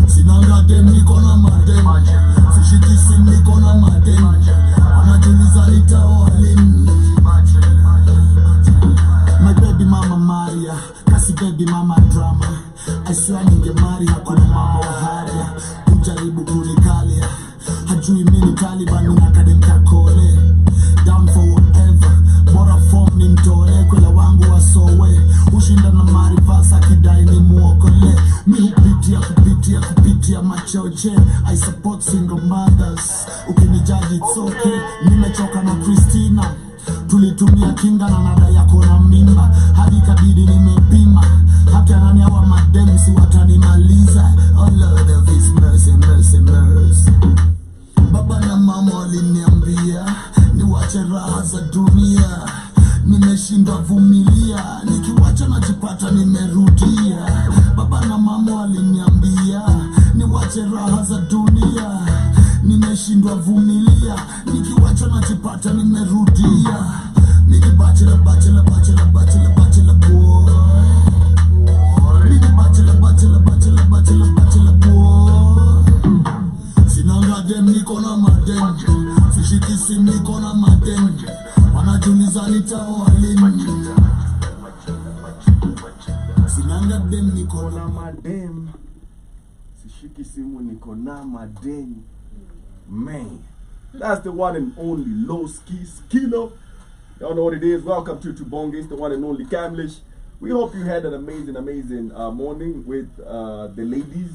Sinanga dem niko na madem, sishikisi niko na madem, wanajiuliza nitaoalini. My baby mama Maria, kasi baby mama drama. I swear ningemari hakuna mama wa haria, kujaribu kunikalia, hajui mini Taliban na kademka kole. Down for whatever, bora form ni mtole, kwela wangu wasowe, ushinda na marivasa kidai ni muokole. Mi kupitia machoche, I support single mothers, ukinijaji it's okay. Nimechoka na Christina, tulitumia kinga na nada yako na mimba, hadi kabidi nimepima, hata nani hawa madem si watanimaliza. Oh Lord of His mercy, mercy, mercy. Baba na mama waliniambia niwache raha za dunia, nimeshindwa vumilia, nikiwacha najipata nimerudia. Baba na mama waliniambia niwache raha za dunia, nimeshindwa vumilia, nikiwacha najipata nimerudia. Niki bachelor boy, niki bachelor boy. Sinanga dem niko na madem, sishikisi niko na madem, wanajiuliza nitaoalini. Sinanga dem niko na madem, sishikisi niko na madem. Man, that's the one and only Low Ski Skilo. Y'all know what it is. Welcome to Tubonge. It's the one and only Camlish. We hope you had an amazing morning with the ladies.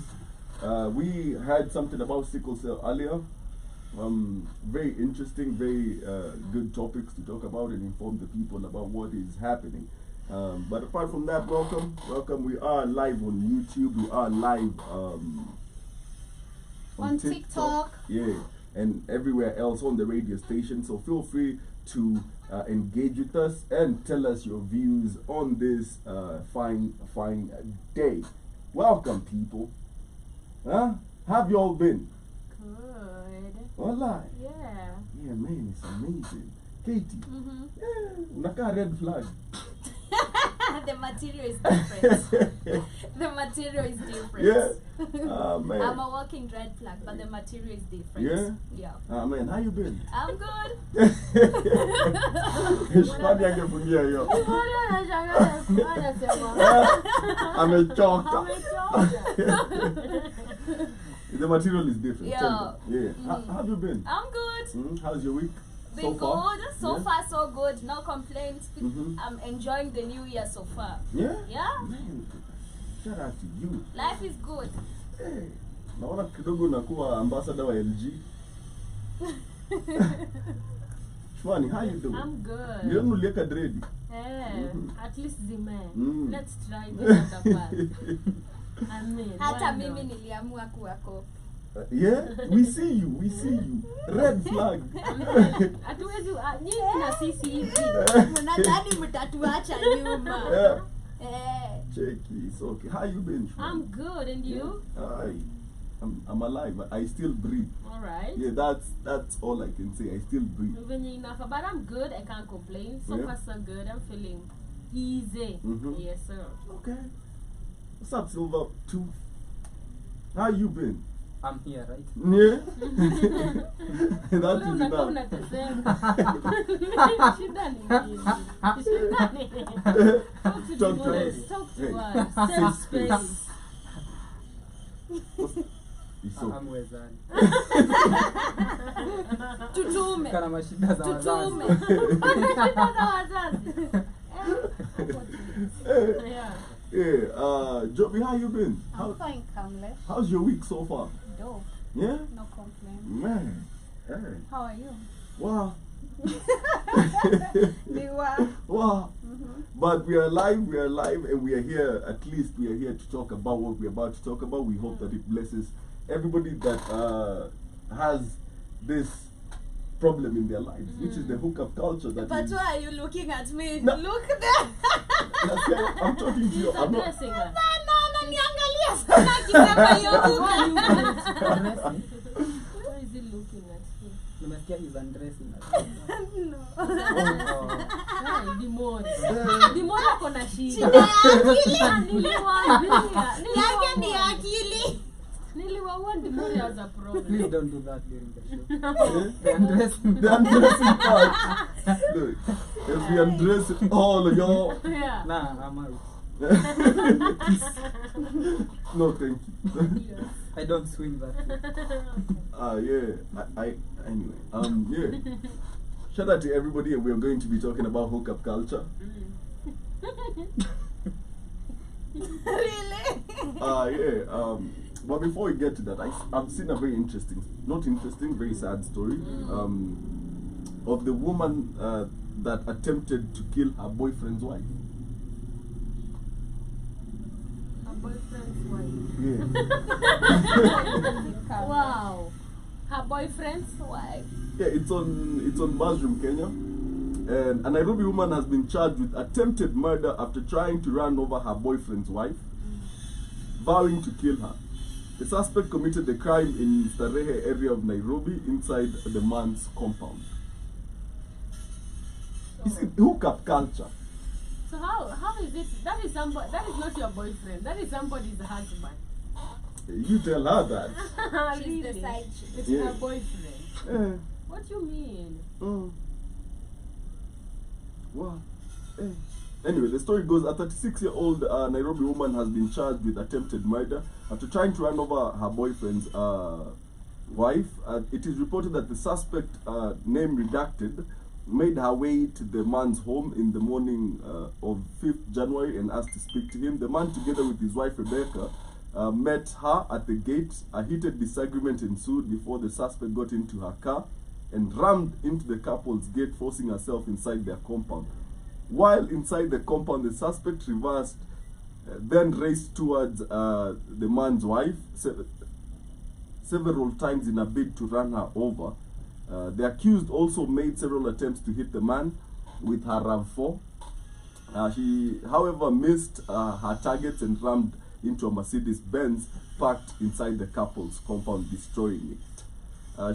We had something about sickle cell earlier. Very interesting, very good topics to talk about and inform the people about what is happening. But apart from that, welcome. We are live on YouTube. We are live on TikTok. Yeah, and everywhere else on the radio station. So feel free to engage with us and tell us your views on this fine day. Welcome, people. Huh? Have you all been? Good. Online? Yeah. Yeah, man, it's amazing. Katie? Yeah, unaka red flag. The material is different. The material is different. Yeah. Man. I'm a walking red flag, but the material is different. Yeah? Yeah. Man, how you been? I'm good. Shwani angefungia hiyo. Amechoka. The material is different. Yeah. How have you been? I'm good. How's your week? Been good. So far, so good. No complaints. I'm enjoying the new year so far. Yeah? Yeah. Man, shout out to you. Life is good. Hey. Naona kidogo nakuwa ambassador wa LG. Shwani, how you doing? I'm good. You don't look ready. At least the man. Let's try this other part. Hata mimi niliamua kuwako. Yeah, we see you. Red flag. Hatuwezi nyinyi na sisi hivi. Nadhani mtatuacha nyuma. Checky, it's okay. How you been? I'm good, and you? I'm alive. I still breathe. All right. Yeah, that's all I can say. I still breathe. But I'm good. I can't complain. So far, so good. I'm feeling easy. Yes, sir. Okay. What's up, Silver Tooth? How you been? I'm here, right? Yeah. That is enough. Talk to us. Safe space. Amwezani. Tutume. Kana mashida za wazazi. Yeah, Joby, how you been? I'm fine, Kamlesh. How's your week so far? Dope. Yeah? No complaints. Man. Hey. How are you? Wow. Wow. Wow. But we are live, and we are here, at least we are here to talk about what we're about to talk about. We hope that it blesses everybody that has this problem in their lives, which is the hookup culture. That but why are you looking at me? No. Look there. I'm talking to you. I'm not. Why is he looking at me? Nimesikia he's undressing. No. Demon. Demon ako na shida. Shida ya akili. Niliwaambia. Yake ni akili. Niliwaambia Dimori has a problem. Please don't do that during the show. The undressing. The undressing part. Look, if we undress all of y'all. Yeah. Nah, I'm out. No, thank you. Yes. I don't swing that way. Yeah. I anyway. Yeah. Shout out to everybody, and we are going to be talking about hookup culture. Really? Yeah. But before we get to that, I've seen a very very sad story. Of the woman that attempted to kill her boyfriend's wife. Her boyfriend's wife. Yeah. Wow. Her boyfriend's wife. Yeah, it's on Mushroom, Kenya. And a Nairobi woman has been charged with attempted murder after trying to run over her boyfriend's wife, vowing to kill her. The suspect committed the crime in Starehe area of Nairobi inside the man's compound. It's hookup culture. So how is it? That is not your boyfriend. That is somebody's husband. You tell her that. She's Really? the side chick. It's Yeah. her boyfriend. Eh, What do you mean? wow. Anyway, the story goes, a 36-year-old Nairobi woman has been charged with attempted murder after trying to run over her boyfriend's wife. It is reported that the suspect, name redacted, made her way to the man's home in the morning of 5th January and asked to speak to him. The man, together with his wife Rebecca, met her at the gate. A heated disagreement ensued before the suspect got into her car and rammed into the couple's gate, forcing herself inside their compound. While inside the compound, the suspect reversed, then raced towards the man's wife several times in a bid to run her over. The accused also made several attempts to hit the man with her RAV4. She, however, missed her targets and rammed into a Mercedes-Benz parked inside the couple's compound, destroying it.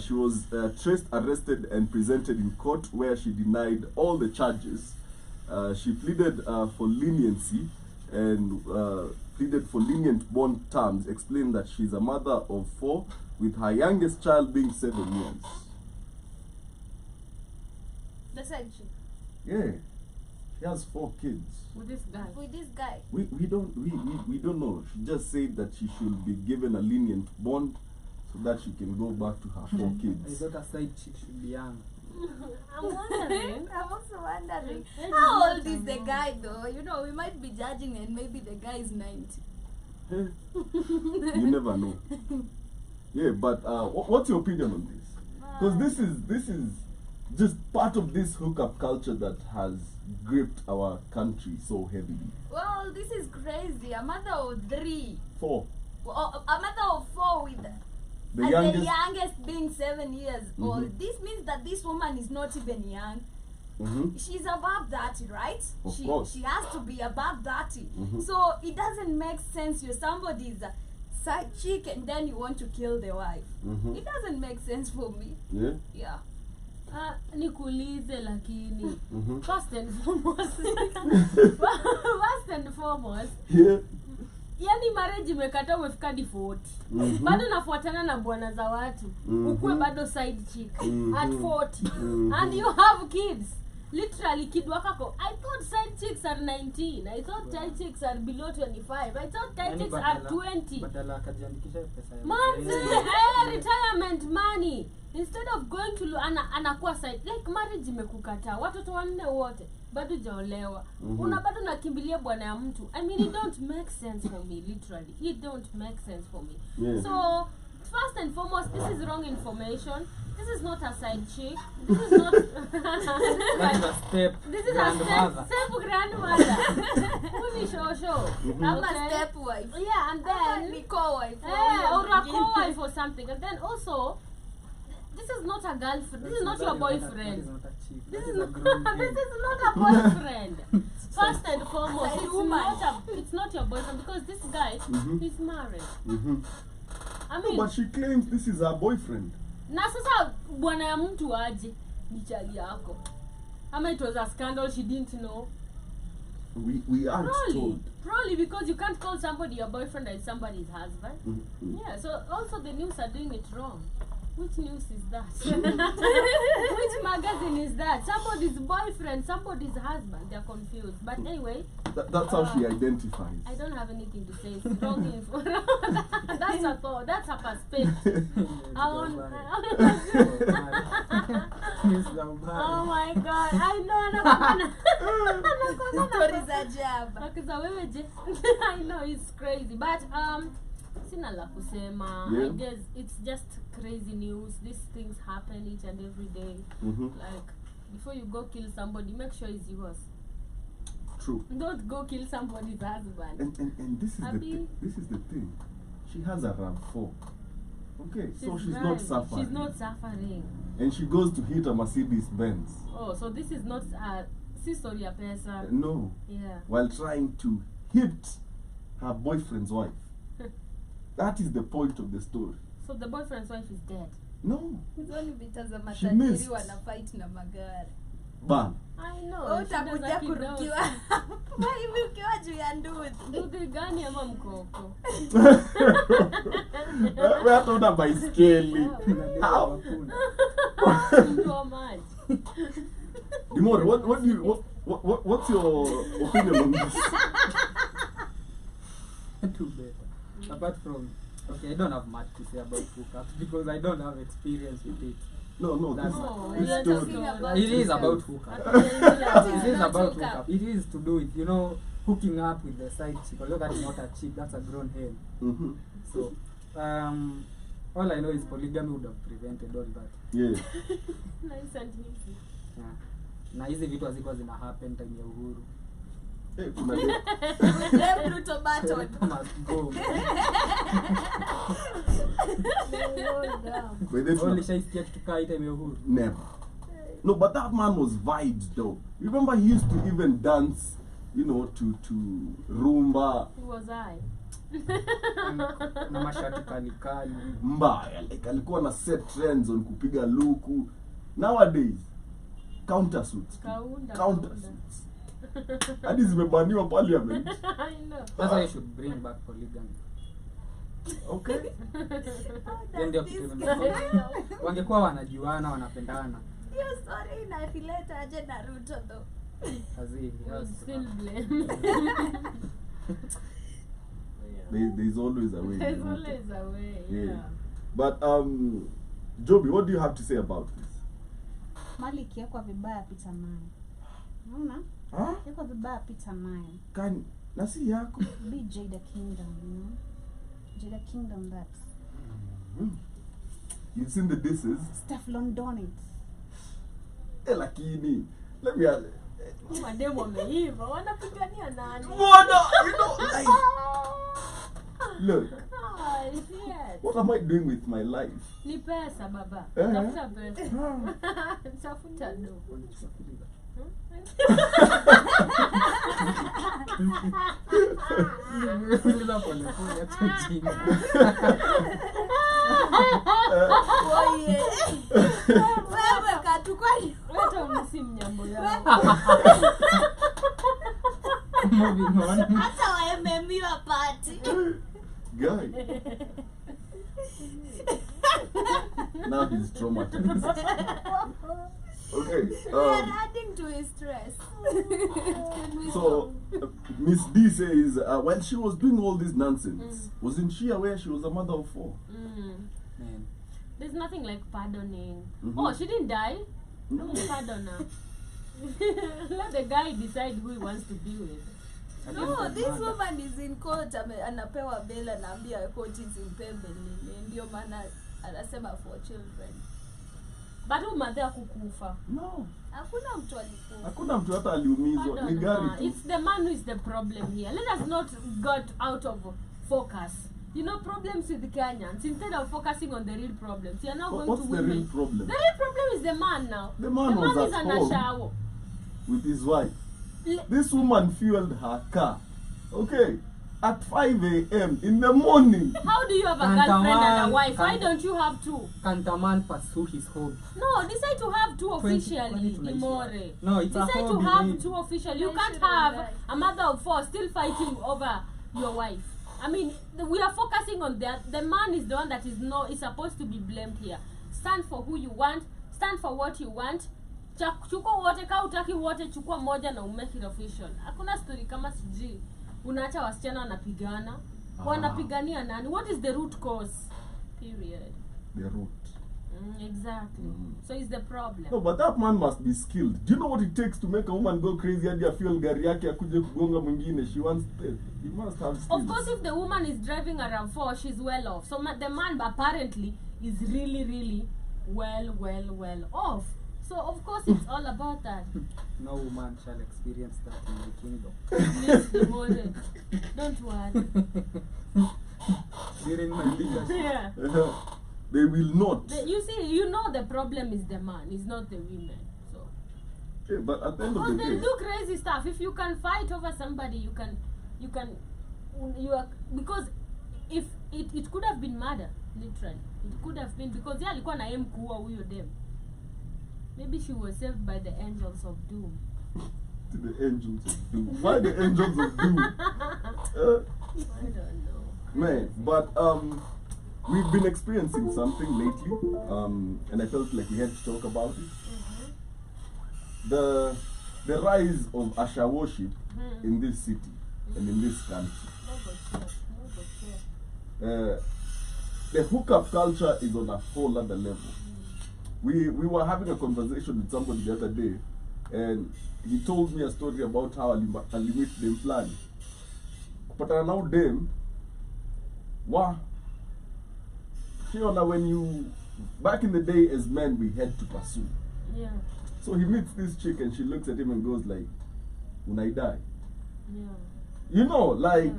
She was traced, arrested, and presented in court, where she denied all the charges. She pleaded for leniency and pleaded for lenient bond terms, explained that she's a mother of 4, with her youngest child being 7 years. The side chick. Yeah, she has 4 kids. With this guy. With this guy. We don't know. She just said that she should be given a lenient bond so that she can go back to her 4 I kids. thought a side chick should be young. I'm wondering. I'm also wondering. Maybe How not, old is the I know. guy though? You know, we might be judging and maybe the guy is 90. You never know. Yeah, but what's your opinion on this? Because this is just part of this hookup culture that has gripped our country so heavily. Well, this is crazy. A mother of 3. 4. Well, a mother of 4 with The and youngest. the youngest being 7 years old. Mhm. This means that this woman is not even young. Mhm. She's above 30, right? Of course. She has to be above 30. Mhm. So it doesn't make sense. You're somebody's side chick and then you want to kill the wife. Mhm. It doesn't make sense for me. Yeah. Yeah. Nikuulize lakini Mhm. first and foremost Yeah. yani marriage imekata umefika hadi 40 Mhm. bado nafuatana na bwana za watu Mhm. ukue bado side chick Mhm. at 40 Mhm. and you have kids literally kid wakako. I thought side chicks are 19. I thought side chicks are below 25. I thought side Yani chicks are 20 badala akajiandikisha pesa ya months mzee. retirement money instead of going to anakuwa side like marriage imekukataa watoto 4 wote bado jaolewa una bado nakimbilia bwana ya mtu. I mean it don't make sense for me, literally it don't make sense for me. Yeah. So first and foremost, this is wrong information. This is not a side chick. This is not That is a step this is a grandmother. step grandmother. Who is show I'm a step wife. yeah, and then Ni co-wife. or a co-wife or something. And then also, this is not a girlfriend. This is not your That is boyfriend. not a chick. This That is is a not. grown man. This is not a boyfriend. First and foremost, It's it's woman. it's not your boyfriend because this guy is married. Mhm. I mean, But she claims this is her boyfriend. na sasa bwana ya mtu aje ni chali yako. Ama it was a scandal she didn't know. We aren't told. Probably because you can't call somebody your boyfriend and somebody's husband. Mhm. Yeah, so also the news are doing it wrong. Which news is that? Which magazine is that? Somebody's boyfriend, somebody's husband. They're confused. But anyway, That's how she identifies. I don't have anything to say. It's wrong info. That's a thought. That's a perspective. Oh my God! I know. Stories are jab. Akiza wewe je? I know it's crazy, but sina la kusema. Yeah. I guess it's just crazy news. These things happen each and every day. Like before you go kill somebody, make sure it's yours. True. Don't go kill somebody's husband. And this is the Abi. thing. This is the thing. She has a RAV4. Okay, so she's not driving. suffering. She's not suffering. And she goes to hit a Mercedes Benz. Oh, so this is not a story a person. No. Yeah. While trying to hit her boyfriend's wife. That is the point of the story. So the boyfriend's wife is dead. No. Hizo ni vita za She matajiri missed. wana fight na magari. Ban. I know. Wewe shida utakuja za kidogo. kurukiwa hivi ukiwa juu ya nduthi. Nduthi gani ama mkoko? Wewe hata una baiskeli. How? Mtu wa maji. Dimore, what's your opinion on this? Too better. Apart from, okay, I don't have much to say about hookup because I don't have experience with it. No, That's No, this we are story. talking about It is hookup. about hookup. It It is about hookup. It is to do with, hooking up with the side chick. Although that is not a chick, that's a grown hen. Mm-hmm. So, all I know is polygamy would have prevented all that. Yeah. Nice and easy. Yeah. Na hizi vitu hazikuwa zina happen time ya uhuru. Hey, kuna de- Them Pluto Barton. Must go. But that's Only not- shaisikia kitu kaa hii time ya uhuru. Never. No, but that man was vibes though. Remember he used to even dance, to rumba Who was I? Na mashati kali kali. mbaya. Like alikuwa na set trends on kupiga luku. Nowadays, countersuits. Countersuits. Hadi zimebaniwa parliament. I know. That's why you should bring back polygamy. Okay. Hiyo ndio kitu imefanya. Wangekuwa wanajuana, wanapendana. Hiyo story inafileta aje Naruto though. Kazi. We'll still blame. There's always a way. There's always a way. Yeah. But Joby, what do you have to say about this? Mali ikiwekwa vibaya pita nayo. Unaona? Huh? Ikiwekwa vibaya pita nayo. Kani nasi yako. Be Jada Kingdom, Jada Kingdom that. You've seen the disses. Steph London it. Lakini let me Mademu wameiva, wanapigania nani? like, look, Ah, yes. what am I doing with my life? Ni pesa baba. Eh. Tafuta pesa. Tafuta do. Uliza pole pole acha ujinga. Oye. Wewe katukwani. Hata unisi mnyambo yao. Moving on. Hata waememiwa party. Guy. Now he's traumatized. Okay. We are adding to his stress. So Miss D says, while she was doing all this nonsense, wasn't she aware she was a mother of 4? Man. There's nothing like pardoning. Mhm. Oh, she didn't die? No. Pardon her. Let the guy decide who he wants to be with. No, this woman is in court. Anapewa bail, anaambia court isimpembe nini. Ndio maana anasema for children. But who mother kukufa? No. Hakuna mtu alikufa. Hakuna mtu hata aliumizwa. Ni Pardon gari her. tu. It's the man who is the problem here. Let us not get out of focus. Problems with the Kenyans. Instead of focusing on the real problems, you are now going What's to the women. real problem? The real problem is the man now. The man was is at an home. ashawo. With his wife. This woman fueled her car. Okay. at 5 a.m. in the morning. How do you have a Can't a girlfriend and man- a wife? Why can't- don't you have two? Can't a man pursue his hobby? No, decide to have two 20 officially, tunaishi. Imore. No, it's a Decide to hobby, have babe. two officially. You I can't shouldn't have die. a mother of four still fighting over your wife. I mean, we are focusing on that. The man is the one that is supposed to be blamed here. Stand for who you want. Stand for what you want. Chukua wote, ka utaki wote, chukua moja na umake it official. Hakuna story kama sijui unaacha wasichana wanapigana. Wanapigania nani? What is the root cause? Period. The root. Exactly. So it's the problem. No, but that man must be skilled. Do you know what it takes to make a woman go crazy hadi afuel gari yake akuje kugonga mwingine? She wants death. He must have skills. Of course, if the woman is driving around 4, she's well off. So the man apparently is really, really well off. So of course, it's all about that. No woman shall experience that in the kingdom. Please, Demore, don't worry. During my leadership. Yeah. They will not. You see, you know the problem is the man, it's not the women. So Okay, but at the end of because the they day, do crazy stuff. If you can fight over somebody, you are, because if it could have been murder, literally. It could have been because yeah, alikuwa na aim kuua huyo dem. Maybe she was saved by the angels of doom. to the angels of doom. Why the angels of doom? I don't know. Man, but we've been experiencing something lately, and I felt like we had to talk about it. The rise of Asha worship in this city and in this country. The hookup culture is on a whole other level. We were having a conversation with somebody the other day, and he told me a story about how alimit dem fulani. Kupatana now dem, when you back in the day as men we had to pursue. Yeah. So he meets this chick and she looks at him and goes like, "Unaidai." Yeah. You know, like,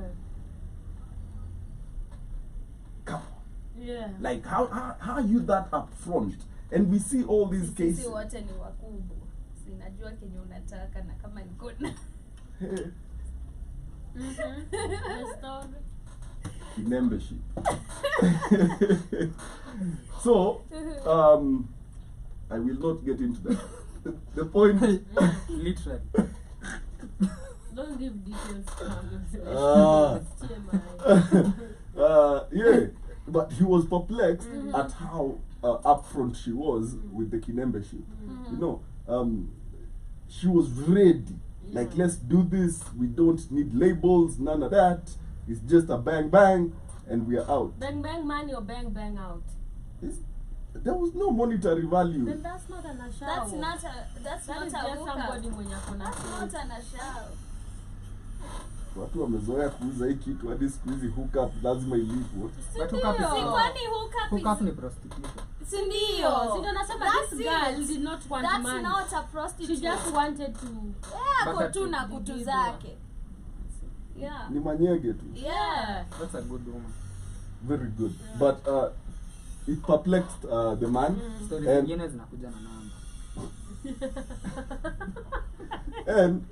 come on. Yeah. Like how are you that upfront? And we see all these Sisi cases. wote ni wakubwa. Sinajua kenye unataka na kama niko na Membership. So, I will not get into that. The point. Literally. Don't give details. Yeah, but he was perplexed at how upfront she was with the membership. You know, she was ready. Like, let's do this. We don't need labels, none of that. It's just a bang bang, and we are out. Bang bang money or bang bang out. There was no monetary value. Then that's not an ashao. That's not a That not is a just hookup. somebody mwenye akona That's not sense. an ashao. Watu wamezoea kuuza hii kitu hadi siku hizi hookup lazima ilipwe. But hookup is Si kwani hookup ni prostitution. si ndio? Si ndio nasema That's this girl it. did not want That's money. not a prostitute. She just wanted to. ako But tu na that- kutu zake. Yeah. Ni manyege tu. Yeah. That's a good woman. Very good. But it perplexed the man. Stories And- zingine zinakuja na namba. And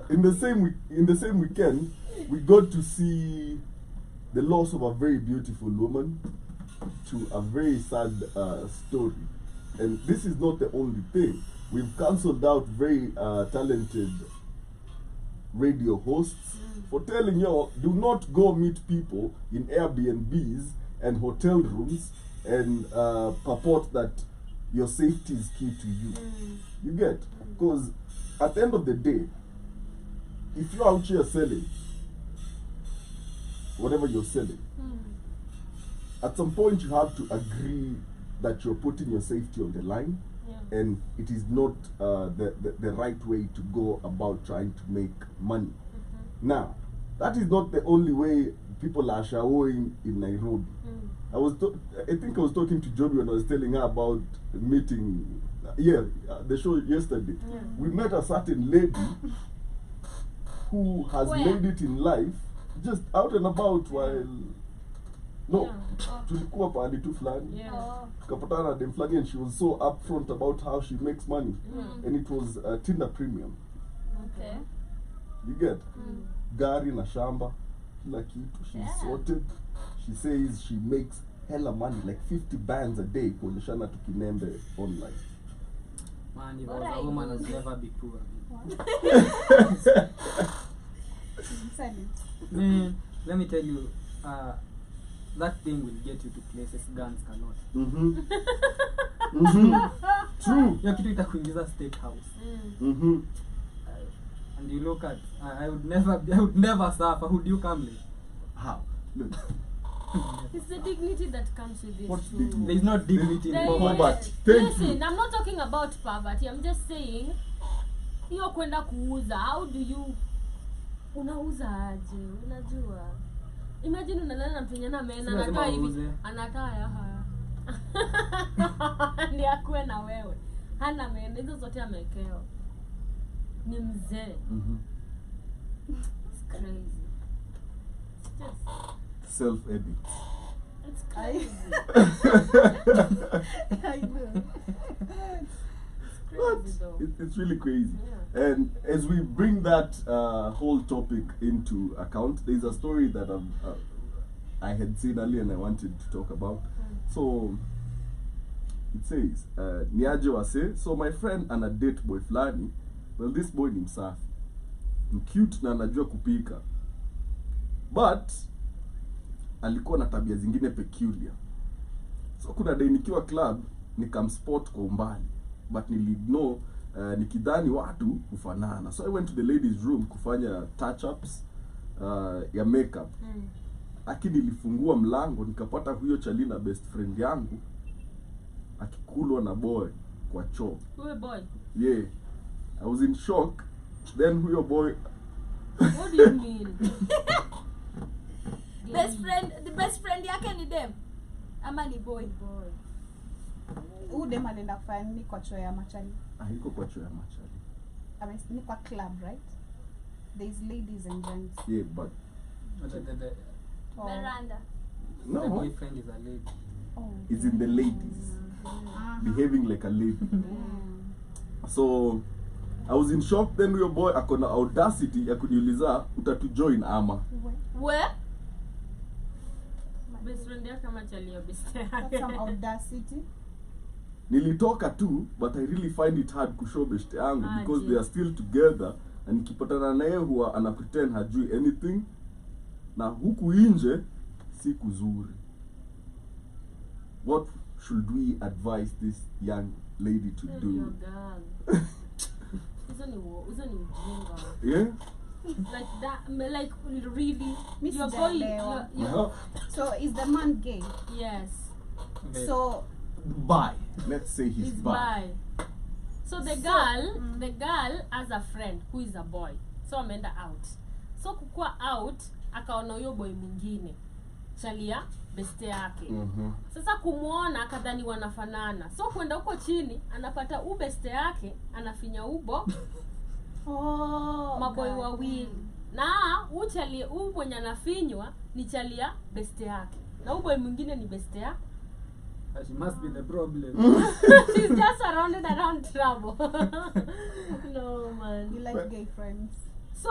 in the same weekend, we got to see the loss of a very beautiful woman to a very sad story. And this is not the only thing. We've cancelled out very talented radio hosts for telling you do not go meet people in Airbnbs and hotel rooms and purport that your safety is key to you. You get? Because at the end of the day, if you're out here selling whatever you're selling, at some point you have to agree that you're putting your safety on the line, and it is not the right way to go about trying to make money. Now, that is not the only way people are showering in Nairobi. I think I was talking to Joby when I was telling her about meeting, the show yesterday. We met a certain lady who has Where? made it in life, just out and about while, no, tulikuwa pahali tu fulani. Yeah. Oh. Tukapatana na dem fulani and she was so upfront about how she makes money. And it was Tinder Premium. Okay. You get? Gari na shamba. kila kitu, she's Yeah. sorted. She says she makes hella money, like 50 bands a day, kuonyeshana tukinembe online. Man, if I What was I a woman, do I'd is- never be poor. Said it. Man, let me tell you, that thing will get you to places guns cannot. True. Hiyo kitu itakuingiza state house. And you look at, I would never suffer. Would you come late? How? Look, It's the dignity that comes with it. What's too. dignity? There is no dignity in There poverty. Poverty. is. Thank Listen, you. I'm not talking about poverty. I'm just saying hiyo kwenda kuuza. How do you unauza aje? Unajua. Imagine unalala na mtu mwenye ana mena Si lazima anakaa hivi. uuze. Anakaa haya. Ni akue na wewe. Hana mena hizo zote amekewa. Ni mzee. It's crazy. It's just Self-edit. it's crazy. I know. But Crazy though. it's really crazy. Yeah. And as we bring that whole topic into account, there's a story that I had seen earlier and I wanted to talk about. So it says, niaje wase, so my friend ana date boy flani. Well, this boy ni msafi, ni cute na anajua kupika, but alikuwa na tabia zingine peculiar. So kuna day nikiwa club nikamspot kwa umbali, but niliignore nikidhani watu hufanana. So I went to the ladies room kufanya touch ups ya makeup. Lakini nilifungua mlango nikapata huyo Chalina best friend yangu akikulwa na boy kwa choo. Huyo boy. Yeah. I was in shock. Then huyo boy What do you mean? the best friend yake ni dem ama ni boy? Huyu dem anaenda kufanya nini kwa choo ya machali? haiko kwa choo ya machali. Ni kwa club, right? There's ladies and gents. Yeah, but The Oh. Veranda. no, boyfriend is a lady. Oh. it's in the ladies. Uh-huh. Behaving like a lady. Mm. So I was in shock. Then huyo boy akona audacity ya kuniuliza utatujoin ama. Where? Best friend yake kama chalia best That's some audacity. Nilitoka tu, but I really find it hard kushow best yangu because they are still together, na nikipatana naye huwa ana pretend hajui anything, na huku nje si kuzuri. What should we advise this young lady to Your do? girl. Hizo ni ujinga. Yeah? Like that, like really. Miss You're going. Jaleo. You're, So is the man gay? yes. Very- So Bye. Let's say he's He's bi. bi. So the girl has a friend who is a boy. So ameenda out. So kukua out akaona huyo boy mwingine. Chalia beste yake. Sasa kumuona akadhani wanafanana. So kwenda huko chini anapata beste yake anafinya ubo maboy God. wawili. Na uchali mwenye anafinywa ni chalia beste yake. Na boy mwingine ni beste yake. She must be the problem. She's just surrounded around trouble. No man. You like gay friends? So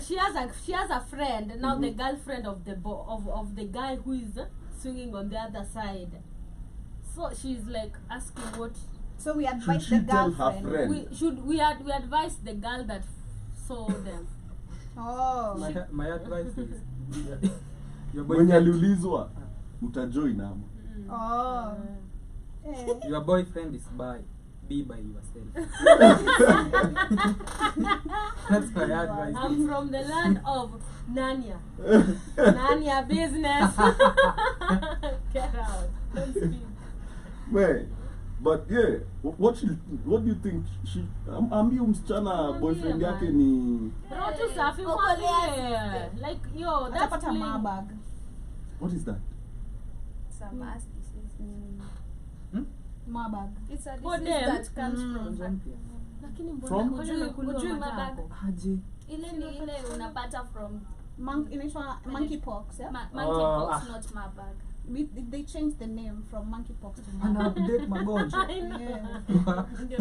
she has a friend now, the girlfriend of the of the guy who is swinging on the other side. So she's like asking what So we Should advise she the tell her girlfriend. friend? we advise the girl that saw them. Oh. My advice is your Mwenye boyfriend, aliulizwa utajoin ama. Oh. Eh. your boyfriend is bi. Be by yourself. That's my advice. I'm from the land of Nanya. Nanya business. Get out. Don't speak. Man, but yeah, what do you think? She ambi msichana boyfriend man. yake ni Rotu safi Uko mwambie. Like yo, that's Atapata plain. mabag. what is that? Some ass disease. Mabag. It's a For disease them, that comes from Lakini mbona From? kuliwa Ujui matako? mabago? Aje. ile ni ile unapata from Inaitwa monkeypox, yeah? monkeypox, not mabag. They changed the name from monkeypox to Ana mabag. update magonjwa. I know. Yeah. Ndio.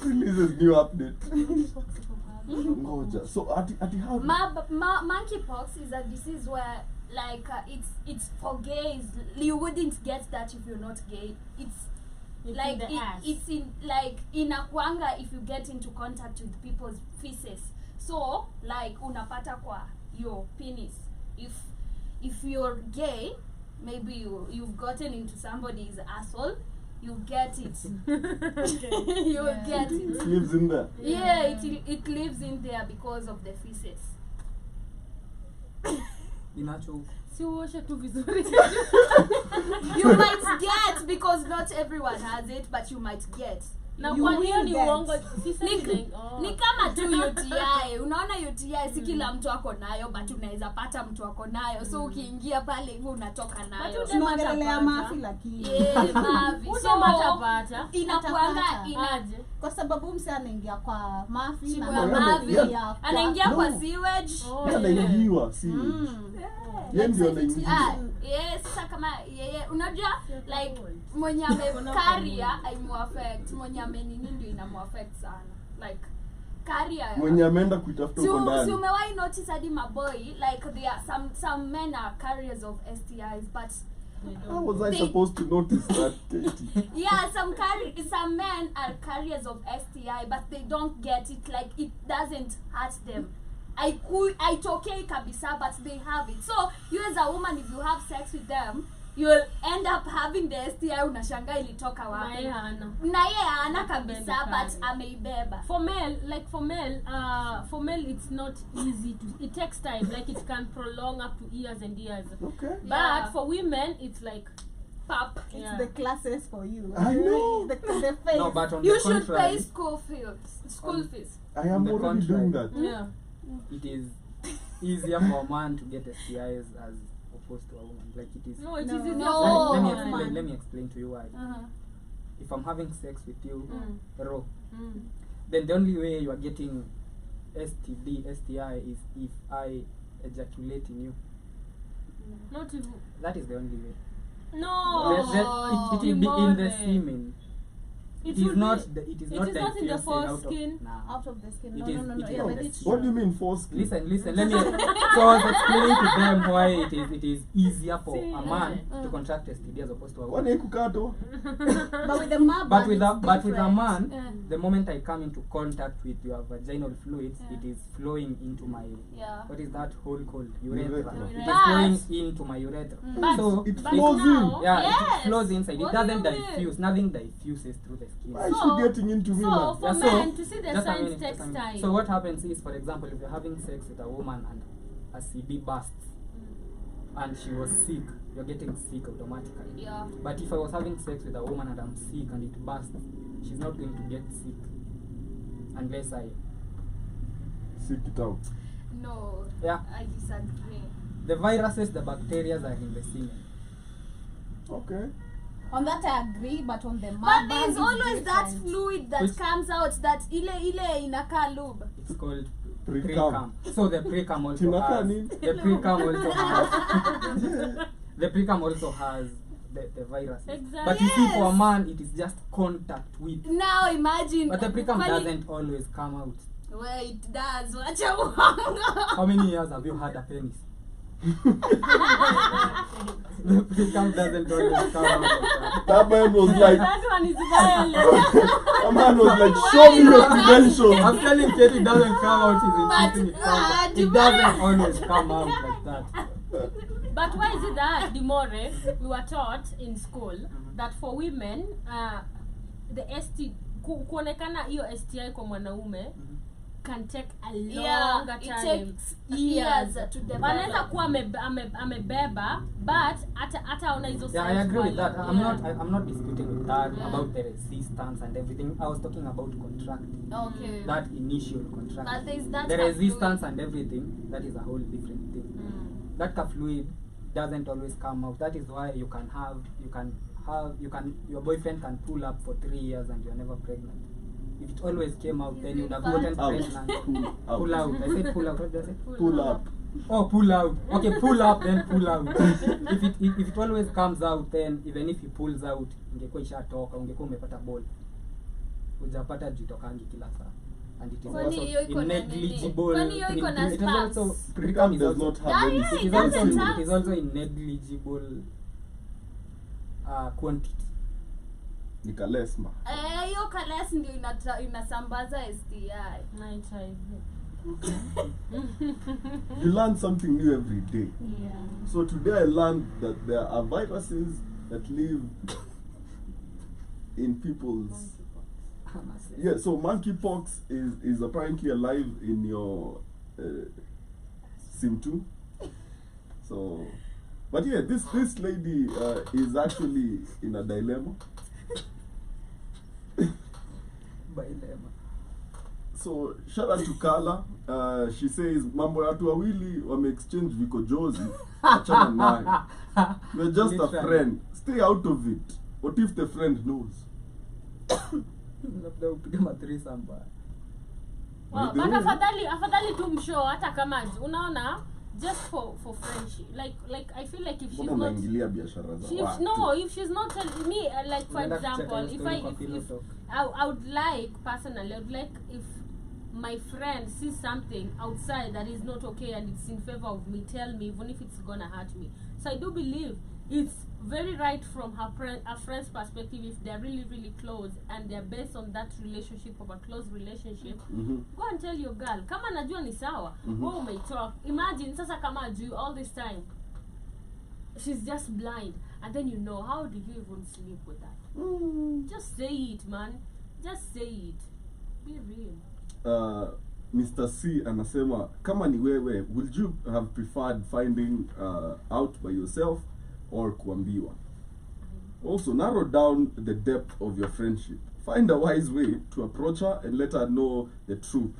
Releases new update. Ngoja. So at how Monkeypox is a disease where like it's for gays. You wouldn't get that if you're not gay. It's like in the ass. it's in like inakuanga if you get into contact with people's feces. So like unapata kwa your penis. If you're gay, maybe you've gotten into somebody's asshole, you get it. You will get it. it lives in there? Yeah, it lives in there because of the feces. Inacho. Si uoshe tu vizuri. You might get because not everyone has it, but you might get. Na You kwa will hiyo ni get. uongo. Sisi Ni kama tu UTI. Unaona UTI si kila mtu ako nayo, but unaweza pata mtu ako nayo. So ukiingia pale hivyo unatoka nayo. Tunaongelea mafi lakini. Yeah, mavi. Uta matapata. Inakuanga Aje. Kwa sababu mse anaingia kwa mafi Shimo na ya mavi mavi. ya anaingia kwa No. sewage. Oh, Yeah, yeah. anaingiwa, si. Yeye ndio anaingiwa. Sasa kama yeye unajua like mwenye amekaria aimuaffect, mwenye amenini ndio inamuaffect sana. Like career Mwenye ameenda kuitafuta huko si ndani. umewahi notice hadi maboy like there are some men are carriers of STIs, but How was I supposed to notice that, Katie? yeah, some men are carriers of STI, but they don't get it. Like it doesn't hurt them. I tokei kabisa, but they have it. So you as a woman, if you have sex with them, you'll end up having the STI. Unashanga ilitoka wapi? Na yeye hana kabisa, but ameibeba. For male, it's not easy to. It takes time. Like it can prolong up to years and years. Okay. But Yeah. for women, it's like pop. It's Yeah. the classes for you. I know. The face. No, but on You the should contrary, pay school fees. I am On the already contrary. doing that. Yeah. it is easier for a man to get STIs as opposed to a woman. Like it is. No, it No. is easier No. for Let me women. explain. Let me explain to you why. Uh-huh. If I'm having sex with you, raw, Mm. then the only way you are getting STI is if I ejaculate in you. Not even. That is the only way. No. It will be in the Timothy. semen. It will is not be- the, it is it not is not in the diffusing out foreskin. of, nah. Out of the skin. It No, is- no, no, no. it Yeah, is- but it's What do you true. mean foreskin? Listen, let me so I was explaining to them why it is easier for a man to contract STD as opposed to a woman. Wane kukato? But with the man, But with a different. man, Yeah. the moment I come into contact with your vaginal fluids, Yeah. it is flowing into my Yeah. what is that hole called? Urethra. Urethra. It is But- flowing into my urethra. But- So It but flows now- in. yeah, Yes. it flows inside. What It doesn't do you mean? diffuse. Nothing diffuses through the skin. Why is So- she getting into me So now? for Yeah, so- men to see the Just a signs minute, takes just a minute. time. So what happens is, for example, if you're having sex with a woman and a CD bursts and she was sick, you're getting sick automatically. Yeah. But if I was having sex with a woman and I'm sick and it bursts, she's not going to get sick unless I. Seek it out. No. Yeah. I disagree. The viruses, the bacteria are in the semen. Okay. On that I agree, but on the man. But there's it's always that different. fluid that Which- comes out, that ile inaka lube. It's called Pre-cum. pre-cum. So the pre-cum also Tinaka has. nini? The pre-cum also has. The pre-cum also has the viruses. Exactly. But you see, for a Yes. man, it is just contact with. Now imagine. But the pre-cum Kwani- doesn't always come out. Well, it does. Wacha uongo. How many years have you had a penis? The pre-cum doesn't always come out like that. That man was like, That one is violent. that man was like, show me your credentials. I'm telling Katie, it doesn't come out. But, It comes out. It Dimore. doesn't always come out like that. But why is it that, Dimore, we were taught in school that for women, the kuonekana hiyo STI kwa mwanaume can take a Yeah, longer it time. takes years to develop. Wanaweza kuwa amebeba, but hata ona hizo Yeah, I signs agree with kwa- that. I'm yeah. not disputing with that Yeah. about the resistance and everything. I was talking about contracting. Okay. That initial But contraction. there's that The fluid. resistance and everything, that is a whole different thing. That fluid doesn't always come out. That is why your boyfriend can pull up for 3 years and you're never pregnant. If it always came out, then you would have gotten Out. pregnant. Pull out. Pull out. I said pull out. What did I say? Pull up. Oh, pull out. Okay, pull up, then pull out. If it always comes out, then even if he pulls out, ingekuwa ishatoka, ungekuwa umepata ball. Hujapata jitokangi kila saa. and it is Kwani also hiyo iko na nini? negligible. Kwani hiyo iko na It is also sperms? precum is does also not have any Yeah, it is it also doesn't have- it is also in negligible quantity. Nikalesma. Hiyo kales ndio inasambaza STI. Na HIV. You learn something new every day. Yeah. So today I learned that there are viruses that live in people's. Yeah, so monkeypox is apparently alive in your SIM2. So, but yeah, this lady is actually in a dilemma. Dilemma. So shout out to Kala. She says mambo ya watu wawili wame exchange vikojozi. Achana nayo. You're just a Literally. friend. Stay out of it. What if the friend knows? Labda upige mathreesome bana. Wow, By the but way- afadhali tu mshow hata kama unaona just for friendship. Like I feel like if she's Mbona not unaingilia biashara za if watu? no, if she's not telling me like for Unaenda kucheka example, hiyo if story I kwa if Pillow Talk. I would like personally, I would like if my friend sees something outside that is not okay and it's in favor of me, tell me even if it's gonna hurt me. So I do believe it's very right from her friend's perspective if they're really close and they're based on that relationship of a close relationship. Go and tell your girl kama najua ni sawa. Wewe umeitoa. Imagine sasa kama ajui all this time she's just blind and then you know, how do you even sleep with that? Just say it, man. Just say it. Be real. Mr. C anasema kama ni wewe, would you have preferred finding out by yourself or kuambiwa? Also, narrow down the depth of your friendship. Find a wise way to approach her and let her know the truth.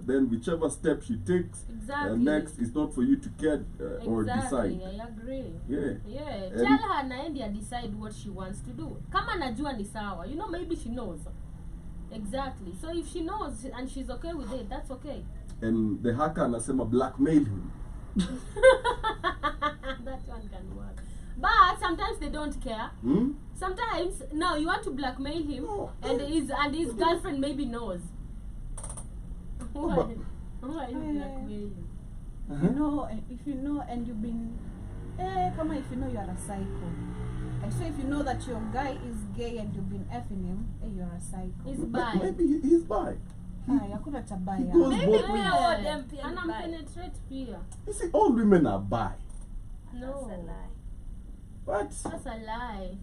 Then whichever step she takes Exactly. next is not for you to get or Exactly, decide. I agree. Yeah. Yeah, And- tell her na and decide what she wants to do. Kama najua ni sawa, you know, maybe she knows. Exactly. So if she knows and she's okay with it, that's okay. And the hacker anasema blackmail him. That one can work. But sometimes they don't care. Hmm? Sometimes no, you want to blackmail him, and his girlfriend maybe knows. Why? But- Why you blackmail him? If you know and you've been come on, if you know you are a psycho. And so if you know that your guy is gay and you've been effing him, you are a psycho. He's bi. Maybe he's bi. Hakuna He tabaya. goes Maybe both we ways. are all them pia And ni I'm bi. penetrate pia. You see, all women are bi. No, That's a lie. But that's a lie.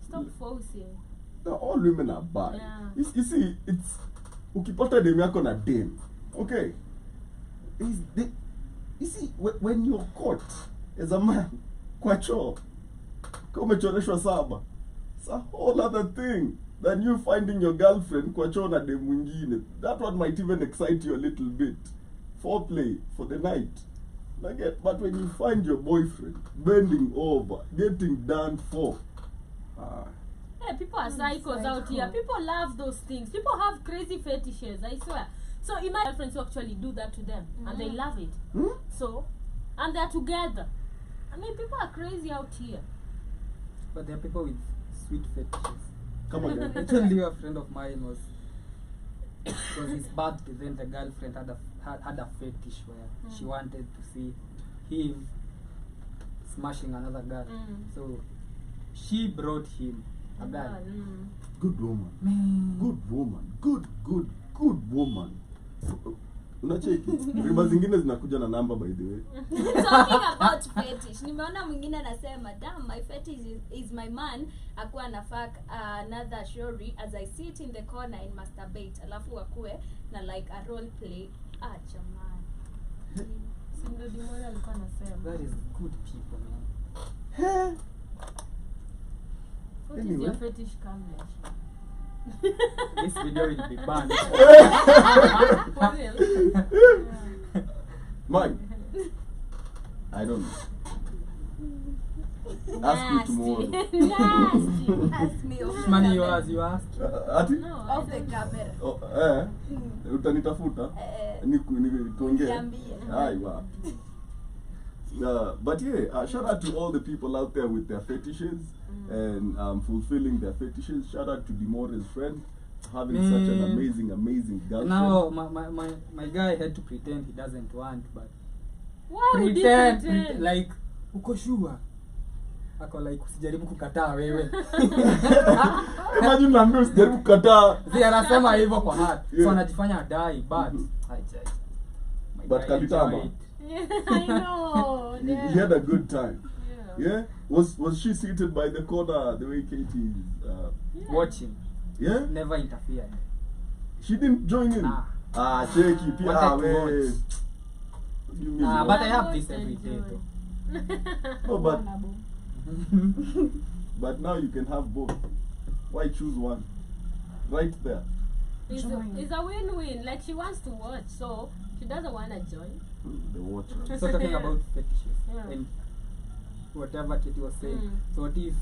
Stop forcing. no, all women are bi. Yeah. You see, it's ukipata dem yako na dem. Okay. You see, when you're caught as a man, kwa choo, kama umechoreshwa saba, it's a whole other thing than you finding your girlfriend kwa choo na dem mwingine. That one might even excite you a little bit. Foreplay for the night. But when you find your boyfriend bending over, getting done for, Hey, people are psychos out here. People love those things. People have crazy fetishes, I swear. So imagine girlfriends who actually do that to them and they love it. So, and they're together. I mean, people are crazy out here. But there are people with sweet fetishes. come on, I told you a friend of mine was his birthday, then the girlfriend had a fetish where she wanted to see him smashing another girl. So she brought him a girl. good woman. Man. Good woman. Good woman. Unacheki? Riba zingine zinakuja na namba, by the way. Talking about fetish, nimeona mwingine anasema damn, my fetish is my man akuwa anafak another shori as I sit in the corner and masturbate, alafu akue na like a role play. Jamani. Si ndio Dimori alikuwa anasema. That is good people, man. What is Anyway. your fetish camera? This video will be banned. For real? Mike. I don't know. Ask me tomorrow. Nasty. Ask me off Money you camera. ask, you ask. Ati? No, I Off the don't. camera. Oh, utanitafuta? Nikuongea? Niambie. Aiwa. But yeah, shout out to all the people out there with their fetishes and fulfilling their fetishes. Shout out to Dimore's friend. having such an Man. amazing girlfriend. Now my guy had to pretend he doesn't want, but Why would you pretend pretend? like uko sure. Ako like usijaribu kukataa wewe. Imagine naambia usijaribu kukataa. Si anasema hivyo kwa heart. Yeah. So anajifanya adai, but my But guy kalitama. enjoyed. Yeah, I know. He had a good time. Yeah. Yeah? Was she seated by the corner the way Katie is? Watching, Yeah? never interfered. She didn't join in? Nah. Cheki, pia Wanted to we. watch. Give me Nah, the- but I have What this did every you day do? No, but, Honorable. but now you can have both. Why choose one? Right there. It's a win-win. Like she wants to watch, so she doesn't want to join. The watcher. So talking about fetishes Yeah. and whatever Katie was saying. Mm. So what if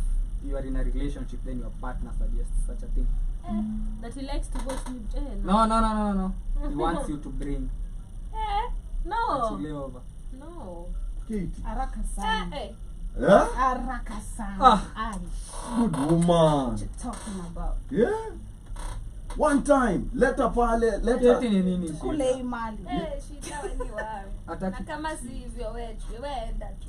you are in a relationship, then your partner suggests such a thing? That he likes to watch me. No. He wants you to bring No. Chile over. No. Katie. Haraka sana. Yeah? Haraka sana. Ah. Ay, Good woman. what you talking about? Yeah? One time. Let her pale. Let Katie her. ni nini Kule shida? hii mali. Shida wewe ni wawe. Na Hataki. kama si hivyo wewe enda tu.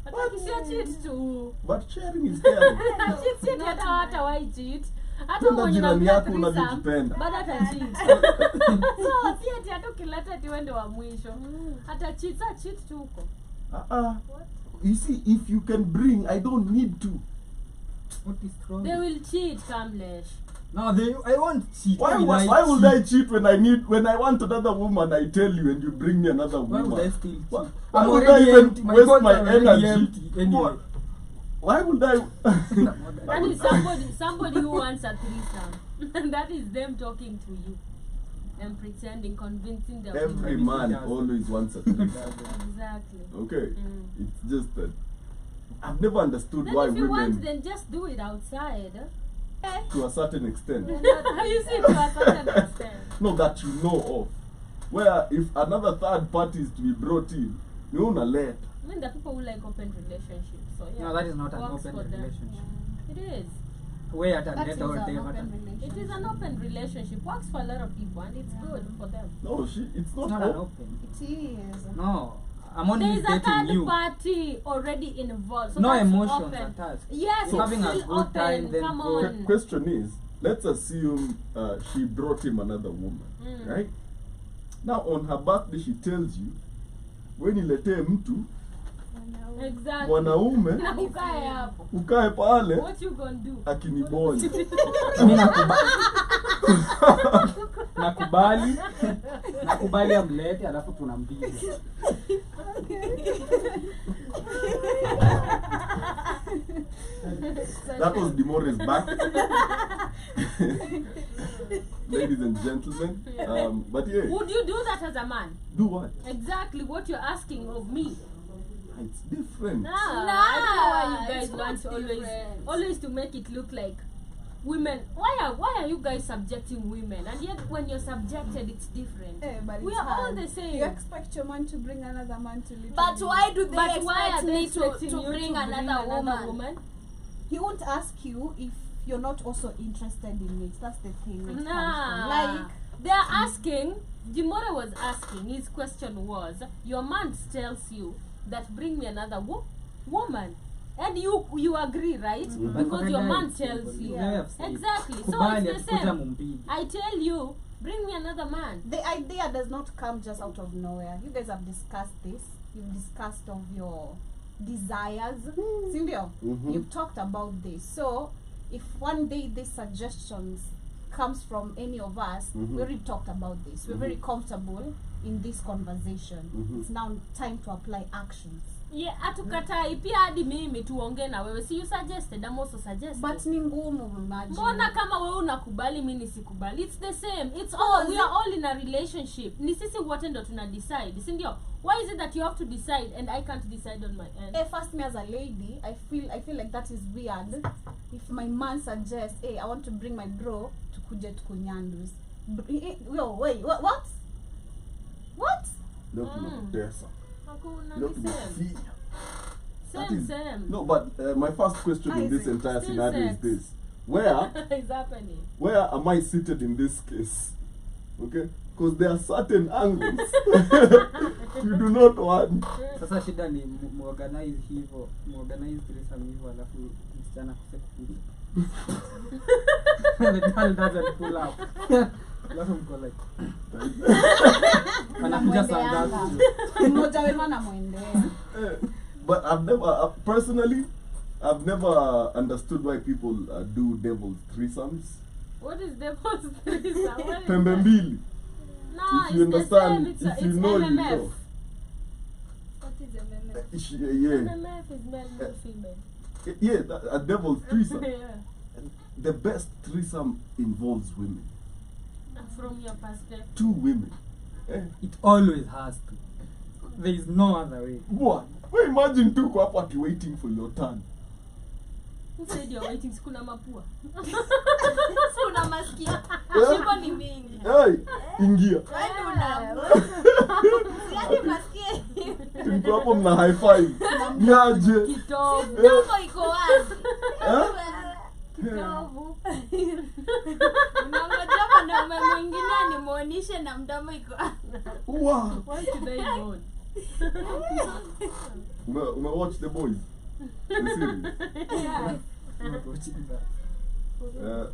Hataki si cheat tu. But sharing is caring. Cheat si hata why cheat. Hata Penda mwenye jirani anambia yako threesome, unavyojipenda. bado hata cheat. So si ati hata ukileta ati wewe ndio wa mwisho. Hata cheat, sa cheat tu huko. You see, if you can bring, I don't need to. What is wrong? They will cheat, Kamlesh. No, I won't cheat. Why would I cheat when I want another woman? I tell you, and you bring me another Why woman. would I still cheat? Why I'm would I already even empty. My waste thoughts my are already energy? empty anyway. Why would I? That is somebody who wants a threesome. That is them talking to you and pretending, convincing them. Every man always wants a threesome. Exactly. Okay, it's just that I've never understood Then why if you want, women, then just do it outside. to a certain extent, You see, to a certain extent. no, that you know of, where if another third party is to be brought in, you wanna let. I mean, the people who like open relationships. So yeah, No, that is not an works open for them. relationship. It is. Way at a That net is or an day, open It relationship. is an open relationship. Works for a lot of people, and it's good for them. No, it's It's not. not an open. It is. No, I'm only There is a dating third you. party already involved. So No that's emotions open. attached. Yes, So it's having a still good open. time, then Come go. on. Question is, let's assume she brought him another woman, right? Now on her birthday, she tells you, when niletee mtu Exactly. mwanaume Na ukae hapo. ukae pale What you gonna do? akinibonya. Mimi nakubali amlete alafu tunampiga. That was Dimore's back. Ladies and gentlemen. But yeah, Would you do that as a man? do what? Exactly what you're asking of me. It's different. I don't know why you guys it's want not always different. to make it look like women. Why are you guys subjecting women? And yet when you're subjected, it's different. But We it's are all hard. the same. You expect your man to bring another man to live. But with you. why do they But why are expect they me expecting to you bring to another woman? He won't ask you if you're not also interested in it. That's the thing. Where it comes Nah. from. Like, They are asking. Jimora was asking. His question was: your man tells you that bring me another woman, and you agree, right? Because your man tells you. Exactly. So it's the same. I tell you, bring me another man. the idea does not come just out of nowhere. You guys have discussed this. You've discussed of your desires. Sindio? You've talked about this. So if one day these suggestions comes from any of us, we already talked about this. We're very comfortable in this conversation. It's now time to apply actions. Yeah, atukatai pia hadi mimi tuongee na wewe. See, you suggested, I'm also suggesting. But ni ngumu, imagine. Mbona kama wewe unakubali mimi nisikubali? It's the same. It's all, we are all in a relationship. Ni sisi wote ndo tuna decide, si ndio? Why is it that you have to decide and I can't decide on my end? First, me as a lady, I feel like that is weird. If my man suggests, hey, I want to bring my bro to kuje tukunyandus. Wait, what? What? Look, Tessa. Hakuna, Look, ni same. That Same, is- same. No, but my first question in this Isaac, entire still scenario is sex. this: Where It's happening. where am I seated in this case? Okay? Because there are certain angles you do not want. Sasa shida ni muorganize hivyo, muorganize threesome hivyo alafu msichana kose kukuja. The girl doesn't pull up. Alafu mko like anakuja saa ngapi? Mmoja wenu anamwendea. But I've never, personally, I've never understood why people do devil's threesomes. What is devil's threesome? What is Pembe that? mbili. No, If you it's the understand, same. It's, if you it's know, you MMF. know. What is a meme? Yeah, MMF is male, no female. yeah, a devil's threesome. Yeah. The best threesome involves women. From your perspective. 2 women. Eh? It always has to. There is no other way. What? Well, imagine 2 kwa hapo waiting for your turn. Who said you're waiting? Sikuna mapua. Kuna masikio. Yeah. Shimo ni mingi. Hey, ingia. Wewe una. Yaani masikio. Tuko hapo mna high five. Niaje. Kitovu. Mdomo iko wazi. Eh? Kitovu. Unangoja mwanaume mwingine animuonishe na mdomo iko wazi. Wow. What did I want? Watch The Boys. The series. Yeah. Not watching that.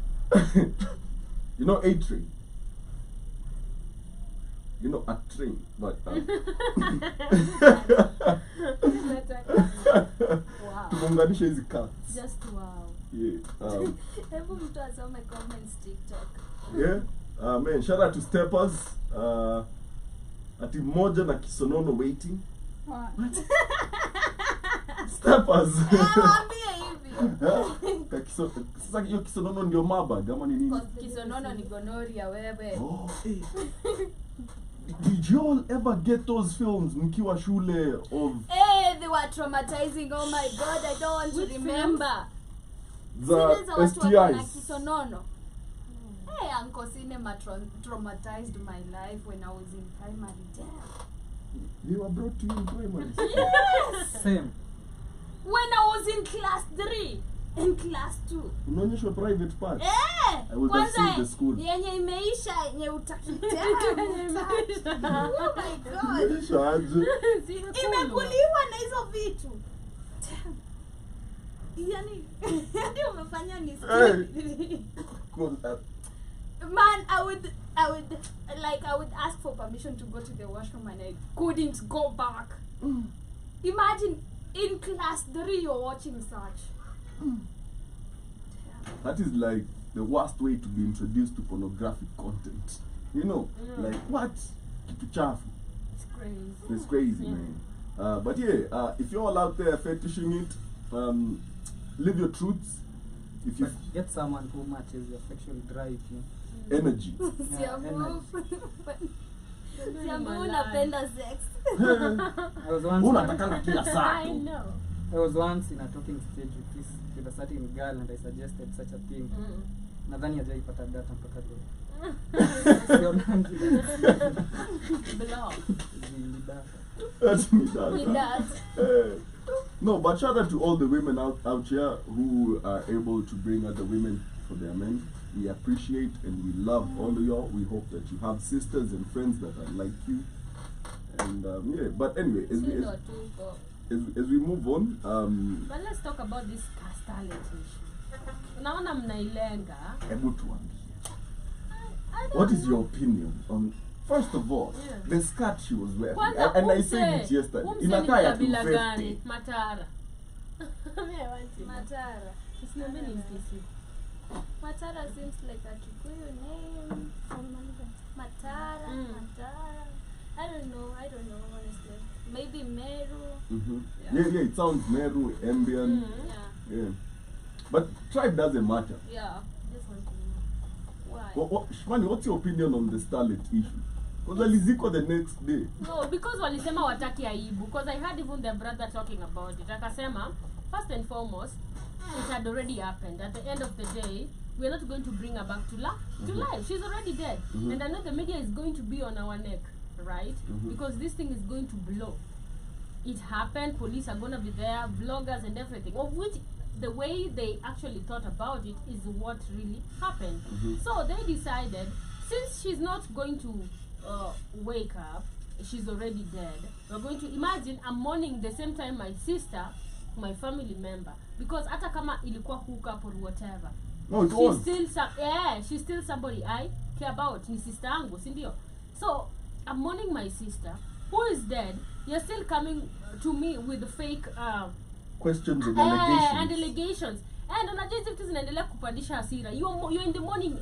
You know A-Train? You know a train, but Wow. tumeunganisha hizi cats. Just wow. Yeah. Hebu mtu asome comments TikTok. Yeah. Man, shout out to Steppers. Ati moja na kisonono waiting. Steppers. Mwambie hivi. Sasa hiyo kisonono ndio mabag ama ni nini? Kisonono ni gonorrhea wewe. Oh, hey. Did you all ever get those films mkiwa shule of Hey, they were traumatizing. Oh my god, I don't want to Which remember. the Zile za watu wako na STIs? kisonono. Hey, Uncle Cinema traumatized my life when I was in primary. Damn. They were brought to you in primary. Same. When I was in class 3 and class 2. Unaonyeshwa private part. Eh! I would have sued the school. Yenye imeisha yenye utakitea. Oh my god. Unaonyesha aje? Imekuliwa na hizo vitu. Damn. Yani umefanya ni Cool. Man, I would ask for permission to go to the washroom and I couldn't go back. Imagine in class 3 you're watching such. That is like the worst way to be introduced to pornographic content. You know, like what? Kitu chafu. It's crazy. It's crazy, Yeah. man. But yeah, if you're all out there fetishing it, live your truths. If you But get someone who matches your sexual drive. You know? energy. Siambu. Siambu Malaya. unapenda sex. I was once Unatakana kila saa. I know. I was once in a talking stage with a certain girl and I suggested such a thing. Nadhani hajaipata data mpaka leo. Sionangi Block. zili data. That's me, that. With that. No, but shout out to all the women out here who are able to bring other women for their men. We appreciate and we love all of y'all. We hope that you have sisters and friends that are like you. And yeah, but anyway, as we move on, But let's talk about this cast talent issue. Unaona mnailenga. hebu tuambie. I don't What is know. your opinion on, first of all, Yeah. the skirt she was wearing? Kwanza And I umse- said it yesterday. umse Inakaa ni ya kabila 250. gani? Matara. Mimi I want to know. Matara. Usinombe ni Mkisi. Matara seems like a Kikuyu name. Matara. Mm. Matara. I don't know honestly. Maybe Meru. Mm-hmm. Yeah, it sounds Meru, Ambien. Yeah. Yeah. But tribe doesn't matter. Yeah. Just want to know. Why? Shmani, what's your opinion on the starlet issue? Because alizikwa the next day. No, because walisema wataki aibu. Because I heard even their brother talking about it. Akasema, first and foremost, it had already happened. At the end of the day, we're not going to bring her back to life. She's already dead. And I know the media is going to be on our neck, right? Because this thing is going to blow. It happened, police are going to be there, vloggers and everything. Of which the way they actually thought about it is what really happened. So they decided, since she's not going to wake up, she's already dead, we're going to imagine I'm mourning the same time my sister, my family member, because hata kama ilikuwa hookup or whatever, No, it she's was. still she's still somebody I care about. Ni sister yangu, si ndio? So I'm mourning my sister who is dead. You're still coming to me with fake Questions and and allegations. allegations. And unajua hizi vitu zinaendelea kupandisha hasira. You're in the morning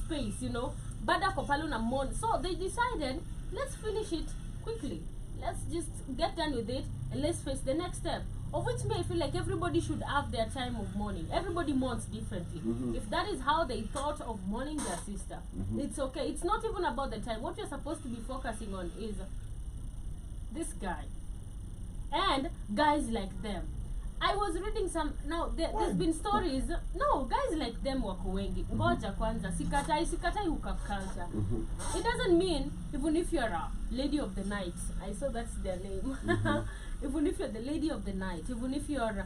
space, you know. Baada kwa pale una mourn. So they decided, let's finish it quickly. Let's just get done with it and let's face the next step. Of which me, I feel like everybody should have their time of mourning. Everybody mourns differently. If that is how they thought of mourning their sister, it's okay. It's not even about the time. What you're supposed to be focusing on is this guy and guys like them. I was reading some, now there's been stories, no, guys like them wako wengi. Ngoja kwanza, sikatai hookup culture. It doesn't mean, even if you're a lady of the night, I saw that's their name. Even if you're the lady of the night, even if you're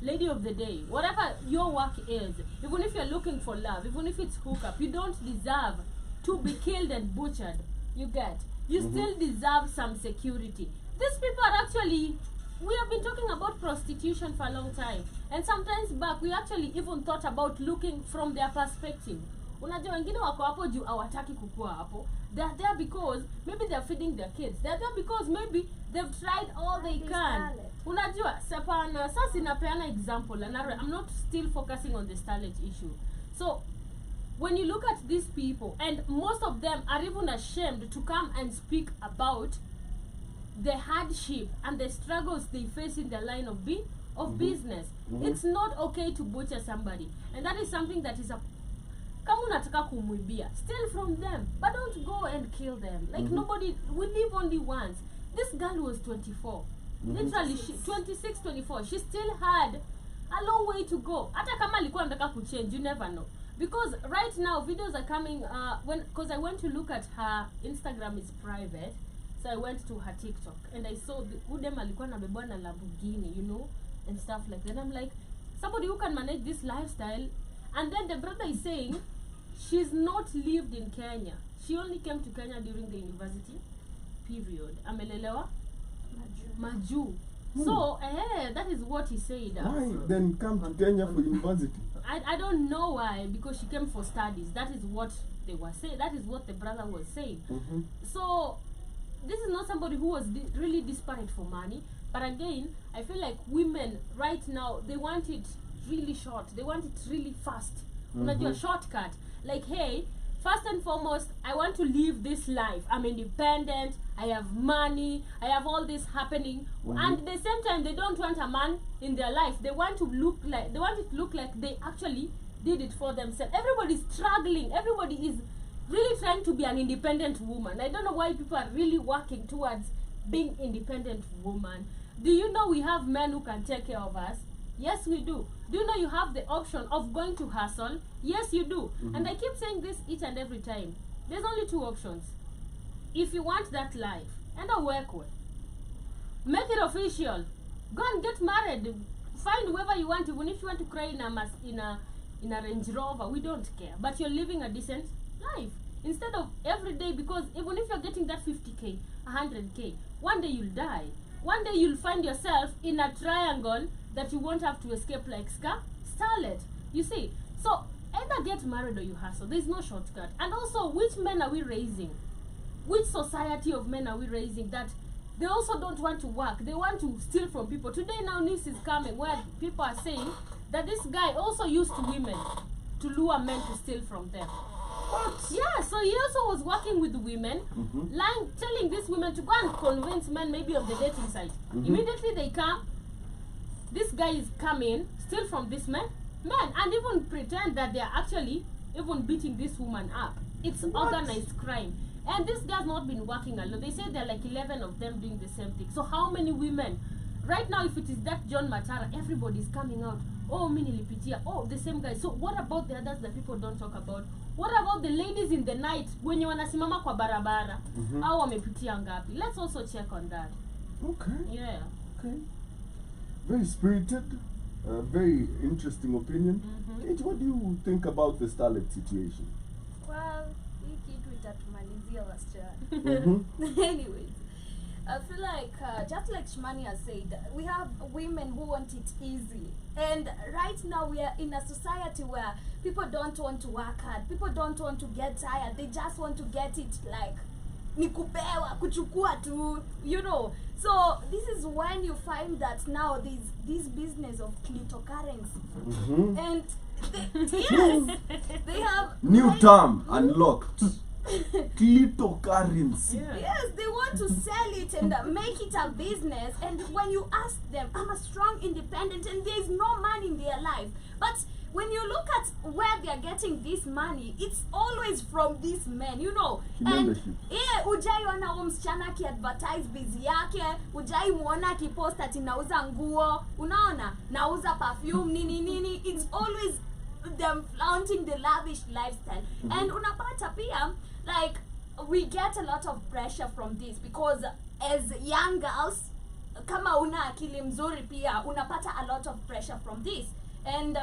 lady of the day, whatever your work is, even if you're looking for love, even if it's hookup, you don't deserve to be killed and butchered. You get? You still deserve some security. These people are actually, we have been talking about prostitution for a long time, and sometimes back we actually even thought about looking from their perspective. Unajua wengine wako hapo juu hawataki kukua hapo. They are there because maybe they are feeding their kids. They are there because maybe they've tried all they can. Unajua sapana sasa inapeana example, and I'm not still focusing on the starlet issue. So when you look at these people, and most of them are even ashamed to come and speak about the hardship and the struggles they face in their line of business. It's not okay to butcher somebody, and that is something that is a, kama unataka kumwibia, steal from them, but don't go and kill them. Like nobody, we live only once. This girl was 24, literally 26, 24. She still had a long way to go. Hata kama alikuwa anataka kuchange, you never know. Because right now videos are coming because I went to look at her Instagram is private. So I went to her TikTok and I saw the udem alikuwa anabebwa na Lamborghini, you know, and stuff like that. And I'm like, somebody who can manage this lifestyle. And then the brother is saying she's not lived in Kenya. She only came to Kenya during the university period. Amelelewa Maju. So that is what he said. Why then come to Kenya for university? I don't know why, because she came for studies. That is what they were saying. That is what the brother was saying. So this is not somebody who was really desperate for money. But again, I feel like women right now, they want it really short. They want it really fast. Unajua shortcut. Like, hey, first and foremost, I want to live this life. I'm independent. I have money. I have all this happening. And at the same time, they don't want a man in their life. They want to look like, they want it to look like they actually did it for themselves. Everybody's struggling. Everybody is really trying to be an independent woman. I don't know why people are really working towards being independent woman. Do you know we have men who can take care of us? Yes, we do. Do you know you have the option of going to hustle? Yes, you do. And I keep saying this each and every time. There's only two options. If you want that life, and a work with, make it official. Go and get married. Find whoever you want. Even if you want to cry in a Range Rover, we don't care. But you're living a decent life instead of every day, because even if you're getting that 50k, 100k, one day you'll die. One day you'll find yourself in a triangle that you won't have to escape like starlet. You see, so either get married or you hustle. There's no shortcut. And also, which men are we raising? Which society of men are we raising that they also don't want to work? They want to steal from people. Today now news is coming where people are saying that this guy also used women to lure men to steal from them. What? Yeah, so he also was working with women, lying, telling these women to go and convince men maybe of the dating site. Immediately they come, this guy is coming, steal from this men, and even pretend that they are actually even beating this woman up. It's organized crime. And this guy's not been working alone. They say there are like 11 of them doing the same thing. So how many women? Right now, if it is that John Matara, everybody's coming out. Oh, Mini Lipitia. Oh, the same guy. So what about the others that people don't talk about? What about the ladies in the night when you wanasimama kwa barabara? Au wamepitia ngapi? Let's also check on that. Okay. Yeah. Okay. Very spirited. A very interesting opinion. Kate, what do you think about the starlet situation? Well, hii kitu itatumalizia wasichana. Mhm. Anyways, I feel like just like Shmani has said, we have women who want it easy, and right now we are in a society where people don't want to work hard, people don't want to get tired, they just want to get it like ni kupewa kuchukua tu, you know. So this is when you find that now this business of cryptocurrency, Mhm. and yes, they have New like- term unlocked. Cryptocurrency. Yes, they want to sell it and make it a business. And when you ask them, I'm a strong independent and there is no money in their life. But when you look at where they are getting this money, it's always from these men, you know. And Membership. ujai wana huyo msichana ki-advertise busy yake, ujai muona ki-post ati nauza nguo, unaona, nauza perfume, nini. It's always them flaunting the lavish lifestyle. And unapata pia, like, we get a lot of pressure from this because as young girls, kama una akili mzuri pia, unapata a lot of pressure from this. And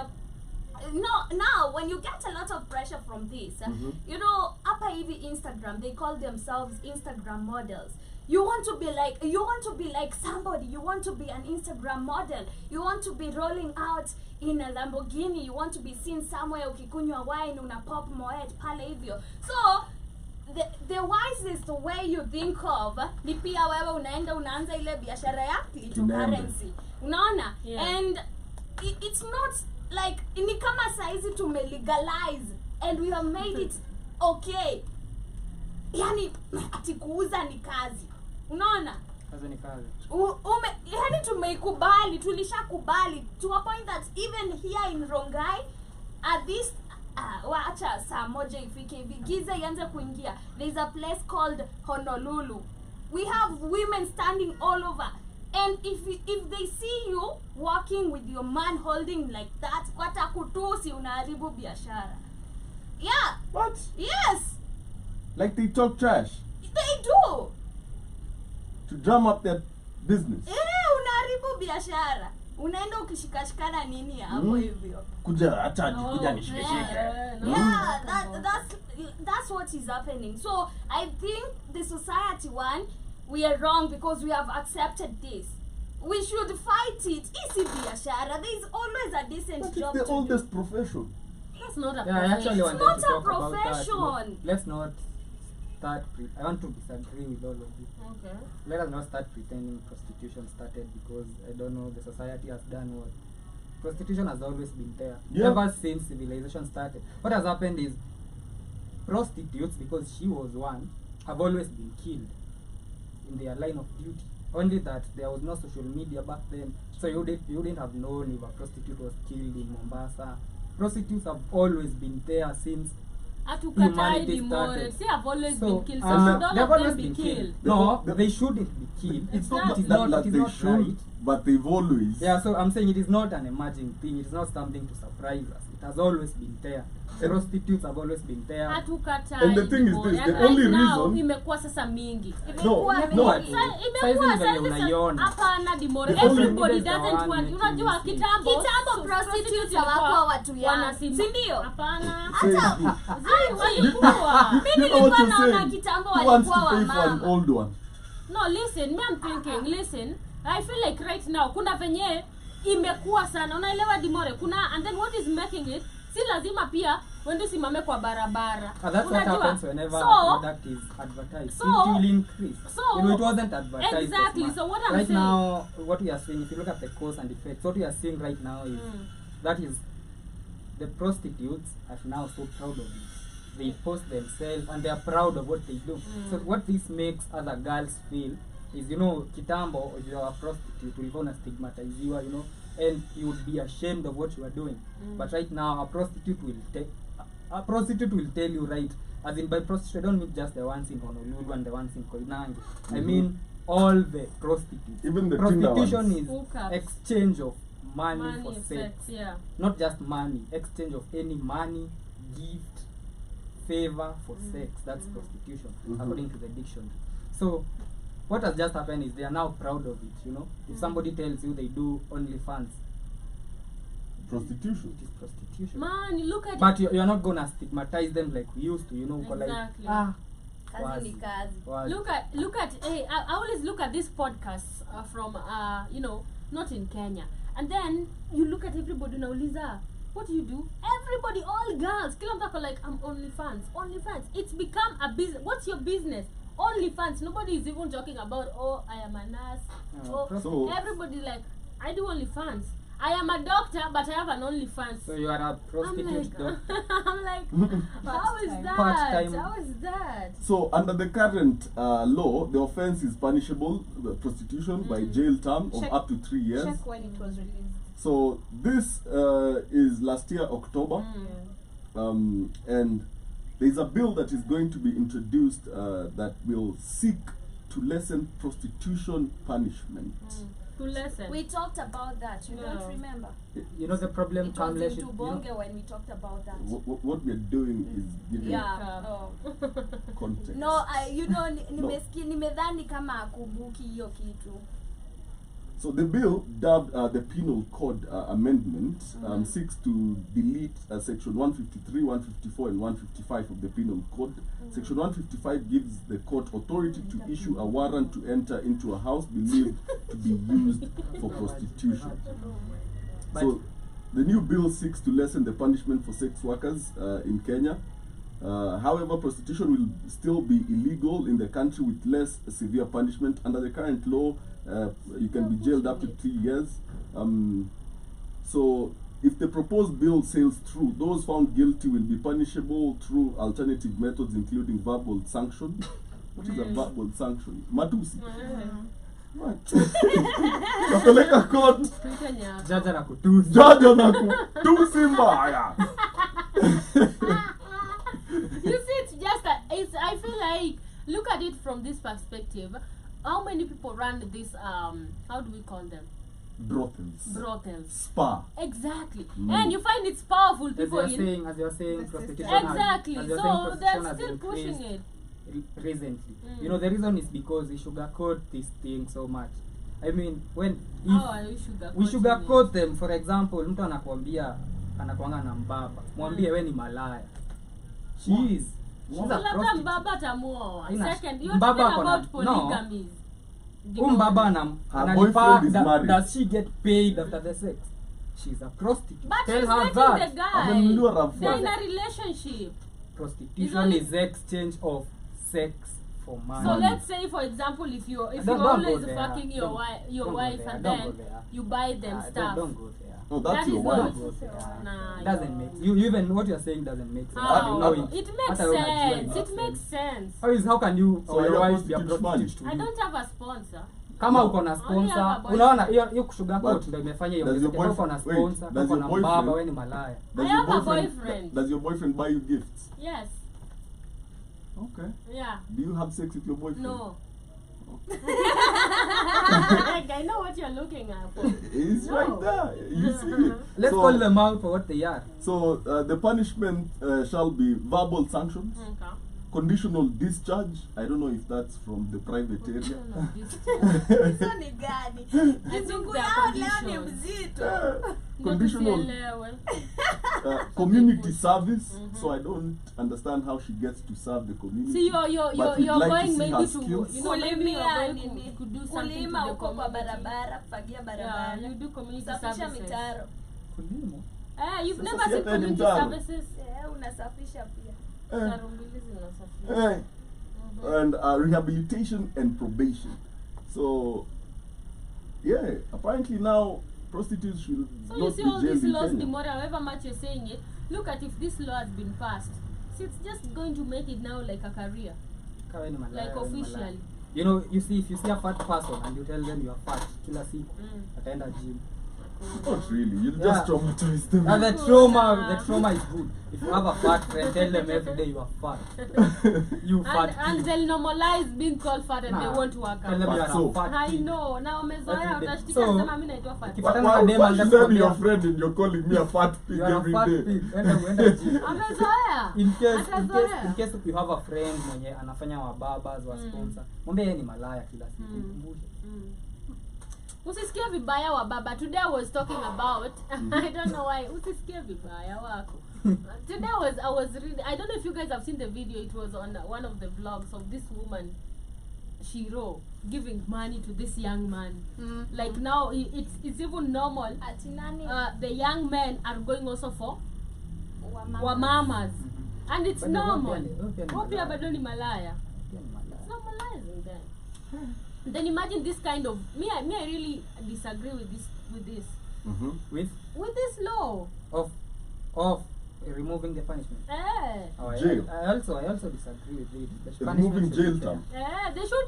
now when you get a lot of pressure from this, you know, hapa hivi Instagram, they call themselves Instagram models. You want to be like somebody, you want to be an Instagram model, you want to be rolling out in a Lamborghini, you want to be seen somewhere ukikunywa wine, una pop moet pale hivyo. So the wisest way you think of ni pia wewe unaanza ile biashara ya cryptocurrency, unaona. And it's not like ni kama saizi tumelegalize and we have made it okay, yani ati kuuza ni kazi, unaona. Kazi ni kazi. Yani tumeikubali, tulishakubali to a point that even here in Rongai at this wacha saa moja ifike hivi giza ianze kuingia, there's a place called Honolulu. We have women standing all over, and if they see you walking with your man holding like that, watakutusi, unaharibu biashara. Yeah. What? Yes, Like they talk trash they do. to drum up their business. Unaharibu biashara, unaenda ukishikashikana nini hapo hivyo. Kuja acha kuja nishike. Yeah, that's what is happening. So I think the society one, we are wrong because we have accepted this. We should fight it. Isi biashara, there is always a decent That job is the to oldest profession. That's not a Yeah, I actually profession. wanted not to a talk about that. You know. profession. Let's not start. I want to disagree with all of this. Okay. Let us not start pretending prostitution started because I don't know, the society has done what. Prostitution has always been there ever since civilization started. What has happened is prostitutes, because she was one, have always been killed in their line of duty. Only that there was no social media back then, so you wouldn't have known if a prostitute was killed in Mombasa. Prostitutes have always been there since Hatukatai humanity demore. started. See, I've always So, been killed. So they've should all of always them be been killed? No, they shouldn't be killed. It's not Exactly. that it is they not should, right. but they've always. Yeah, so I'm saying it is not an emerging thing. It is not something to surprise us. It has always been there. Prostitutes have always been there. Hatukatai And the thing is demore. this, And the only right now, reason- imekuwa sasa mingi. No, Imekuwa no. tu. Imekuwa Saizi ndio sasa unaiona. hapana demore. The only- Everybody Leaders are doesn't one want. making Unajua mistakes. kitambo Prostitutes hawakuwa watu ya, wanasima. si ndio? Hapana. Say it. Walikuwa. Mimi You know what nilikuwa you're naona saying? kitambo Who wants to walikuwa pay for an wamama. old one? No, listen, me I'm thinking, listen. I feel like right now kuna venye imekuwa sana. Unaelewa demore? Kuna, and then what is making it? Si lazima pia wende simame kwa barabara. That's what happens whenever a So, product is advertised. so- it will increase. so- you know, it wasn't advertised. as Exactly, much. so what I'm right saying- now, what we are seeing, if you look at the cause and effects, what we are seeing right now is that is the prostitutes are now so proud of it. They post themselves and they are proud of what they do. So what this makes other girls feel is, you know, kitambo, if you are a prostitute, ulikuwa una stigmatiziwa, you know, and you would be ashamed of what you are doing. But right now, a prostitute will tell you, right, as in by prostitute, I don't mean just the ones in Honolulu and the ones in Koinange. I mean all the prostitutes. Even the Tinder prostitution ones. is Hookups. exchange of money for Money, sex. yeah. Not just money, exchange of any money, gift, favor for sex. That's prostitution, according to the dictionary. So what has just happened is they are now proud of it, you know. If somebody tells you they do OnlyFans, prostitution. It is prostitution. Man, you look at But you're not gonna stigmatize them like we used to, you know, exactly. like Kazi ni kazi. Look at hey, I always look at these podcasts from you know, not in Kenya, and then you look at everybody unauliza, what do you do? Everybody, all girls, kila mtu ako like, I'm OnlyFans. It's become a business. What's your business? OnlyFans. Nobody is even talking about, oh, I am a nurse. So- Everybody like, I do OnlyFans. I am a doctor, but I have an OnlyFans. so you are a I'm prostitute like, doctor. I'm like, how is that? Part-time. How is that? So under the current law, the offense is punishable, the prostitution, by jail term of Check- up to 3 years. Check when it was released. So this is last year October, and there's a bill that is going to be introduced that will seek to lessen prostitution punishment. To lesson. We talked about that. You No. don't remember? You know the problem It was comes in Tubonge when we talked about that. What we are doing is giving Yeah. Oh. context. No, you know, nimedhani kama akumbuki hiyo kitu. So the bill, dubbed the Penal Code Amendment, seeks to delete Section 153, 154, and 155 of the Penal Code. Section 155 gives the court authority to issue a warrant to enter into a house believed to be used for prostitution. So the new bill seeks to lessen the punishment for sex workers in Kenya. However, prostitution will still be illegal in the country with less severe punishment. Under the current law, you can be jailed up to 3 years. So if the proposed bill sails through, those found guilty will be punishable through alternative methods, including verbal sanction. What is a verbal sanction? Matusi. What? Napeleka court. judge anakutusi. Judge anakutusi mbaya. You see, it's just I feel like, look at it from this perspective. How many people run this how do we call them? Brothels. Spa. Exactly. And you find it's powerful As people you're saying, prostitution exactly. has, as you're So saying, they're prostitution has still pushing increased it. recently. You know, the reason is because we sugarcoat this thing so much. I mean, when we sugarcoat them, for example, mtu anakuanga na mbaba, mwambie we ni malaya. She's a prostitute. Mbaba tamuoa. Haina- Second, you're mbaba talking akona- about polygamy. Mbaba Her boyfriend is married. does she get paid after the sex? She's a prostitute. But Tell she's her dating that. the guy. Amenunuliwa rafu. They're in a relationship. Prostitution only- is exchange of sex for money. So let's say, for example, if you're Don't go always there. fucking your Don't- wife, don't go and there. then Don't go there. you buy them stuff. Don't go there. No, that's That your is wife. not- Don't go there. Nah, Doesn't make you even what you're saying doesn't make sense. How? How you know It makes hata wewe unajua sense. it It makes sense. How can you So or your you're a wife be a prostitute prostitute to I you? don't have a sponsor. Kama uko na Only have a sponsor, boyfriend. unaona hiyo kusugarcoat But ndio imefanya hiyo. does your Uko na boyfriend- wait, sponsor, does uko your na boyfriend- mbaba, wewe ni malaya. Does I your have a boyfriend. Does your boyfriend buy you gifts? Yes. Okay. Yeah. Do you have sex with your boyfriend? No. I know what you're looking at. It's No. right there. You see it. Let's So- call them out for what they are. So the punishment shall be verbal sanctions, Okay. conditional discharge. I don't know if that's from the private area. Hizo ni gani? Kizungu they are yao leo ni conditions. mzito. Conditional community service. So I don't understand how she gets to serve the community. See, But you're we'd like to going see maybe her to, skills. you know, maybe you're Kulimia going nini? to do something to Kulima the huko kwa community. barabara, kufagia Yeah, barabara. you do community Kusafisha services. mitaro. Kulimo. You've Sasa never si seen hata ni community mtaro. services? Unasafisha pia. Mtaro mbili zinasafishwa. And rehabilitation and probation. So, yeah, apparently now prostitutes should So you not see be all jailed these in laws, Kenya. Dimora, however much you're saying it, look at if this law has been passed. See, it's just going to make it now like a career. Kawe ni malaya, Like wewe ni malaya. officially. You know, you see, if you see a fat person and you tell them you are fat, kila siku, ataenda gym. Not really. You Yeah. just traumatize them. And the trauma is good. If you have a fat friend, tell them every day you are fat. You fat And pig. they'll normalize being called fat and Nah. they won't work Tell them out. you are So- a fat I pig. know. Now umezoea Every day. utashtika So, sema mimi naitwa fat. if- Why, Patana why, na dem why and should just I be your compare- friend and you're calling me a fat pig You are a every fat day? pig. Enda gym. Amezoea. In Atazoea. case you have a friend mwenye anafanya wababas wa sponsor, mwambie yeye ni malaya kila siku. Mkumbushe. Usisikie vibaya wa baba. Today I was talking about I don't know why. Usisikie vibaya wako. Today I was reading, I don't know if you guys have seen the video. It was on one of the vlogs of this woman Shiro giving money to this young man. Like now it's even normal. The young men are going also for wamamas. And it's But normal. wapia Bado ni malaya. It's normalizing then. Then imagine this kind of me I really disagree with this with this law of removing the punishment. Oh, Jail. I also disagree with it. The Removing punishment jail should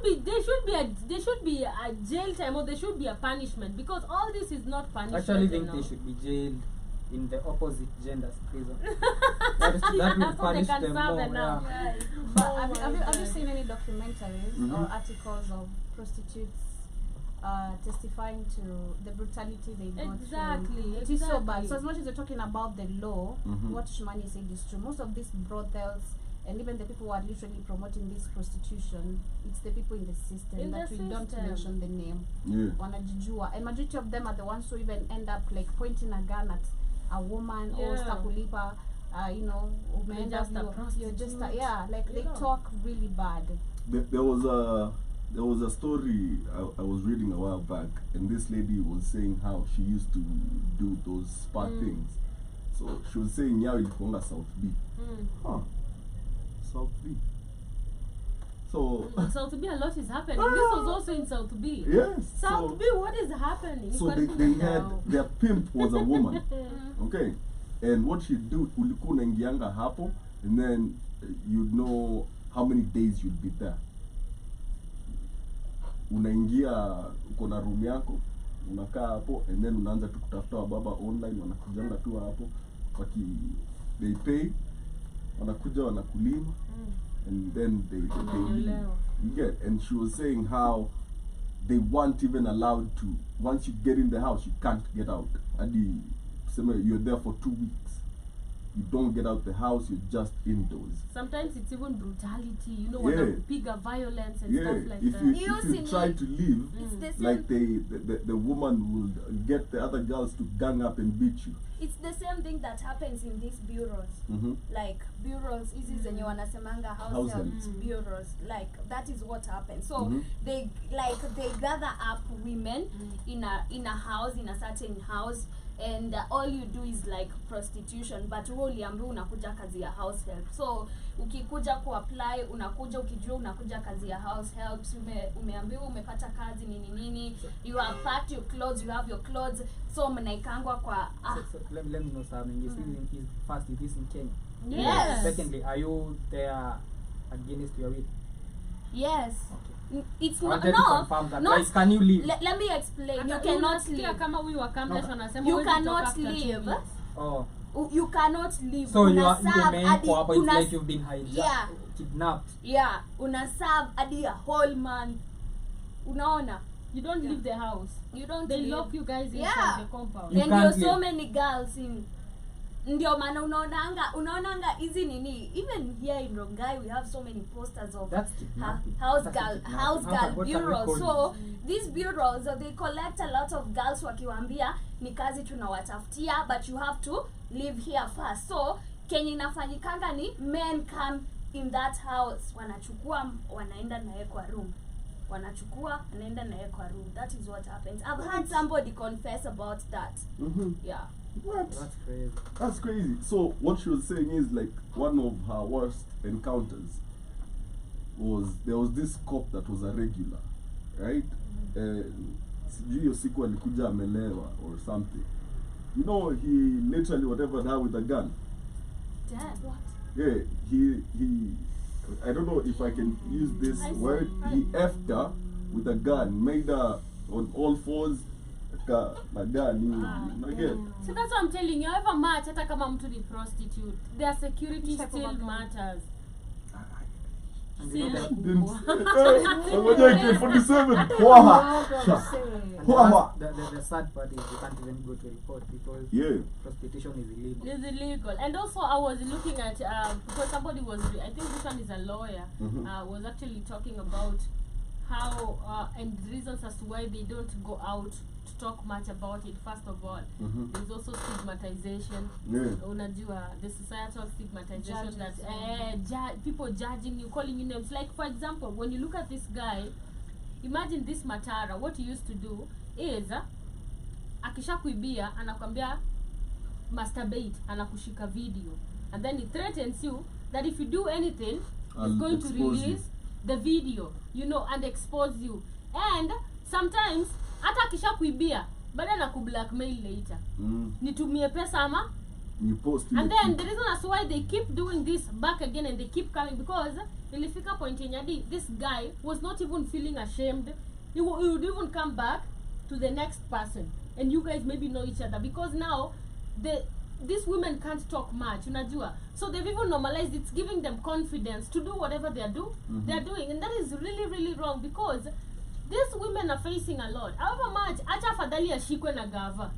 be term. There should be a jail time, or there should be a punishment, because all this is not I punishment. actually think enough. they should be jailed in the opposite gender's prison. that will So punish they can them serve more. enough. Yeah. But Oh have you my seen any documentaries or articles of prostitutes testifying to the brutality they go Exactly, through? It is so bad. exactly. So as much as you're talking about the law, what Shimani said is true. Most of these brothels and even the people who are literally promoting this prostitution, it's the people in the system In that the we don't system. mention the name. Yeah. Wanajijua, and majority of them are the ones who even end up like pointing a gun at a woman or Yeah. stakulipa. You know, You're just a you're just prostitute. like You they know. talk really bad. There was a story I was reading a while back, and this lady was saying how she used to do those spa things. So she was saying yao ilikuanga South B. South B. So In South B, a lot is happening. This was also in South B. yes. South So, B, what is happening? so What they, is they now? had their pimp was a woman. Okay. And what she'd do, ulikuwa unaingianga hapo, and then you'd know how many days you'd be there. Unaingia, uko na room yako, unakaa hapo, and then unaanza tu kutafuta wababa online, wanakujanga tu hapo, they pay, wanakuja wanakulima, and then they leave. You get, and she was saying how they weren't even allowed to, once you get in the house, you can't get out. You're there for 2 weeks. You don't get out the house, you're just indoors. Sometimes it's even brutality, you know, Yeah. bigger violence and Yeah, stuff like if that. you You if you see try me. to leave, It's the same. like the woman will get the other girls to gang up and beat you. It's the same thing that happens in these bureaus. Like bureaus, hizi zenye wanasemanga house helps bureaus. Like that is what happens. So they gather up women in a house, in a certain house, and all you do is like prostitution, but wewe uliambiwa unakuja kazi ya house help. So ukikuja kuapply, unakuja ukijua unakuja kazi ya house helps, umeambiwa umepata kazi nini, you have packed your clothes, you have your clothes, so mnaikangwa kwa So let me know something. First, it is in Kenya. Yes. Secondly, are you there against your will? yes. It's I not wanted to confirm that. Like, can you leave? Let me explain. You Hata cannot unasikia leave. kama huyu wa Kamlesh No. anasema You huwezi toka cannot after 2 leave. weeks. Oh, You cannot leave. so you Una are serve hadi- umewekwa hapo. It's una- like you've been hijacked, Yeah. kidnapped. Yeah, una serve hadi a whole month. Unaona? You don't leave the house. You don't They leave. lock you guys Yeah. inside the compound. You And can't you're so leave. many girls in. Ndio maana unaonanga hizi nini, even here in Rongai we have so many posters of That's kidnapping. house That's girl kidnapping. house How girl can we bureaus. call So these bureaus they collect a lot of girls wakiwaambia ni kazi tunawatafutia, but you have to live here first. So kenye inafanyikanga ni men come in that house, wanachukua wanaenda naye kwa room, wanachukua wanaenda naye kwa room. That is what happens. I've had somebody confess about that. Yeah. What? That's crazy. That's crazy. So what she was saying is like one of her worst encounters was there was this cop that was a regular, right? Sijui hiyo siku alikuja amelewa or something. You know, he literally whatever her with a gun. Dad, what? Yeah, he I don't know if I can use this word. He effed her with a gun, made her on all fours na gun. Again. So that's what I'm telling you. However much, hata kama mtu ni prostitute, their security Check still over. matters. And you know that- Didn't Ngoja 47. Waha. and Waha. the sad part is you can't even go to report because Yeah. prostitution is illegal. It's illegal. And also I was looking at because somebody was I think this one is a lawyer was actually talking about how and reasons as to why they don't go out to talk much about it. First of all, there's also stigmatization. Unajua, the societal stigmatization that people judging you, calling you names. Like for example, when you look at this guy, imagine this Matara. What he used to do is akishakuibia anakwambia masturbate, anakushika video, and then he threatens you that if you do anything, he's going to release the video, you know, and expose you. And sometimes hata akishakuibia bado na kublackmail later. Nitumie pesa ama you post it. And then the reason as why they keep doing this back again and they keep coming, because ilifika point yenye this guy was not even feeling ashamed. He would even come back to the next person, and you guys maybe know each other, because now these women can't talk much, unajua. So they've even normalized, it's giving them confidence to do whatever they're doing, and that is really, really wrong, because these women are facing a lot. However much acha afadhali ashikwe na gava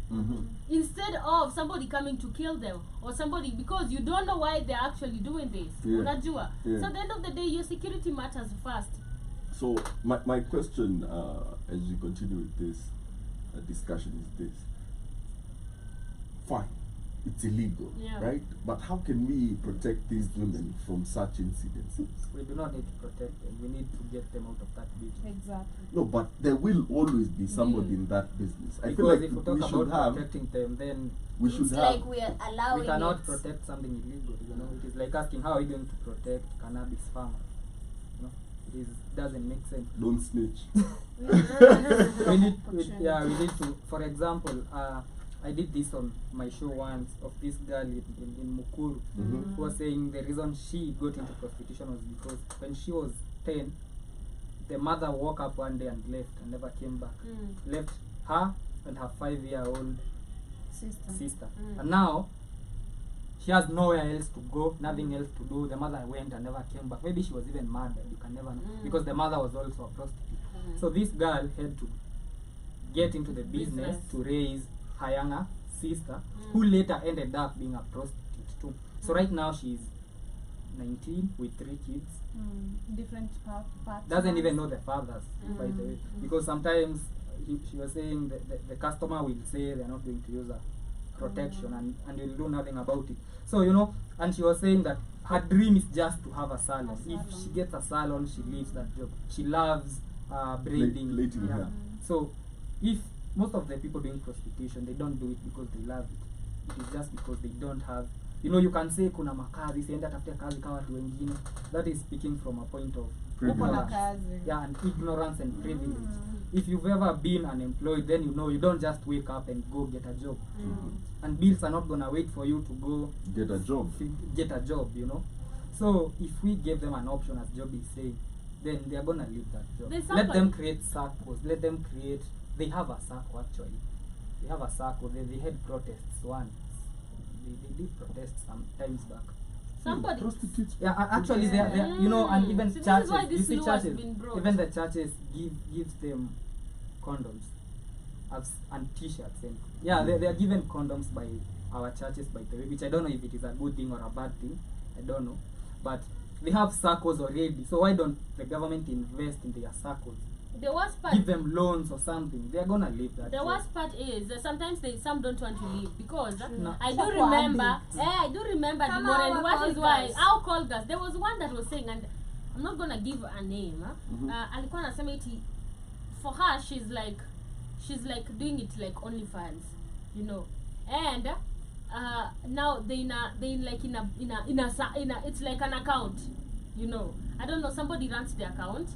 instead of somebody coming to kill them, or somebody, because you don't know why they're actually doing this. Unajua. So at the end of the day, your security matters first. So my question as we continue with this discussion is this. Fine, it's illegal, right? But how can we protect these women from such incidences? We do not need to protect them. We need to get them out of that business. Exactly. No, but there will always be somebody in that business. I feel Because like if we talk we should about have. protecting them, then We should It's have. like we are allowing we cannot it. protect something illegal. You know, it is like asking how are you going to protect cannabis farmers. You know, it doesn't make sense. Don't snitch. we need to. For example, I did this on my show once of this girl in Mukuru who was saying the reason she got into prostitution was because when she was 10, the mother woke up one day and left and never came back. Left her and her 5-year-old sister. And now she has nowhere else to go, nothing else to do. The mother went and never came back. Maybe she was even murdered, you can never know, because the mother was also a prostitute. So this girl had to get into the business to raise her younger sister, who later ended up being a prostitute too. So right now she's 19 with 3 kids. Different parts. Doesn't even know the fathers, by the way, because sometimes she was saying that the customer will say they're not going to use a protection and will do nothing about it. So you know, and she was saying that her dream is just to have a salon. If she gets a salon, she leaves that job. She loves braiding. Plaiting hair. So if most of the people doing prostitution, they don't do it because they love it. It is just because they don't have, you know, you can say kuna makazi, sienda tafutia kazi kama watu wengine. That is speaking from a point of Privilege. and ignorance and privilege. If you've ever been unemployed, then you know you don't just wake up and go get a job. And bills are not gonna wait for you to go Get a job. get a job, you know. So if we give them an option, as Job is saying, then they are gonna leave that job. Let them create circles. Let them create. They have a circle actually. They have a circle. They had protests once. They did protest some times back. Somebody. Prostitutes. Yeah, actually, they are, you know, and even So this is why churches. You this see, law has churches. been brought. Even the churches gives them condoms, and T-shirts, and they are given condoms by our churches, by the way, which I don't know if it is a good thing or a bad thing. I don't know, but they have circles already. So why don't the government invest in their circles? The worst part. Give them loans or something. They are gonna leave that. The job. worst part is that sometimes some don't want to leave, because No. I do Chakwa remember. I do remember Come Deborah, on, and what call is why girls. our call girls. There was one that was saying, and I'm not gonna give a name. Alikuwa anasema eti for her she's like doing it like OnlyFans, you know, and now they in a it's like an account, you know. I don't know, somebody runs the account.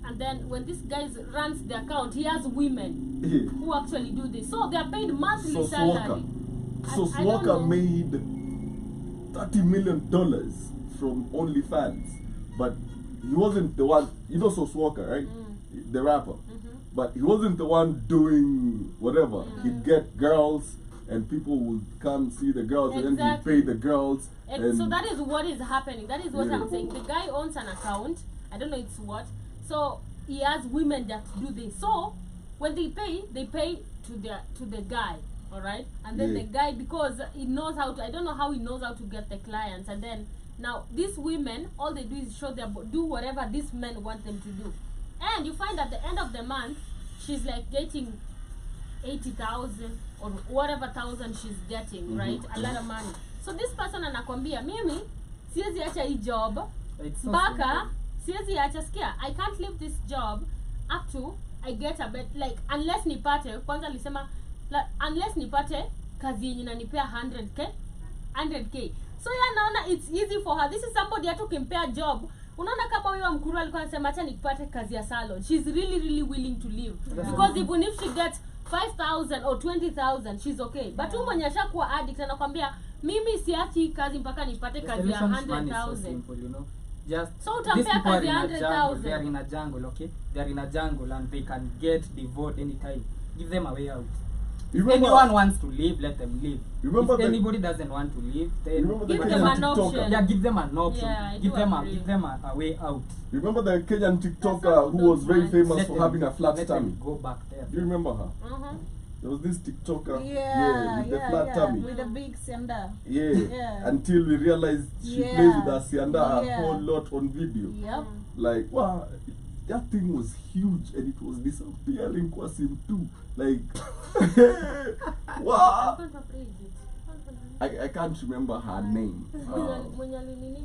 And then when this guy runs the account, he has women who actually do this. So they are paid monthly So salary. So I don't know. Swaka made $30 million from OnlyFans, but he wasn't the one. You know, so Swaka, right? The rapper. But he wasn't the one doing whatever. He'd get girls, and people would come see the girls, and then he'd Exactly. pay the girls. And so that is what is happening. That is what Yeah. I'm saying. The guy owns an account. I don't know it's what. So he has women that do this. So when they pay to the guy, all right. And then Yeah. the guy, because he knows how to. I don't know how he knows how to get the clients. And then now these women, all they do is show their do whatever these men want them to do. And you find at the end of the month, she's like getting 80,000 or whatever thousand she's getting, right? A lot of money. So this person anakwambia, mimi siwezi acha hii job It's so mpaka siwezi acha, sikia, I can't leave this job up to I get a bet, like unless nipate, kwanza alisema like, unless nipate kazi yenye inanipea 100k. So yeah, naona it's easy for her. This is somebody hata ukimpea job, unaona kama huyo mkuru alikuwa anasema acha nikipate kazi ya salon, she's really willing to leave, because even if she gets 5,000 or 20,000 she's okay. But huyu mwenye ashakuwa addict anakwambia mimi siachi kazi mpaka nipate kazi ya 100,000. You know, just So these utampea people are kazi in ya a jungle. 100,000. They are in a jungle, okay? They are in a jungle and they can get divorced anytime. Give them a way out. If Remember- anyone wants to leave, let them leave. Remember If the- anybody doesn't want to leave, then Remember the Give Kenyan them an TikToker? option. yeah, give them an option. Yeah, I give do them agree. a way out. Remember the Kenyan TikToker That's who was very not famous Let for them- having a flat let tummy? them go back there. Do you remember her? Uh-huh. There was this TikToker, Yeah, with the flat tummy. with the big sender. Yeah. Yeah. Until we realized she Yeah. plays with Asianda Yeah. a whole lot on video. Yep. Like, wow, that thing was huge and it was disappearing kwa sim too. Like, wow. I can't remember her name. Mwenye alinini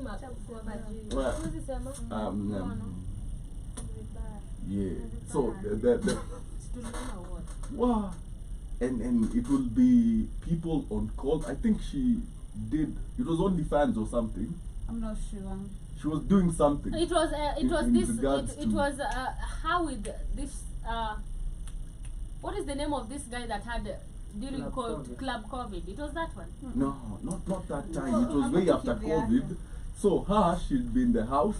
Well, Huwezi sema? yeah. So the Tuliona what? wow, and it will be people on call. I think she did. It was OnlyFans or something. I'm not sure. She was doing something. It was In this regards it to- was how with this what is the name of this guy that had during Club COVID? It was that one. No, not that time. It was I'm way not after thinking the COVID. actor. So her, she'd be in the house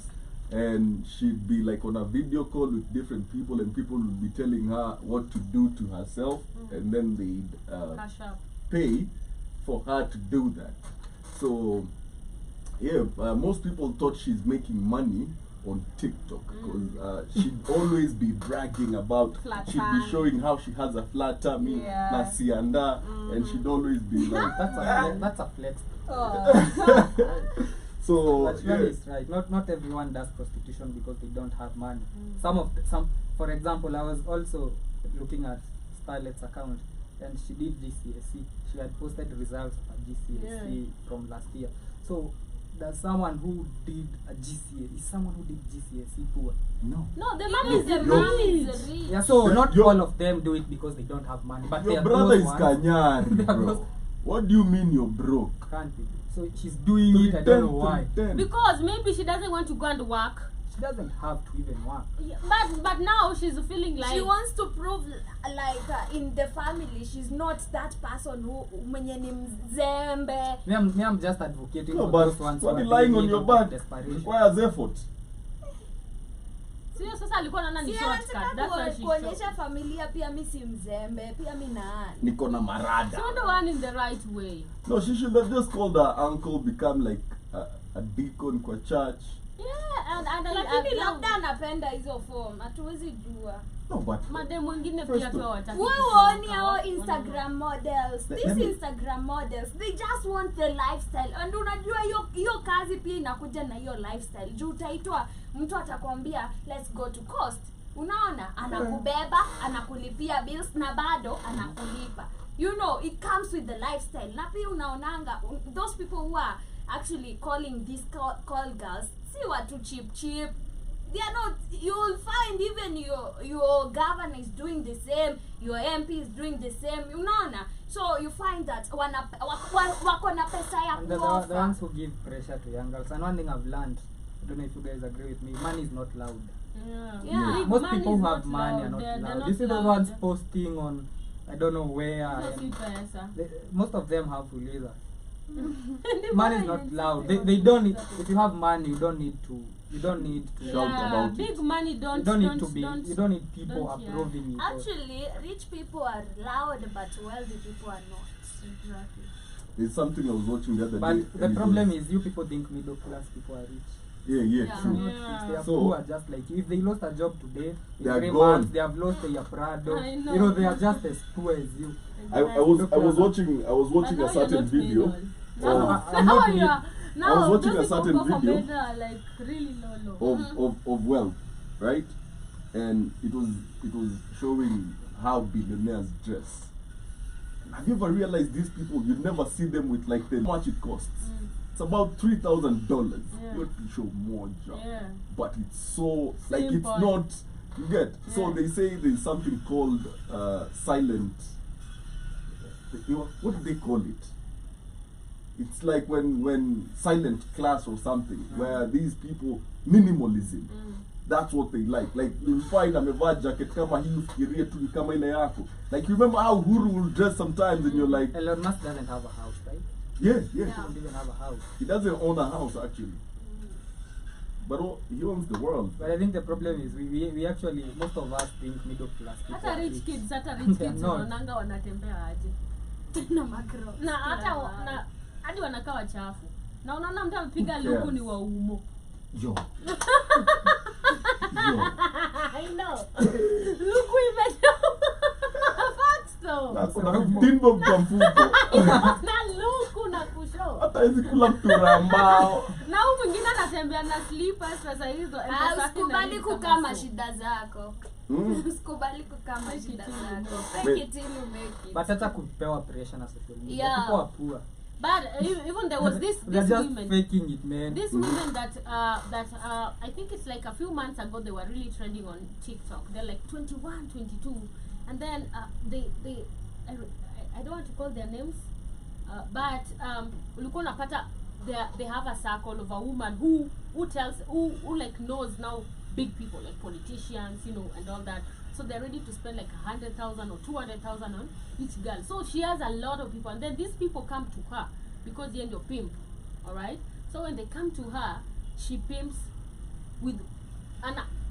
and she'd be like on a video call with different people, and people would be telling her what to do to herself, and then they'd Cash up. pay for her to do that. So yeah, most people thought she's making money on TikTok because she'd always be bragging about, Flat she'd tummy. be showing how she has a flat tummy, Yeah. na sianda, and she'd always be like, That's a flex. Oh. so But yeah. is right. Not everyone does prostitution because they don't have money. Some, for example, I was also looking at Starlet's account, and she did GCSE. She had posted results of her GCSE from last year. So there's someone who did a GCSE. Is someone who did GCSE poor? No. No, the mom is the Your- mom is rich. Yeah. So Yeah, not your- all of them do it because they don't have money. But Your there are brother those is ones Kanyari, There are bro. those- What do you mean you're broke? can't be. So she's doing it. I don't know why. Because maybe she doesn't want to go and work. She doesn't have to even work. But now she's feeling like She wants to prove like in the family she's not that person who mwenye ni mzembe. Me, I'm just advocating No, for but those ones who what are lying doing on it your out of back desperation. requires effort. sio sasa alikuwa anaona ni Si shortcut. That's why anataka she kuonyesha familia pia mi si mzembe, pia mi nani. Niko na marada. so the one in the right way. No, she should have just called her uncle, become like a deacon kwa church. Yeah, and Lakini labda anapenda hizo form, hatuwezi jua. No, but madem mwingine First pia of- tu hawataki Wewe kusonga. waoni hao Instagram models. Let These me- Instagram models, they just want the lifestyle. And unajua hiyo kazi pia inakuja na hiyo lifestyle. Juu utaitwa mtu atakwambia let's go to coast. Unaona? Anakubeba, anakulipia bills na bado anakulipa. You know, it comes with the lifestyle. Na pia unaonanga those people who are actually calling these call girls, si watu cheap. They are not. You'll find even your governor is doing the same, your MP is doing the same. Unaona? So you find that wako na pesa ya And the kuofa. ones who give pressure to young girls. And one thing I've learned, I don't know if you guys agree with me, money is not loud. Yeah. Big Most money people is who not have money are not They're loud. not You see those loud. ones posting on, I don't know where. Hizo si and pesa. most of them have fuliza. Ndio Money is maana not it's- loud. They don't need. If you have money, you don't need to. Shout about it. big money You don't don't need to be. don't You don't need people don't, yeah. approving you. Actually, rich people are loud, but wealthy people are not. Exactly. It's something I was watching the other day. But the and it problem was- is, you people think middle class people are rich. Yeah, Yeah. true. They are So- poor, just like you. If they lost a job today, in They are 3 gone. months they have lost their Prado. I know. You know, they are just as poor as you. I was watching But now a certain you're not video. middle. Oh, Now, I'm not you are- now watching those a certain people go for video better, like really low. of wealth, right? and it was showing how billionaires dress. Have you ever realized these people, you never see them with like how much it costs? It's about $3,000. Yeah. Not to show more job. Yeah. But it's so like it's Simple. not, you get. So Yeah. they say there's something called silent, what do they call it? It's like when silent class or something, where these people, minimalism. That's what they like. Like you'll find amevaa jacket kama hii ufikirie tu ni kama ile yako. Like you remember how Huru will dress sometimes and you're like, Elon Musk doesn't have a house, right? yeah. He doesn't even have a house. He doesn't own a house actually. But he owns the world. But I think the problem is we actually, most of us think middle class people Hata are rich rich. kids They're not. unaonanga wanatembea aje. Na macro. Na hata na hadi wanakaa wachafu. Na unaona mtu amepiga Who luku cares? ni wa umo. Yo. I know. Luku imejaa. Facts though. Na timbo kwa mfuko. Na luku na kushow. Hata hizi kula mturambao. Na huyu mwingine anatembea na slippers pesa hizo. Usikubali kukaa mashida zako. Mm. Usikubali kukaa mashida zako. Wait. Fake it till you make it. But hata kupewa pressure na social media. Yeah. People are poor. But even there was They're this just women. faking it, man. These women that I think it's like a few months ago they were really trending on TikTok. They're like 21, 22, and then I don't want to call their names, but ulikuwa unapata they have a circle of a woman who like knows now big people like politicians, you know, and all that. So they're ready to spend like 100,000 or 200,000 on each girl. So she has a lot of people, and then these people come to her because they're your pimp, all right. So when they come to her, she pimps with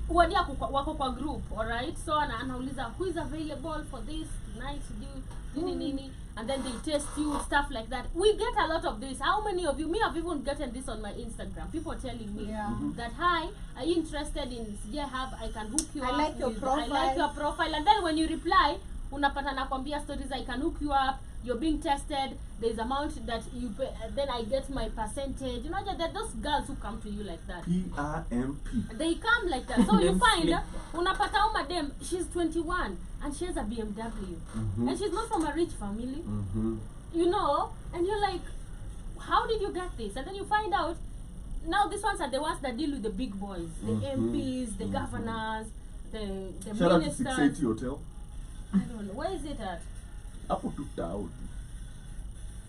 wadia wako kwa group, all right. So anauliza who is available for this tonight to do nini, and then they test you, stuff like that. We get a lot of this. How many of you? Me, I've even gotten this on my Instagram. People telling me that, hi, are you interested in I can hook you I up like your with- profile. I like your profile. And then when you reply, unapata nakwambia stories, I can hook you up, you're being tested, there's amount that you pay, then I get my percentage. You know, there are those girls who come to you like that. PRMP. They come like that. So you Them find flip. unapata madam, she's 21 and she has a BMW. And she's not from a rich family. You know, and you're like, how did you get this? And then you find out now these ones are the ones that deal with the big boys, the MPs, the governors, the Shout out to ministers. 680 Hotel. I don't know, where is it at? Hapo tu tao.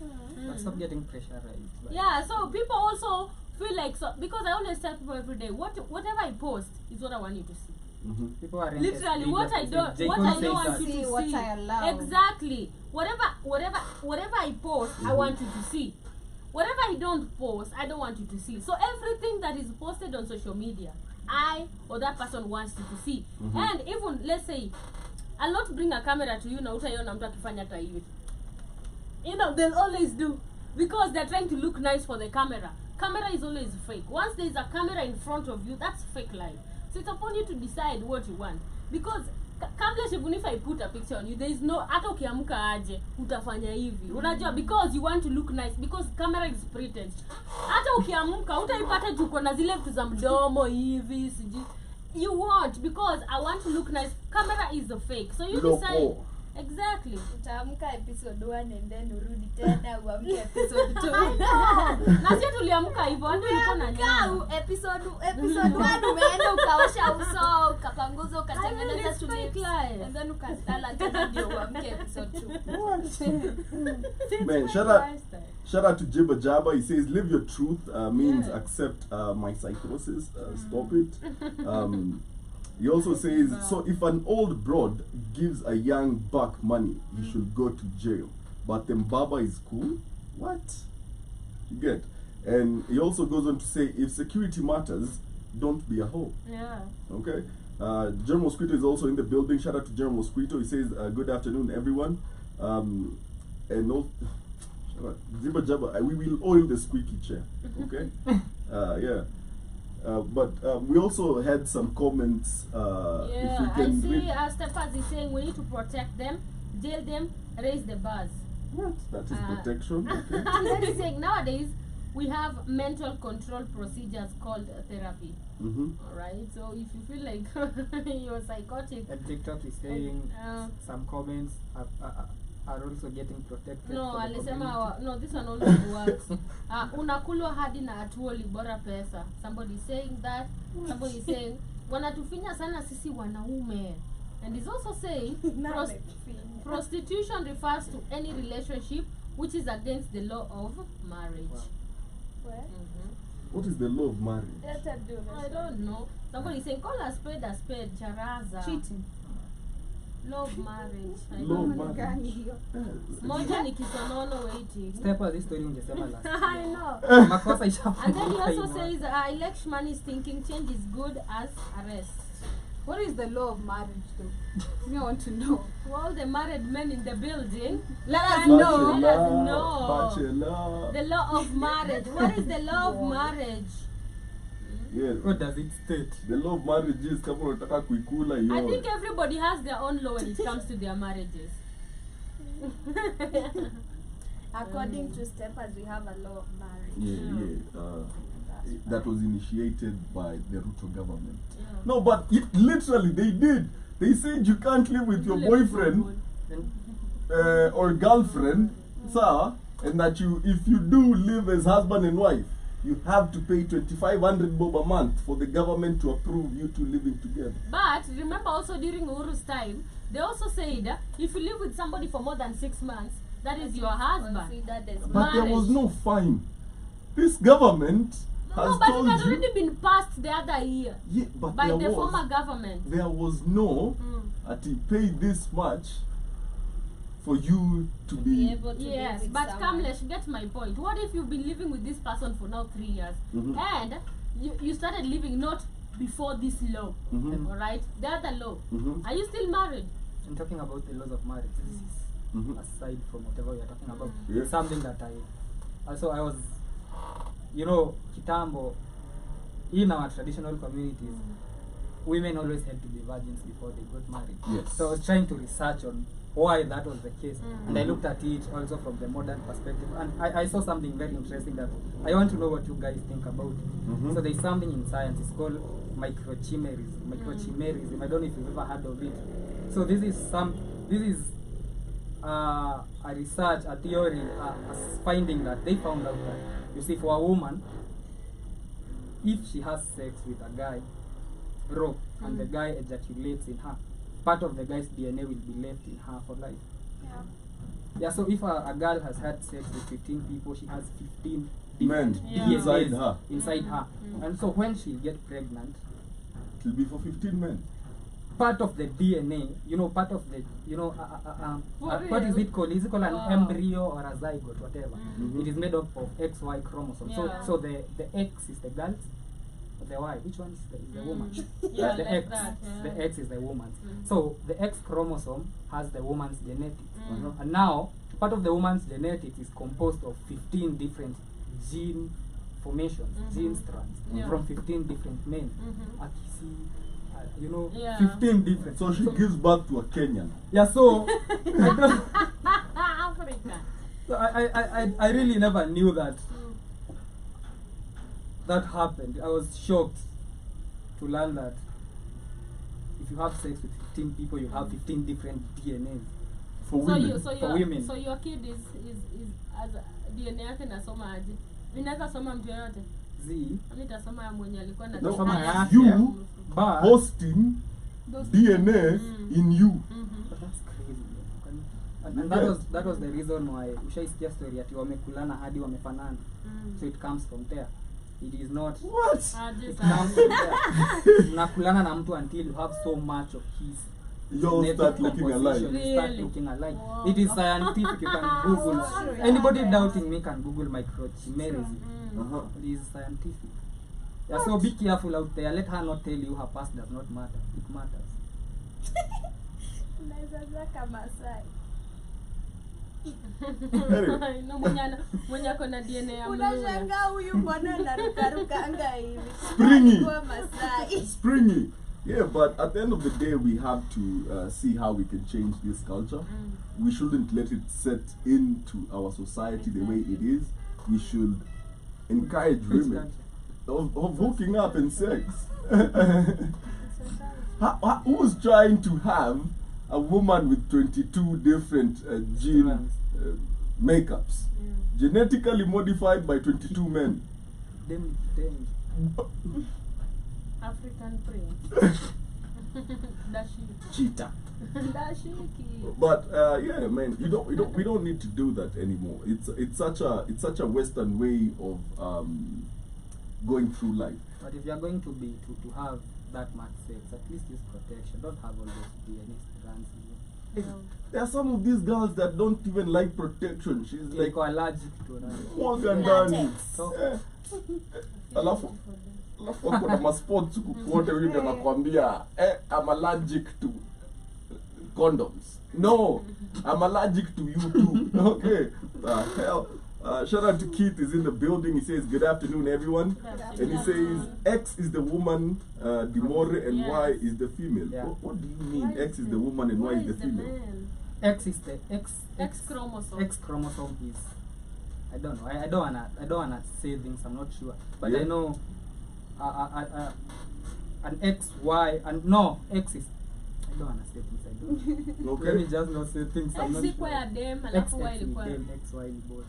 But stop getting pressurized. by- Yeah, so people also feel like, so because I always tell people every day, whatever I post is what I want you to see. People are Literally, what I don't J. what Cole I says don't want that. you See to what see. I allow. Exactly. Whatever I post, I want you to see. Whatever I don't post, I don't want you to see. So everything that is posted on social media, I or that person wants you to see. And even let's say I'll not bring a camera to you na utaiona mtu akifanya hata hivi. You know, they'll always do because they're trying to look nice for the camera. Camera is always fake. Once there's a camera in front of you, that's fake life. So it's upon you to decide what you want. Because kabla even if I put a picture on you, there is no hata ukiamka aje utafanya hivi. Unajua, because you want to look nice, because camera is pretense. Hata ukiamka utaipata tuko na zile vitu za mdomo hivi siji. You want, because I want to look nice. Camera is a fake. So you decide. Exactly. Utaamka episode 1 and then urudi tena uamke episode 2. Na sisi tuliamka hivyo, hata ulikuwa na nyama. Episode 1 umeenda ukaosha uso, ukapanguza, ukatengeneza It's fake tulips, life. and then ukastala tena ndio uamke episode 2. Man, shout out to Jibba Jabba. He says, live your truth means accept my psychosis. Stop it. He also says, so if an old broad gives a young buck money, he should go to jail. But then Baba is cool? What? You get? And he also goes on to say, if security matters, don't be a hoe. Yeah. Okay? Jerome Mosquito is also in the building. Shout out to Jerome Mosquito. He says, good afternoon, everyone. And no, Ziba Jabba, we will oil the squeaky chair. Okay? Yeah. But we also had some comments. If we I can see read. Stephens is saying we need to protect them, jail them, raise the bars. What? That is protection. Okay. And then he's saying nowadays we have mental control procedures called therapy. Mm-hmm. Alright, so if you feel like you're psychotic, And TikTok is saying some comments are also getting protected. no, for the alisema community. no, this one also works. Unakulwa hadi na atuoli bora pesa. Somebody saying that, somebody saying wanatufinya sana sisi wanaume. And he's also saying prostitution refers to any relationship which is against the law of marriage. Wow. What is the law of marriage? I don't know. Somebody saying call a spade, charaza. Cheating. Law of marriage. I Law don't of know. marriage. Moja ni kisonono waiting. Stepper, this story ungesema last I year. know. Makosa And then he ishafanyika also hivyo. says election is thinking change is good as arrest. What is the law of marriage though? I want to know. To all the married men in the building, Let us know. know. Let us know. Bachelor. The law of marriage. What is the law of marriage? Yeah. What does it state? The law of marriage is kama unataka kuikula I hiyo. think everybody has their own law when it comes to their marriages. According to Steppers, we have a law of marriage. Yeah. That was initiated by the Ruto government. Yeah. No, but literally they did. They said you can't live with your boyfriend or girlfriend, sir, and that if you do live as husband and wife, you have to pay 2,500 bob a month for the government to approve you two living together. But remember also during Uhuru's time, they also said if you live with somebody for more than 6 months, that is your husband. Considered as But there was Marriage. no fine. This government has No, but it told had you. already been passed the other year Yeah, but by there the was. former government. There was no that he paid this much for you to be be. able to Yes, live with but someone. Kamlesh, get my point. What if you've been living with this person for now 3 years and you started living not before this law, Mhm. alright? The other law. Mhm. Are you still married? I'm talking about the laws of marriage. This is Mhm. aside from whatever you're talking about. Yeah. It's something that I was, kitambo, in our traditional communities, women always had to be virgins before they got married. Yes. So I was trying to research on why that was the case. And I looked at it also from the modern perspective. And I saw something very interesting that I want to know what you guys think about. Mhm. So there's something in science, it's called microchimerism. Microchimerism, I don't know if you've ever heard of it. So this is a research, a theory, a finding that they found out that, you see, for a woman, if she has sex with a guy, raw, and the guy ejaculates in her, part of the guy's DNA will be left in her for life. Yeah, so if a girl has had sex with 15 people, she has 15 Men different Yeah. inside DNAs her. inside her. And so when she gets pregnant, It will be for 15 men. part of the DNA, part of the, what is real? it called? Is it called an Wow. embryo or a zygote, whatever? Mhm. It is made up of XY chromosomes. Yeah. So the X is the girl, the Y, which one is the woman? Yeah, the like X. that, yeah. The X is the woman's. So the X chromosome has the woman's genetics. Mm. And now, part of the woman's genetics is composed of 15 different gene formations, gene strands, Yeah. from 15 different men. Mhm. Akisi, Yeah. 15 different. So she gives birth to a Kenyan. Yeah, so I don't. Africa. So I really never knew that that happened. I was shocked to learn that if you have sex with 15 people, you have 15 different DNAs. For So women. you, so For your, women. so your kid is as DNA yake nasoma aje? Inaweza soma mtu yoyote? Z, Mimi nitasoma ya mwenye alikuwa na Nasoma DNA yake. You but hosting DNA in you. but that's crazy. And You that get? was the reason why ushaisikia story ati wamekulana hadi wamefanana. So it comes from there. It is not. What? It comes from there. Unakulana na mtu until you have so much of his You all genetic start looking composition, alike. you start Really? looking alike. Wow. It is scientific. You can Google. Sorry. Anybody doubting me can Google microchimerism. Uh-huh. It is scientific. Yeah, so be careful out there. Let her not tell you her past does not matter. It matters. Unaweza zaka Masai. Anyway. No, mwenye ako na DNA ya Mluya. Unashangaa huyu mbona anarukarukanga hivi. Springy. Alikuwa Masai. Springy. Yeah, but at the end of the day, we have to see how we can change this culture. We shouldn't let it set into our society the way it is. We should encourage Which women country? of hooking up and sex. Who's trying to have a woman with 22 different gene makeups, genetically modified by 22 men? Them. African prince. Dashi. Cheetah. Dashiki. But yeah, man, we don't need to do that anymore. It's such a Western way of going through life. But if you are going to have that much sex, at least use protection. Don't have all those DNA strands. There are some of these girls that don't even like protection. She's Like like allergic to that. mwanga ndani. Latex. So, Alafu wako na masports huku kote, yule anakuambia I'm allergic to condoms. No, I'm allergic to you too. Okay. Hell. Shout out to Keith, is in the building. He says, good afternoon, everyone. And he says, X is the woman, Dimore, and Yes. Y is the female. Yeah. What do you mean X is the woman and Y is the female? man? X is the X chromosome. X chromosome is, I don't know. I don't wanna say things. I'm not sure, but Yeah. I know an X Y and no X is. I don't wanna say things. I don't. Let me Okay. just not say things. I'm X not ilikuwa ya sure. dem, X alafu Y X ilikuwa ya- X Y both.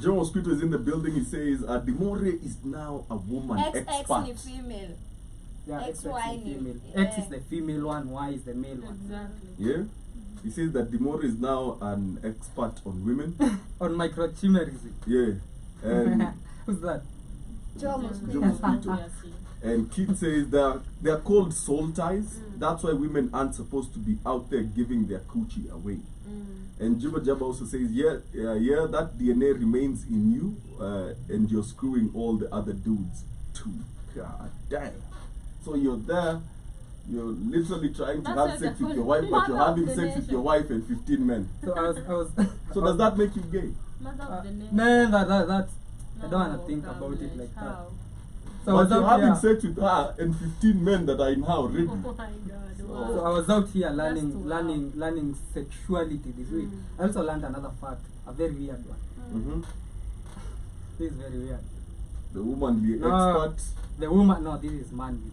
John Mosquito is in the building. He says, Dimore is now a woman XX expert. ni female. Yeah, X, X Y is ni- female. yeah. X is the female one. Y is the male one. Exactly. Yeah? He says that Dimore is now an expert on women. On microchimerism. Yeah. And Who's that? Joe Mosquito. Yes, yes. And Keith says they're called soul ties. That's why women aren't supposed to be out there giving their coochie away. And Jibba Jabba also says, yeah, that DNA remains in you, and you're screwing all the other dudes too. God damn. So you're there, you're literally trying to That's have like sex the with your wife, but mother you're of having the sex with nation. your wife and 15 men. So I was. So does that make you gay? Mother of the nation. Man, that I don't No, wanna think come about it on, like that. how? So I But was you're out having here. sex with her and 15 men that are in her already. Oh my god, wow. So I was out here That's learning, too learning sexuality this week. I also learned another fact, a very weird one. Mm-hmm. This is very weird. The womanly No, expert. the woman. No, this is manly.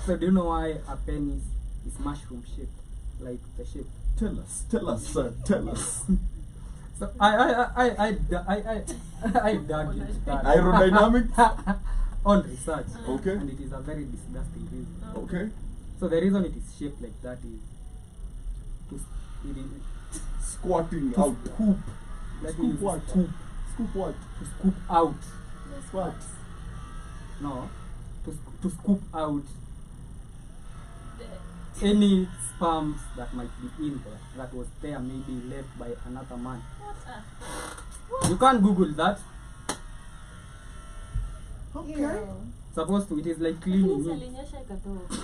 So do you know why a penis is mushroom shaped, like the shape? Tell us, sir, tell us. So I dug into that. Aerodynamics? On research. Okay. And it is a very disgusting reason. Okay. So the reason it is shaped like that is Squatting to out. scoop. That Scoop is what? scoop. Scoop what? To scoop out. What? No. To scoop out any sperms that might be in there that was there maybe left by another man. You can't Google that. Okay. Supposed to, it is like cleaning it. Alinyesha ikatoka.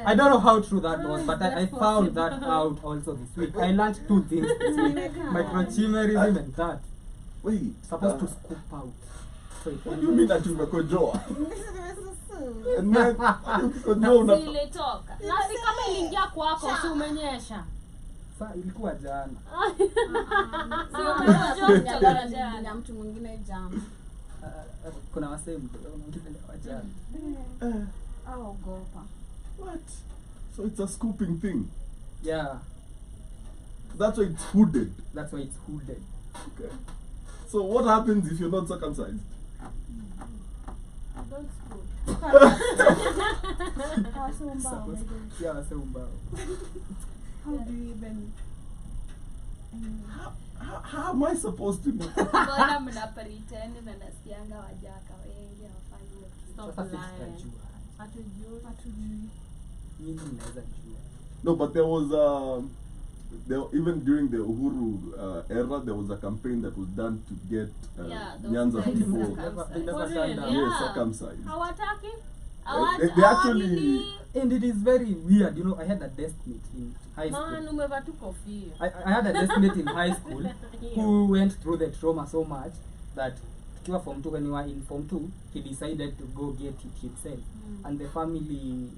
I don't know how true that was, but I found that out also this week. I learned two things this week. Microchimerism and that. Wait. Supposed to scoop out. So it What do you mean that umekojoa? And then, ukikojoa una... Zilitoka. Na si kama iliingia kwako si umenyesha. Sa ilikuwa jana. Si umekojoa kutoka jana. na mtu mwingine jam Kuna wasee mwingine wa jana. aogopa. What? So it's a scooping thing. Yeah, That's why it's hooded. that's why it's hooded. Okay. So what happens if you're not circumcised? Don't school. Yeah, wasee umbao. How do you even How am I supposed to know? Mbona mna pretend na nasikianga wajaka wengi hawafanyi hiyo kitu. Stop Sasa lying. sitajua. Hatujui. Nyinyi mnaweza jua. No, but there was even during the Uhuru era, there was a campaign that was done to get Yeah, those Nyanza guys people They never For shut real, down. yeah, circumcised. Hawataki? They actually And it is very weird, you know. I had a deskmate in high school. Man, umevaa tu kofia. I had a deskmate in high school who went through the trauma so much that tukiwa form 2, when we were in form 2, he decided to go get it himself. And the family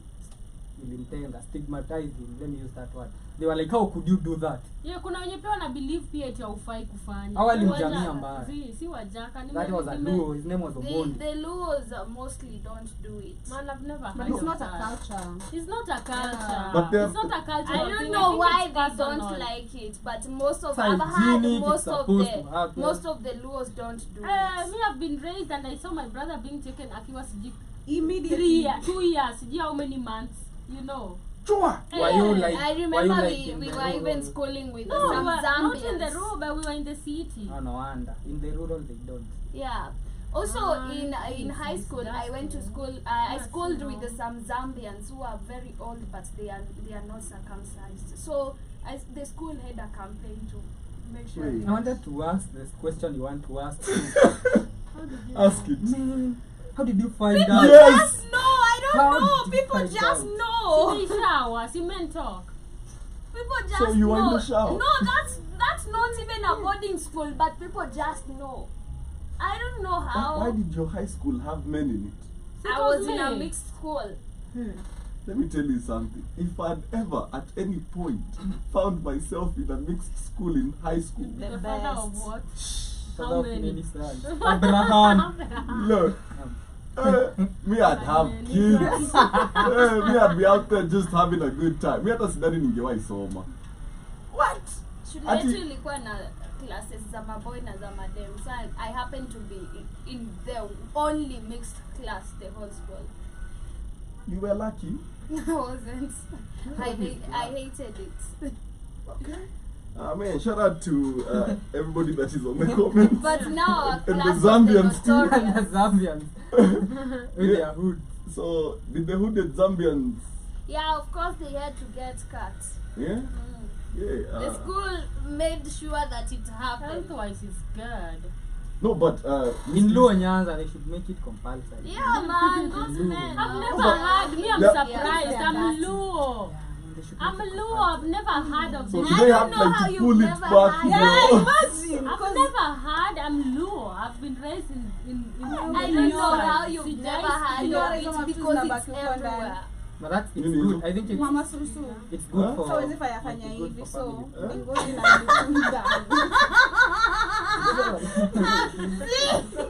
ilimtenga, stigmatized him, let me use that word. They were like, how could you do that? Yeah, kuna wenye pia wana believe pia eti haufai kufanya. Hawa Si walimjamia wajaka. mbaya. Si wajaka. That was a Luo, his name was Omondi. The Luos mostly don't do it. Man, I've never But heard it's of not a that. culture. It's not a culture. But they're- it's not a culture. I don't know why they don't like it, but most of It's I've heard hygienic, most it's of supposed the to happen. most of the Luos don't do Me, it. I've been raised and I saw my brother being taken akiwa sijui Immediately. 2 years, sijui how many months, you know. Chua! Were you like? I were you remember like we in were the even rural? schooling with No, we some were not in the Zambians. rural, but we were in the city. Oh, no wonder. In the rural, they don't. Yeah. Also in it's high school, I went to disgusting. school. I That's schooled wrong. with some Zambians who are very old, but they are not circumcised. So the school had a campaign to make sure. Wait. I wanted to ask this question you want to ask. How did you Ask it. Man, how did you find out? Yes! Just know, I don't How know. did you People find just out? know. See, shower, see men talk. People just So you were in know. the shower? No, that's not even a boarding school, but people just know. I don't know how. Why did your high school have men in it? I was in a mixed school. Let me tell you something. If I'd ever at any point found myself in a mixed school in high school, The father of what? Father of many? many sons. Abraham. look, me I'd have Many kids. Me I'd be out there just having a good time. Me hata sidhani ningewahi soma. What? Shule Ati- yetu ilikuwa na classes za maboy na za madem. So I happened to be in the only mixed class the whole school. You were lucky. I wasn't. I hated it. Okay. Man, shout out to everybody that is on the comments. But now our And the class was Zambians the And the notorious. Zambians. With their hood. So, did the hooded Zambians, Yeah, of course they had to get cut. yeah? Yeah. The school made sure that it happened. Health-wise is good. No, but In Luo Nyanza, they should make it compulsory. Yeah, man, those men. I've never but- had, me I'm Yeah. surprised, Yeah. I'm Luo. They should I'm make it Luo, compulsory. I've never heard of so this. do I they don't have know like how to you've pull it never back? had- You Yeah, know? imagine. I've never had, I'm Luo. I've been raised in I don't know how you've Sijai never had sikia. Ndio, of hizo it mafuta because it's zinabaki huko ndani. everywhere. But that's it's Nini good. hizo? I think it's Mama susu. it's good Huh? for. So hizi fanya it's good hivi for so family. ngozi na mikunda.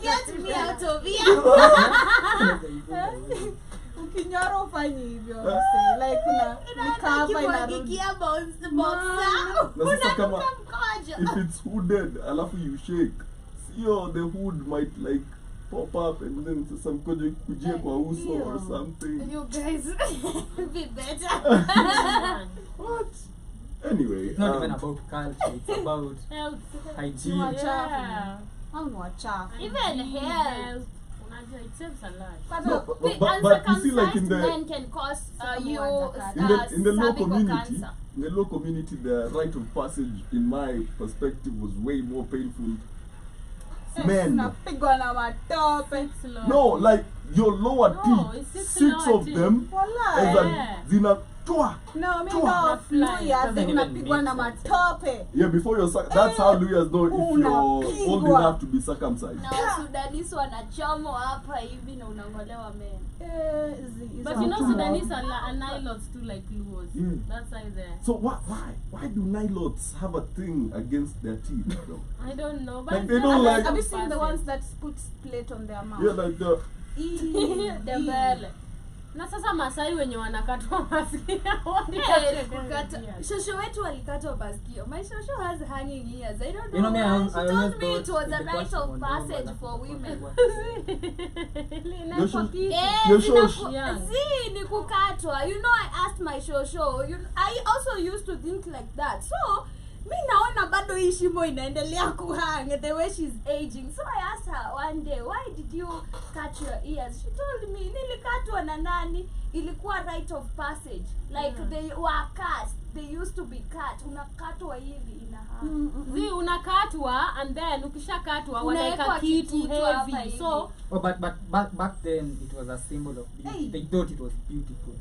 Get me out of here. Ukinyoro ufanye hivyo. say, Like kuna recover inarudi. Kimwagikia bounce Na sasa kama mkojo. if it's hooded, alafu you shake, sio the hood might like pop up and then sasa mkojo ikujie kwa uso or something. You guys be better. What? Anyway, It's not even about culture. It's about Health. hygiene. Yeah. Hao ni wachafu. Even health. Health. Unajua, it saves a lot. no, but you see, like in Uncircumcised the men can cause you in the low cervical community, cancer. in the low community, the rite of passage, in my perspective, was way more painful. Men, Unapigwa na matope. Slow. no, like your lower No, teeth, it's six lower of teeth. them, Wallahi. as Yeah. zina twa. No, mi Chua. ndo flu ya Doesn't even unapigwa na make sense. matope. Yeah, before you're that's how Luyas know if you're old Unapigwa. enough to be circumcised. Na Wasudanisi wanachomwa hapa hivi na unangolewa meno. But you know Sudanese are nilots too, like Luos. Yeah. That's how they're. So why do Nilots have a thing against their teeth, though? I don't know. But Like, they don't like- Have you seen the ones that put plate on their mouth? Yeah, like the the mbele. Na sasa Masai wenye wanakatwa masikio. Shosho wetu walikatwa masikio. My shosho has hanging ears. I don't know. You know me, why. She I told always me it thought was the a rite question of on passage Roma, for that's women. what- Inaitwa kitu. Your shosh. Yeah. See, ni kukatwa. You know, I asked my shosho. I also used to think like that. So, mi naona bado hii shimo inaendelea kuhang the way she's aging. So I asked her one day, why did you cut your ears? She told me, nilikatwa na nani? Ilikuwa rite of passage. Like they were cut. They used to be cut. Unakatwa hivi inahang. Zi unakatwa and then ukishakatwa Unawekwa wanaweka kitu kitu hapa heavy. hivi. So Oh, but back then it was a symbol of beauty. Hey. They thought it was beautiful,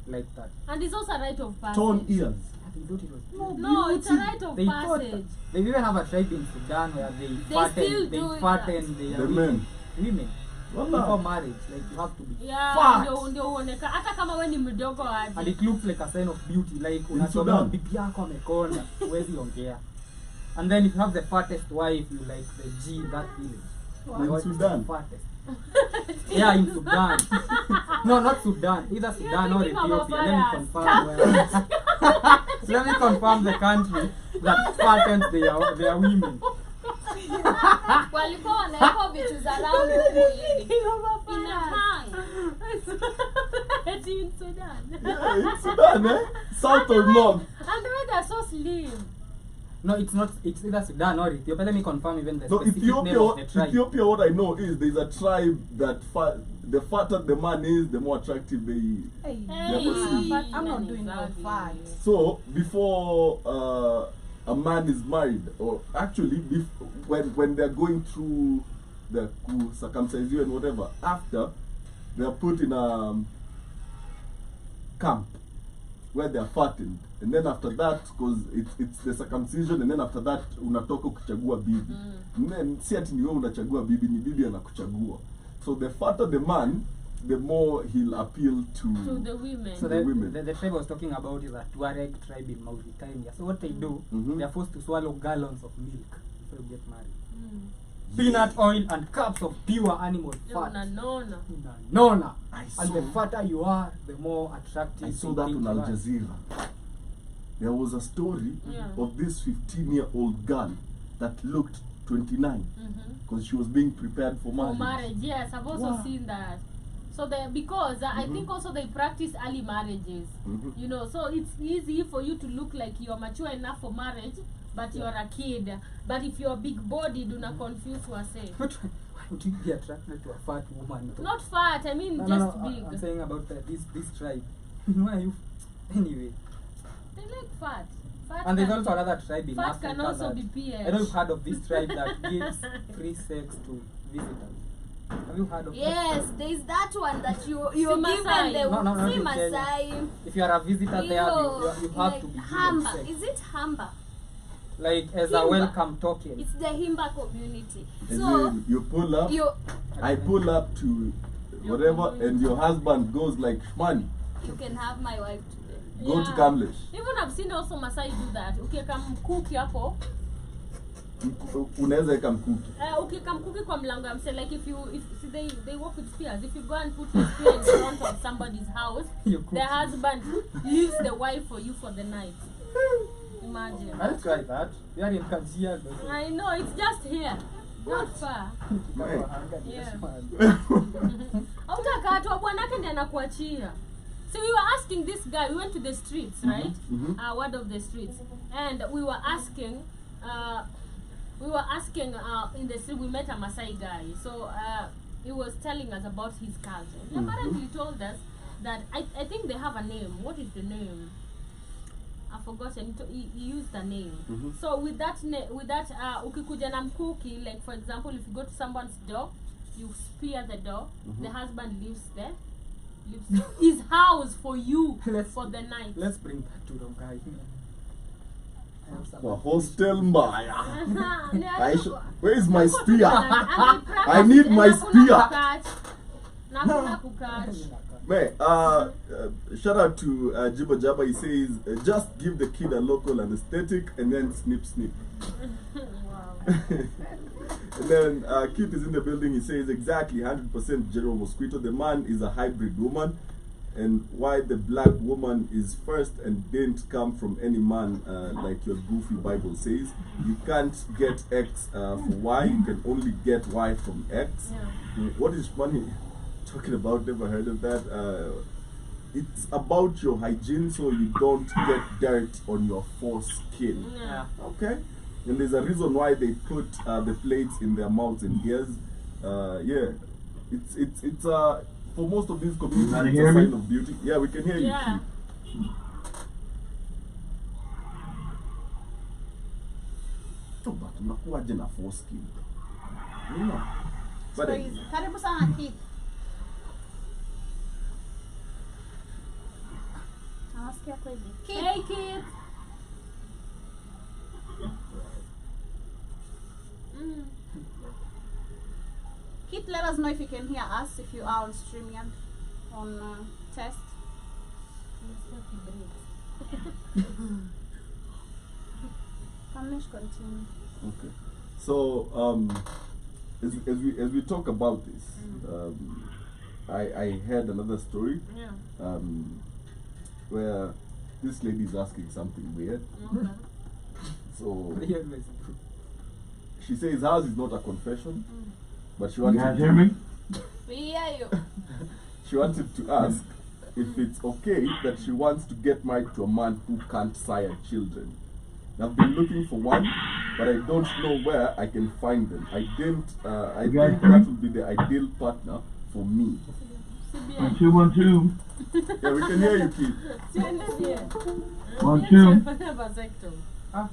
like that. and it's also a rite of passage. torn ears. They thought it was beautiful. No, it's a rite of They thought passage. they even have a tribe in Sudan where they still fatten, they do it. fatten The their men. women. before marriage, like you have to be Yeah, fat. ndio uoneka hata kama we ni mdogo And aje. it looks like a sign of beauty, like unasoma Sudan. bibi yako amekonda, huwezi ongea. And then if you have the fattest wife, you like the G that village. My In wife is Sudan? the fattest. Yeah, in Sudan. No, not Sudan. Either Sudan or thinking of Ethiopia. Let me bias. confirm. Let me confirm the country that fattens their women. walikuwa wanaweka vitu za round huku hivi ina hang. It's in Sudan. Yeah, in Sudan, eh? South or north? And the way they're so slim. No, it's not. It's either Sudan or Ethiopia. Let me confirm even the So specific name of the Ethiopia, tribe. Ethiopia, what I know is there's a tribe that the fatter the man is, the more attractive they. Hey, Hey. but I'm not doing no fat. So before a man is married, or actually when they're going through the circumcision and whatever, after they're put in a camp where they're fattened, and then after that, because it's the circumcision, and then after that unatoka kuchagua bibi. And then si ati ni wewe unachagua bibi, ni bibi anakuchagua. So the fatter the man, the more he'll appeal to the women. So the the, women. the tribe I was talking about is a Tuareg tribe in Mauritania. So what they do, Mhm. they are forced to swallow gallons of milk before you get married. Mm. Peanut oil and cups of pure animal fat. Unanona. Nona. I And the saw- fatter you are, the more attractive I saw they that think on you Al are. Jazeera. There was a story Yeah. of this 15-year-old girl that looked 29 because she was being prepared for For marriage. marriage, yes, I've also Wow. seen that. So because I think also they practice early marriages. Mhm. You know, so it's easy for you to look like you're mature enough for marriage, but Yeah. you're a kid. But if you're big bodied, do not confuse yourself. Why would you be attracted to a fat woman? Not fat, I mean No, just no, big. I'm saying about this tribe. Why are you? Anyway. They like fat. Fat And there's can- also another tribe in fat Africa can also that, be PH. I don't know if you've heard of this tribe that gives free sex to visitors. Have you heard of that? Yes, there is that one that you're Si given Masai. the No, si in Masai. If you are a visitor there, you have like to be given Hamba. sex. Is it Hamba? Like as a Himba. welcome token. It's the Himba community. And So then you pull up, you I pull up to whatever, and your husband goes like, "Man, can have my wife today. go to Yeah. Kamlesh." Even I've seen also Masai do that. Ukiweka mkuki hapo, Unaweza weka mkuki. ukiweka mkuki kwa mlango ya mse, like if see, they work with spears. If you go and put your spear in front of somebody's house, You cook. the husband leaves the wife for you for the night. Imagine. I'll try that. We are in Kajia. I know, it's just here. Not far. Right. Yeah. Hautakatwa bwanake ndiye anakuachia. So we were asking this guy, we went to the streets, right? One of the streets. And we were asking in the street, we met a Maasai guy. So he was telling us about his culture. He apparently told us that, I think they have a name. What is the name? I've forgotten. He used the name. So with that ukikuja na mkuki, like for example, if you go to someone's door, you spear the door, the husband leaves his house for you for the night. Let's bring that to Rongai. I have some Kwa hostel mbaya. Aisha, Where is my spear? I need my spear. Nakuna kukach. Man, shout out to Jibo Jabba. He says, just give the kid a local anesthetic and then snip snip. Wow. And then Keith is in the building. He says exactly 100% General Mosquito. The man is a hybrid woman, and why the black woman is first and didn't come from any man, like your goofy Bible says. You can't get X for Y. You can only get Y from X. Yeah. What is funny talking about? Never heard of that. It's about your hygiene, so you don't get dirt on your foreskin. Yeah. Okay, and there's a reason why they put the plates in their mouths and ears. Yeah, it's for most of these communities Can you it's hear a me? sign of beauty. Yeah, we can hear you. Yeah. Keith. But unakuwaje na foreskin? Yeah. But Karibu sana Keith. Nawasikia kweli. Keith. Hey kids. Keith, let us know if you can hear us, if you are on StreamYard, on test. Let's continue. Okay. So as we talk about this, I heard another story. Yeah. Where this lady is asking something weird. Okay. So Yes. she says hers is not a confession, but she You wanted guys hear me? We hear you. she wanted to ask if it's okay that she wants to get married to a man who can't sire children. I've been looking for one, but I don't know where I can find them. I think that would be the ideal partner for me. 1, 2, 1, 2. Yeah, we can hear you, Keith. 1, 2. Vasectomy. Ah.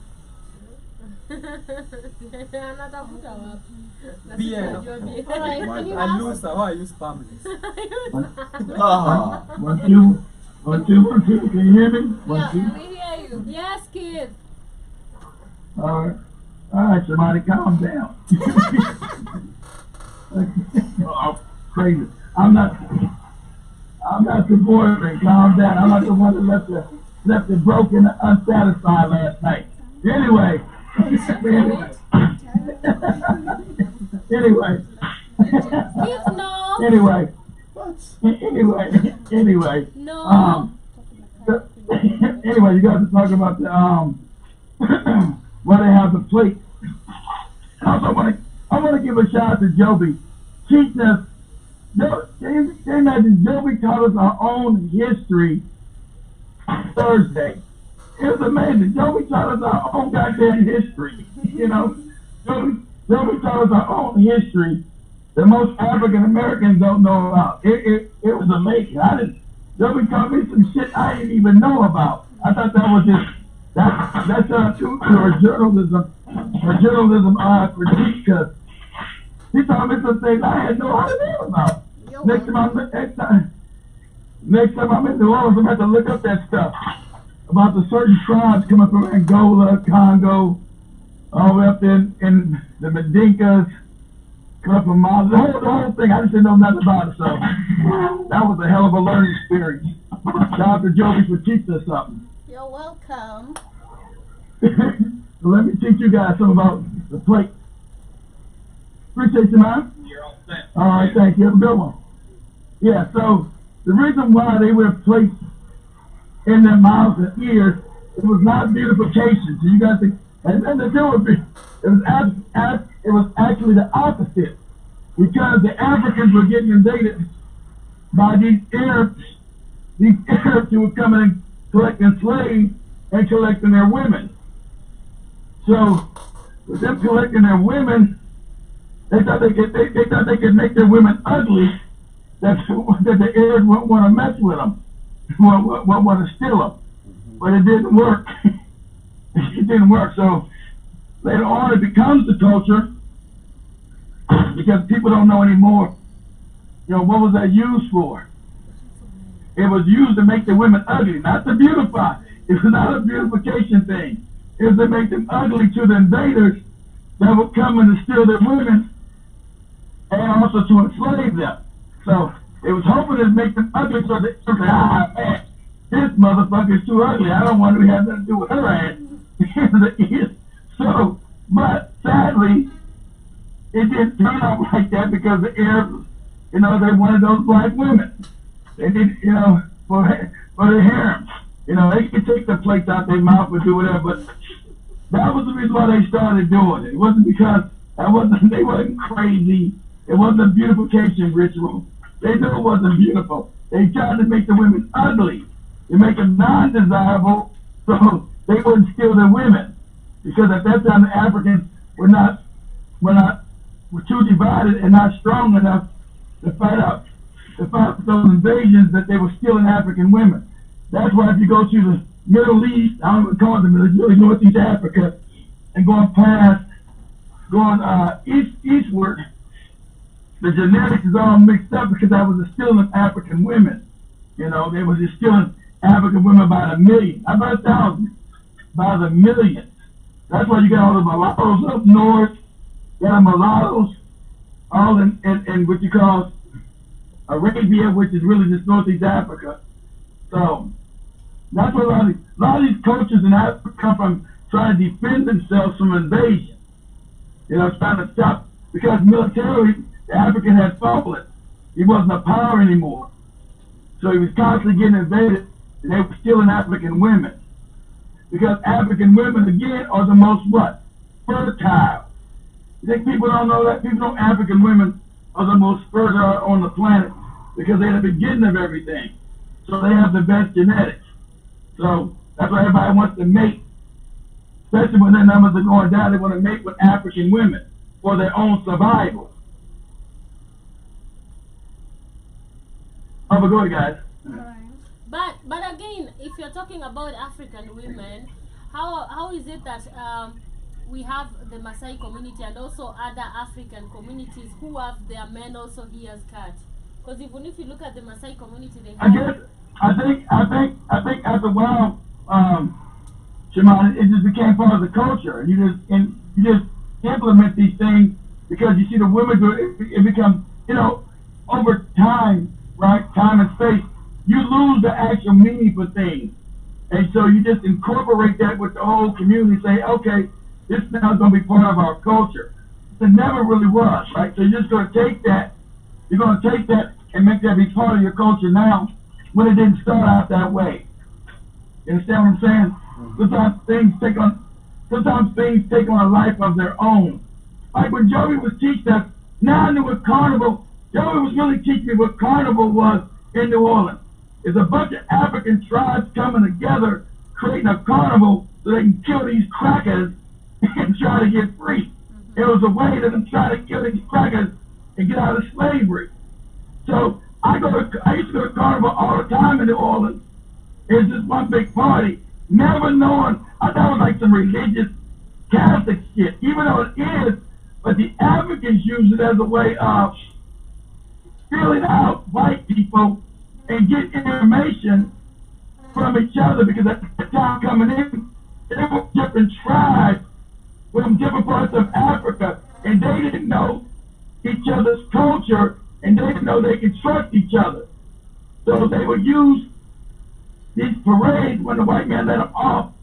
Anatafuta wapi? Na Bien. sijajua bien. Alright, can you I ask? lose how I use spermless. Ah, 1, 2. 1, 2, 1, 2. Can you hear me? 1, 2. Yeah, we hear you. Yes, kid. All right, somebody calm down. Oh, crazy. I'm not the boyfriend. Calm down. I'm not the one that left it broken and unsatisfied last night. Anyway. Anyway. Kid, no. Anyway. what? Anyway. No. Anyway, you guys are talking about the where they have the plate. Also, I want to give a shout out to Joby. Teaching us. They imagine Joby taught us our own history Thursday. It was amazing. Joby taught us our own goddamn history. You know, Joby taught us our own history that most African Americans don't know about. It was amazing. Joby taught me some shit I didn't even know about. I thought that was just that's to her journalism critique, because he taught me some things I had no idea about. Next time I'm in New Orleans, I'm going to have to look up that stuff about the certain tribes coming from Angola, Congo, all the way up there in the Mandinkas, coming up from Mali. The whole thing, I just didn't know nothing about it, so that was a hell of a learning experience. Shout out to Joby for teaching us something. You're welcome. So let me teach you guys something about the plate. Appreciate you, man. You're all set. All right, thank you. Have a good one. Yeah, so the reason why they wear plates in their mouths and ears, it was not beautification. So you guys think, and then the two would be, it was actually the opposite, because the Africans were getting invaded by these Arabs who were coming and collecting slaves and collecting their women. So with them collecting their women, they thought they could make their women ugly. That the Arabs wouldn't want to mess with them, wouldn't want to steal them. But it didn't work. It didn't work. So later on, it becomes the culture, because people don't know anymore. You know, what was that used for? It was used to make the women ugly, not to beautify. It was not a beautification thing. It was to make them ugly to the invaders that would come in to steal their women, and also to enslave them. So it was hoping to make them ugly, so they say, man, this motherfucker is too ugly. I don't want to have nothing to do with her ass. So, but sadly, it didn't turn out like that, because the Arabs, you know, they wanted those black women. They did, you know, for their harems. You know, they could take the plates out their mouth and do whatever, but that was the reason why they started doing it. It wasn't because they wasn't crazy. It wasn't a beautification ritual. They knew it wasn't beautiful. They tried to make the women ugly, to make them non-desirable, so they wouldn't steal their women. Because at that time, the Africans were too divided and not strong enough to fight those invasions that they were stealing African women. That's why if you go to the Middle East, I don't even call it the Middle East, really Northeast Africa, and going eastward, the genetics is all mixed up, because that was the stealing of African women. You know, they were just stealing African women by the million, not by the thousands, by the millions. That's why you got all the mulattoes up north, you got mulattoes all in what you call Arabia, which is really just Northeast Africa. So that's what a lot of these cultures in Africa come from, trying to defend themselves from invasion. You know, trying to stop, because militarily the African had fallen. He wasn't a power anymore. So he was constantly getting invaded, and they were stealing African women. Because African women, again, are the most what? Fertile. You think people don't know that? People know African women are the most fertile on the planet because they're the beginning of everything. So they have the best genetics. So that's why everybody wants to mate. Especially when their numbers are going down, they want to mate with African women for their own survival. Oh, but go ahead, guys. But again, if you're talking about African women, how is it that we have the Maasai community and also other African communities who have their men also here as cut? Because even if you look at the Maasai community, they have. I think after a while, Shimon, it just became part of the culture, and you just implement these things because you see the women do it. It becomes, you know, over time, right? Time and space, you lose the actual meaning for things, and so you just incorporate that with the whole community. Say, okay, this now is going to be part of our culture. It never really was, right? So you're just going to take that. You're going to take that and make that be part of your culture now, when it didn't start out that way. You understand what I'm saying? Sometimes things take on a life of their own. Like when Joey was teaching us, now I knew what carnival. Joey was really teaching me what carnival was in New Orleans. It's a bunch of African tribes coming together, creating a carnival so they can kill these crackers and try to get free. It was a way to them try to kill these crackers and get out of slavery. So I used to go to carnival all the time in New Orleans. It was just one big party, never knowing. I thought it was like some religious Catholic shit, even though it is. But the Africans use it as a way of feeling out white people and get information from each other, because at the time coming in, they were different tribes from different parts of Africa, and they didn't know each other's culture, and they didn't know they could trust each other. So they would use these parades when the white man let them off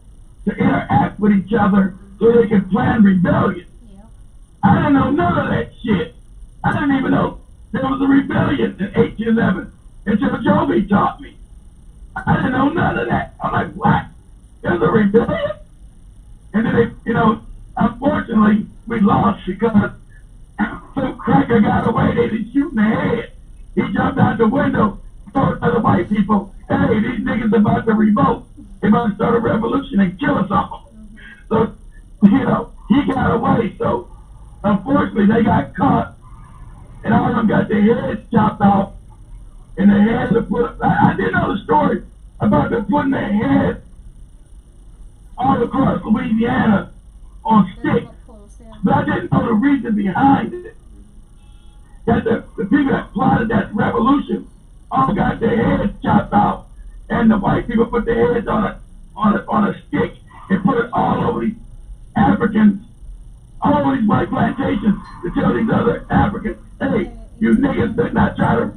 to interact with each other so they could plan rebellion. Yeah. I didn't know none of that shit. I didn't even know there was a rebellion in 1811 until Joby taught me. I didn't know none of that. I'm like, what? There's a rebellion? And then they, you know, unfortunately, we lost because some cracker got away. They didn't shoot in the head. He jumped out the window, told the white people, hey, these niggas about to revolt. They about to start a revolution and kill us all. So, you know, he got away. So, unfortunately, they got caught, and all of them got their heads chopped off, and their heads are put. I didn't know the story about them putting their heads all across Louisiana on sticks, but I didn't know the reason behind it. That the people that plotted that revolution all got their heads chopped off, and the white people put their heads on a stick and put it all over these Africans, all over these white plantations, to tell these other Africans, hey, you niggas better not try to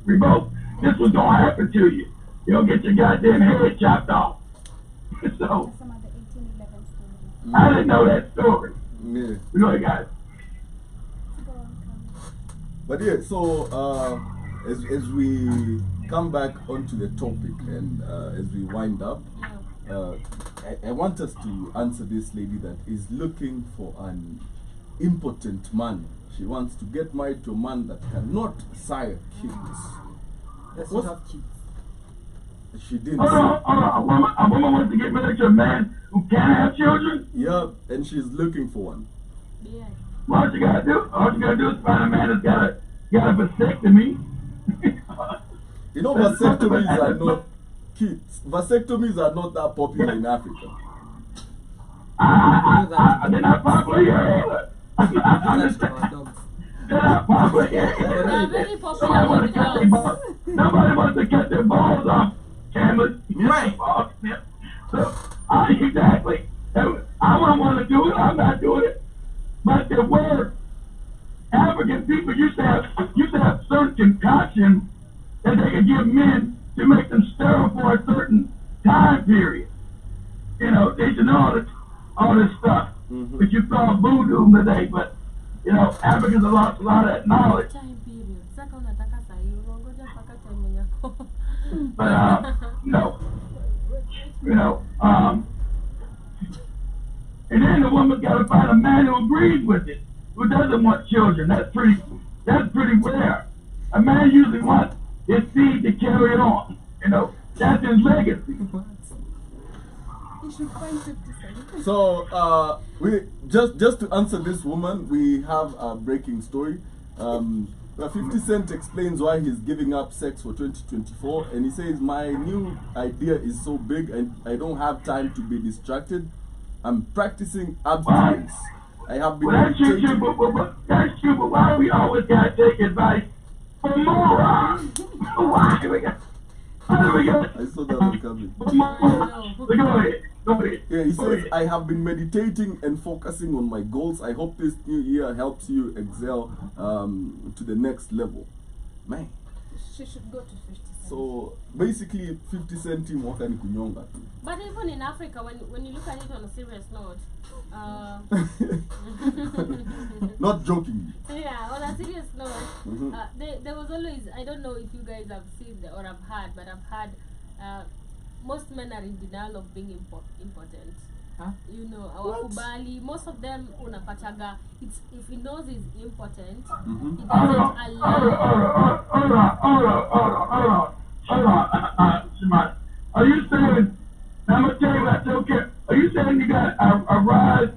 revolt. This was gonna happen to you. You'll get your goddamn head chopped off. So I didn't know that story. Yeah. Go ahead, guys. But yeah, so as we come back onto the topic and as we wind up, I want us to answer this lady that is looking for an impotent man. She wants to get married to a man that cannot sire kids. Let's not have kids. She didn't. Hold on. A woman wants to get married to a man who can't have children? Yeah, and she's looking for one. Yeah. Well, all you gotta do is find a man that's got a vasectomy. You know, vasectomies are not kids. Vasectomies are not that popular in Africa. They're not popular here either. They're not popular here either. They're very popular with girls. Nobody wants to cut their balls off. Cameras, right? So, exactly. I wouldn't want to do it. I'm not doing it. But there were African African people used to have certain concoctions that they could give men to make them sterile for a certain time period. You know, they should know all this stuff, which you call voodoo today, but you know, Africans have lost a lot of that knowledge. Time period. Saka unataka sahi, unangoja mpaka time yako. But and then the woman's got to find a man who agrees with it, who doesn't want children. That's pretty rare. A man usually wants his seed to carry on. You know, that's his legacy. You should find 50 cents. So we just to answer this woman, we have a breaking story. 50 Cent explains why he's giving up sex for 2024, and he says, my new idea is so big and I don't have time to be distracted. I'm practicing abstinence. I have been Well, that's true, meditating. but why we always gotta take advice from morons? Why do we got? I saw that one coming. Go ahead. Yeah, he says, I have been meditating and focusing on my goals. I hope this new year helps you excel to the next level. Man. She should go to 50 cents. So basically 50 Cent mwaka ni kunyonga tu. But even in Africa, when you look at it on a serious note, Not joking. yeah, on a serious note, there was always, I don't know if you guys have seen or have heard, but I've heard most men are in denial of being important. Huh? You know, our kubali, most of them unapataga, if he knows he's important, he doesn't allow. Hold on, Shemai. Are you saying, I'm gonna tell you what I don't care. Are you saying you got a rise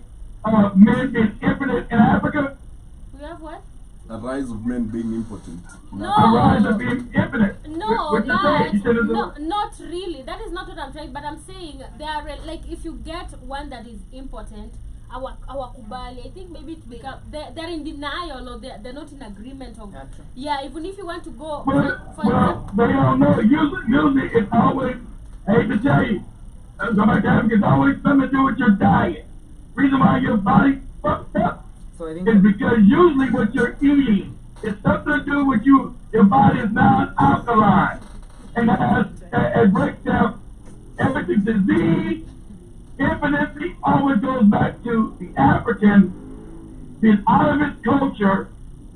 of men being impotent in Africa? We have what? A rise of men being impotent. No. A rise of being impotent? No, What you saying? You said it's but not really. That is not what I'm saying. But I'm saying there are like if you get one that is important, our kubali, I think maybe it become they're in denial or they're not in agreement of. Yeah, true. Yeah, even if you want to go Well, they don't know. Usually it's always, I hate to tell you, it's always something to do with your diet. Reason why your body fucked up So I think is because usually what you're eating is something to do with your body is non-alkaline. And it breaks down everything. Disease, impotency always goes back to the African being out of his culture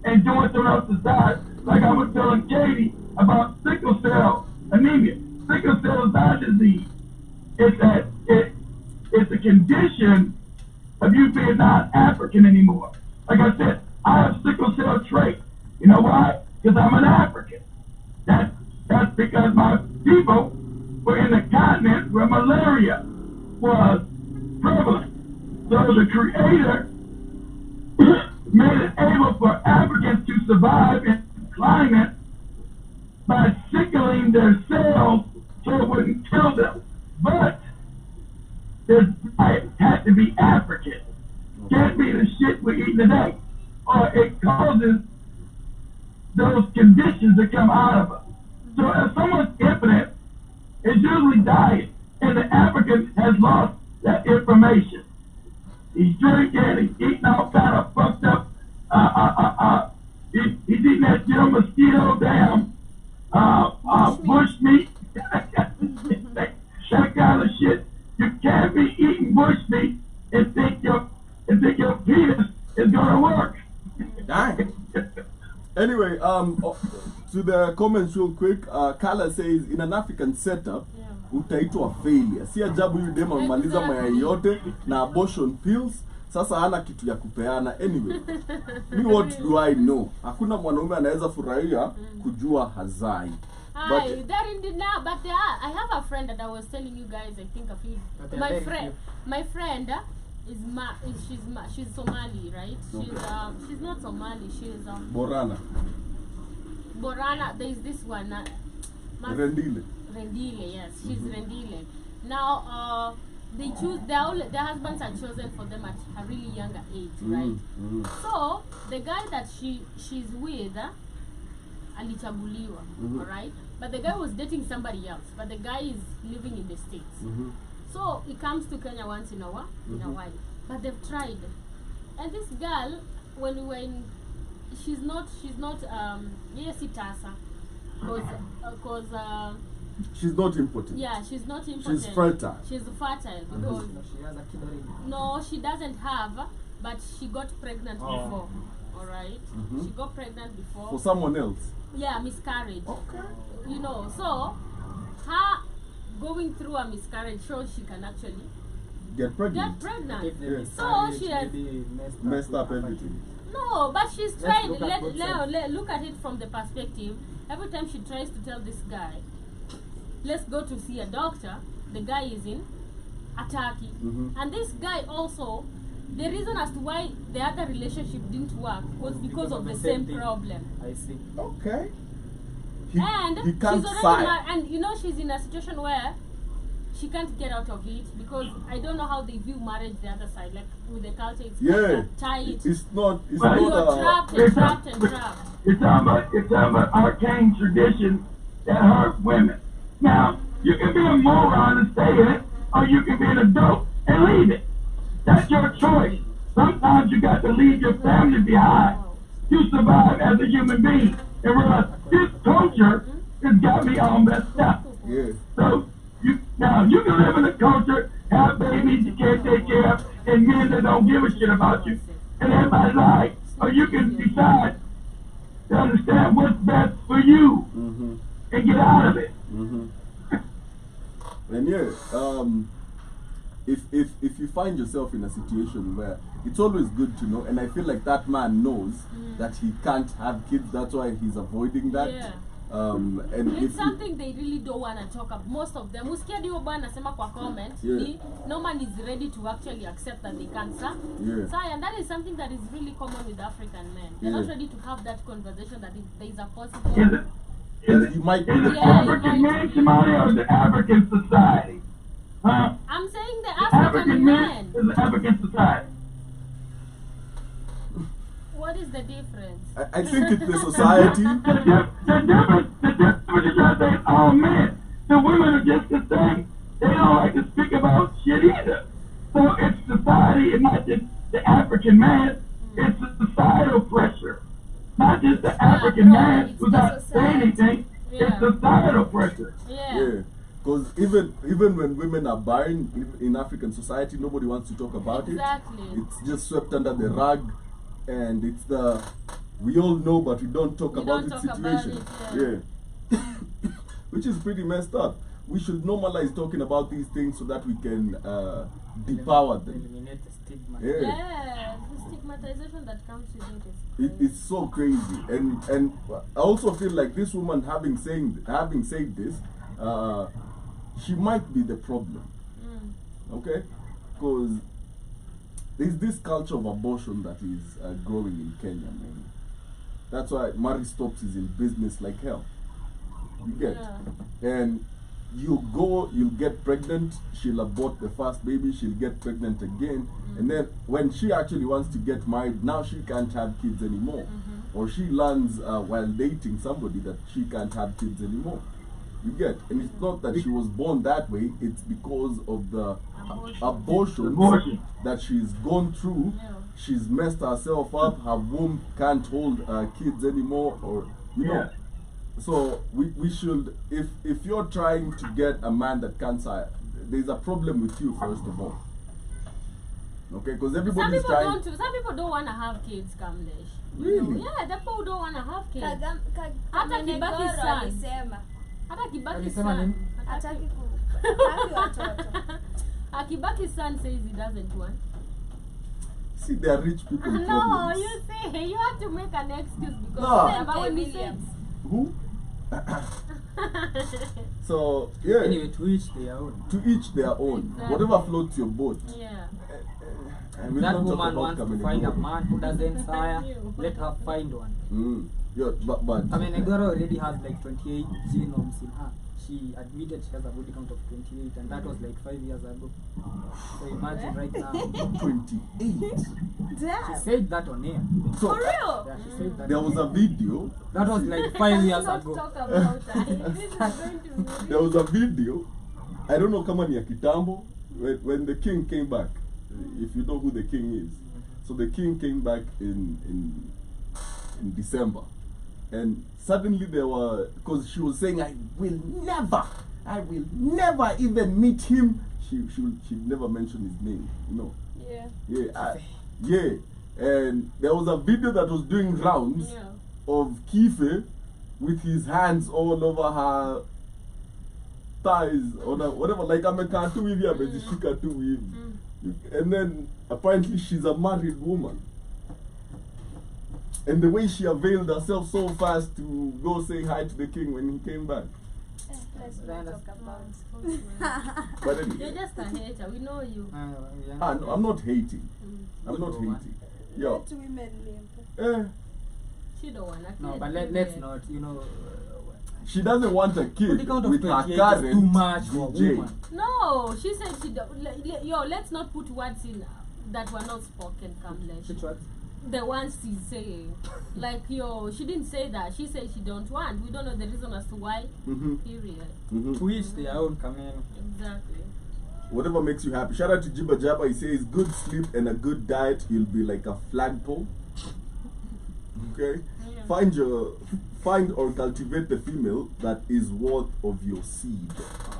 and doing something else's diet. Like I was telling Katie about sickle cell anemia. Sickle cell is not a disease. It's a condition of you being not African anymore. Like I said, I have sickle cell trait. You know why? Because I'm an African. That's because my people were in the continent where malaria was prevalent. So the Creator made it able for Africans to survive in climate by sickling their cells so it wouldn't kill them. But their diet had to be African. Can't be the shit we're eating today. Or it causes those conditions to come out of us. So if someone's impotent, it's usually diet. And the African has lost that information. He's drinking, he's eating all kind of fucked up, he's eating that damn mosquito, damn, bush meat, that kind of shit. You can't be eating bush meat and think your penis is gonna work. Dang. Anyway, to the comments real quick, Kala says, in an African setup, utaitwa failure. Si ajabu huyu dem amemaliza mayai yote na abortion pills, sasa hana kitu ya kupeana. Anyway, me what do I know? Hakuna mwanaume anaweza furahia kujua hazai. Hi, they're in denial, but they are. I have a friend that I was telling you guys. I think a few. But they're My very friend, few. my friend she's Somali, right? She's not Somali. She's Borana. Borana. There is this one. Rendile. Rendile, yes, she's Rendile. Now, they choose their husbands are chosen for them at a really younger age, right? So the guy that she's with, alichaguliwa, alright? But the guy was dating somebody else, but the guy is living in the States. So he comes to Kenya once in a while, but they've tried. And this girl, when we were in she's not yes itasa because She's not impotent. yeah, she's not impotent. She's fertile. She's fertile because No, she has a kid already. no, she doesn't have, but she got pregnant Oh. before. All right, Mhm. she got pregnant before. For someone else. Yeah, miscarriage. Okay. You know, so her going through a miscarriage shows she can actually Get pregnant. get pregnant. If the Yes. miscarriage So she has- maybe Messed up with everything. No, but she's Let's trying. look at both sides. Look at it from the perspective. Every time she tries to tell this guy, let's go to see a doctor, the guy is in Ataki. Mhm. And this guy also, the reason as to why the other relationship didn't work was because of the same thing. problem. I see. Okay. And he can't she's already fight. and you know she's in a situation where she can't get out of it because I don't know how they view marriage the other side, like with the culture it's Yeah. tight. It's not. It's Well, You're not. trapped and it's trapped not- and trapped. You're talking about arcane traditions that hurt women. Now, you can be a moron and stay in it, or you can be an adult and leave it. That's your choice. Sometimes you got to leave your family behind. You survive as a human being and realize this culture has got me all messed up. Yeah. So you can live in a culture, have babies you can't take care of, and men that don't give a shit about you, and everybody's like, or you can decide to understand what's best for you Mm-hmm. and get out of it. Mm-hmm. And yeah, if you find yourself in a situation where it's always good to know, and I feel like that man knows that he can't have kids, that's why he's avoiding that. Yeah. And It's if something they really don't want to talk about. Most of them. Usikia dio bwana nasema kwa comment, Yeah. no man is ready to actually accept that they cancer. Yeah. So, and that is something that is really common with African men. They're not Yeah. ready to have that conversation that there is a Is possible. it, is it, you might be is the it Yeah, African it might- men, Somalia, or is it African society? Huh? I'm saying the African African men men. is the African society. What is the difference? I think it's the society. The difference is that they all men. The women are just the same. They don't like to speak about shit either. So it's society and not just the African man. It's the societal pressure. Not just the African man it's without the saying anything. Yeah. It's societal pressure. Yeah. Yeah. Because even when women are barren in African society, nobody wants to talk about Exactly. it. It's just swept under the rug, and it's the we all know but we don't talk We about don't it talk about situation. it, Yeah. Which is pretty messed up. We should normalize talking about these things so that we can depower them. Eliminate the stigma. Yeah. Yeah, the stigmatization that comes with it is It's so crazy, and I also feel like this woman having said this, she might be the problem. Okay, because there's this culture of abortion that is growing in Kenya, man. That's why Mary Stopes is in business like hell. You get, and you'll get pregnant, she'll abort the first baby, she'll get pregnant again, and then when she actually wants to get married, now she can't have kids anymore. Or she learns while dating somebody that she can't have kids anymore. You get, and it's not that she was born that way, it's because of the abortions Abortion. that she's gone through. Yeah. She's messed herself up, her womb can't hold kids anymore, or you know. Yeah. So we should, if you're trying to get a man that can't sire, there's a problem with you first of all. Okay, because Some everybody's people trying. don't want to have kids, Kamlesh. Really? Yeah, the people don't want to have kids. Hata Kibaki son. alisema Hata Kibaki Alisema son. nini? hataki hataki watoto. Akibaki's son says he doesn't want. See, there are rich people No, problems. you say you have to make an excuse because No. but when we say Williams. Who? So yeah, Anyway, to each their own. to each their own. Exactly. Whatever floats your boat. yeah. And we'll That not talk woman about wants to coming find a anymore. man who doesn't sire. You. Let her find one. Yeah, but I mean, Negoro already has like 28 genomes in her. She admitted she has a body count of 28, and that was like 5 years ago. So imagine right now. 28. She Damn. said that on air. So For real? Yeah, she said that. there on was air. a video. That was like 5 years Not ago. talk about it. This is going to be There was a video. I don't know kama ni ya kitambo when the king came back. If you know who the king is. So the king came back in in December. And suddenly there were, because she was saying, I will never even meet him. She'd never mention his name, you know. Yeah. And there was a video that was doing rounds of Kife with his hands all over her thighs or whatever, like amekaa tu hivi amezishika tu hivi. And then apparently she's a married woman. And the way she availed herself so fast to go say hi to the king when he came back. Let's not talk about But anyway. You're just a hater. We know you. No, I'm not hating. I'm not hating. Yo. Let women live. She don't wanna. No, but let's not, you know. She doesn't want a kid On the count of with her 28 is current too much for a DJ. woman. No, she said she don't. Yo, let's not put words in that were not spoken. Which one? The ones she's saying, like yo, she didn't say that. She said she don't want. We don't know the reason as to why. Period. To each their own, come in. Exactly. Whatever makes you happy. Shout out to Jiba Jabba. He says, good sleep and a good diet, you'll be like a flagpole. Okay? Find or cultivate the female that is worth of your seed.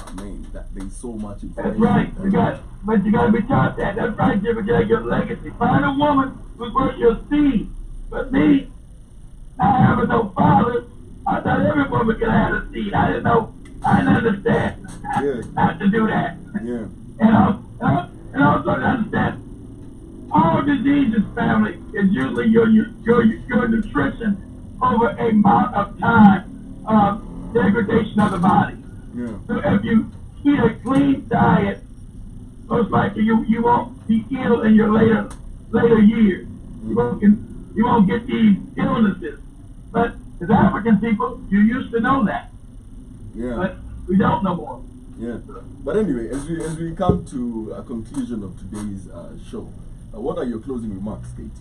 Amen. That there's so much That's information. right. But you gotta be taught that. That's right, Jimmy. You gotta get a legacy. Find a woman who's worth your seed. But me, not having no father, I thought every woman could have a seed. I didn't know. I didn't understand not to do that. Yeah. And also to understand, all diseases, family, is usually your nutrition over a amount of time of degradation of the body. Yeah. So if you eat a clean diet, most likely you won't be ill in your later years. You won't get these illnesses. But as African people, you used to know that. Yeah. But we don't no more. Yeah. But anyway, as we come to a conclusion of today's show, what are your closing remarks, Katie?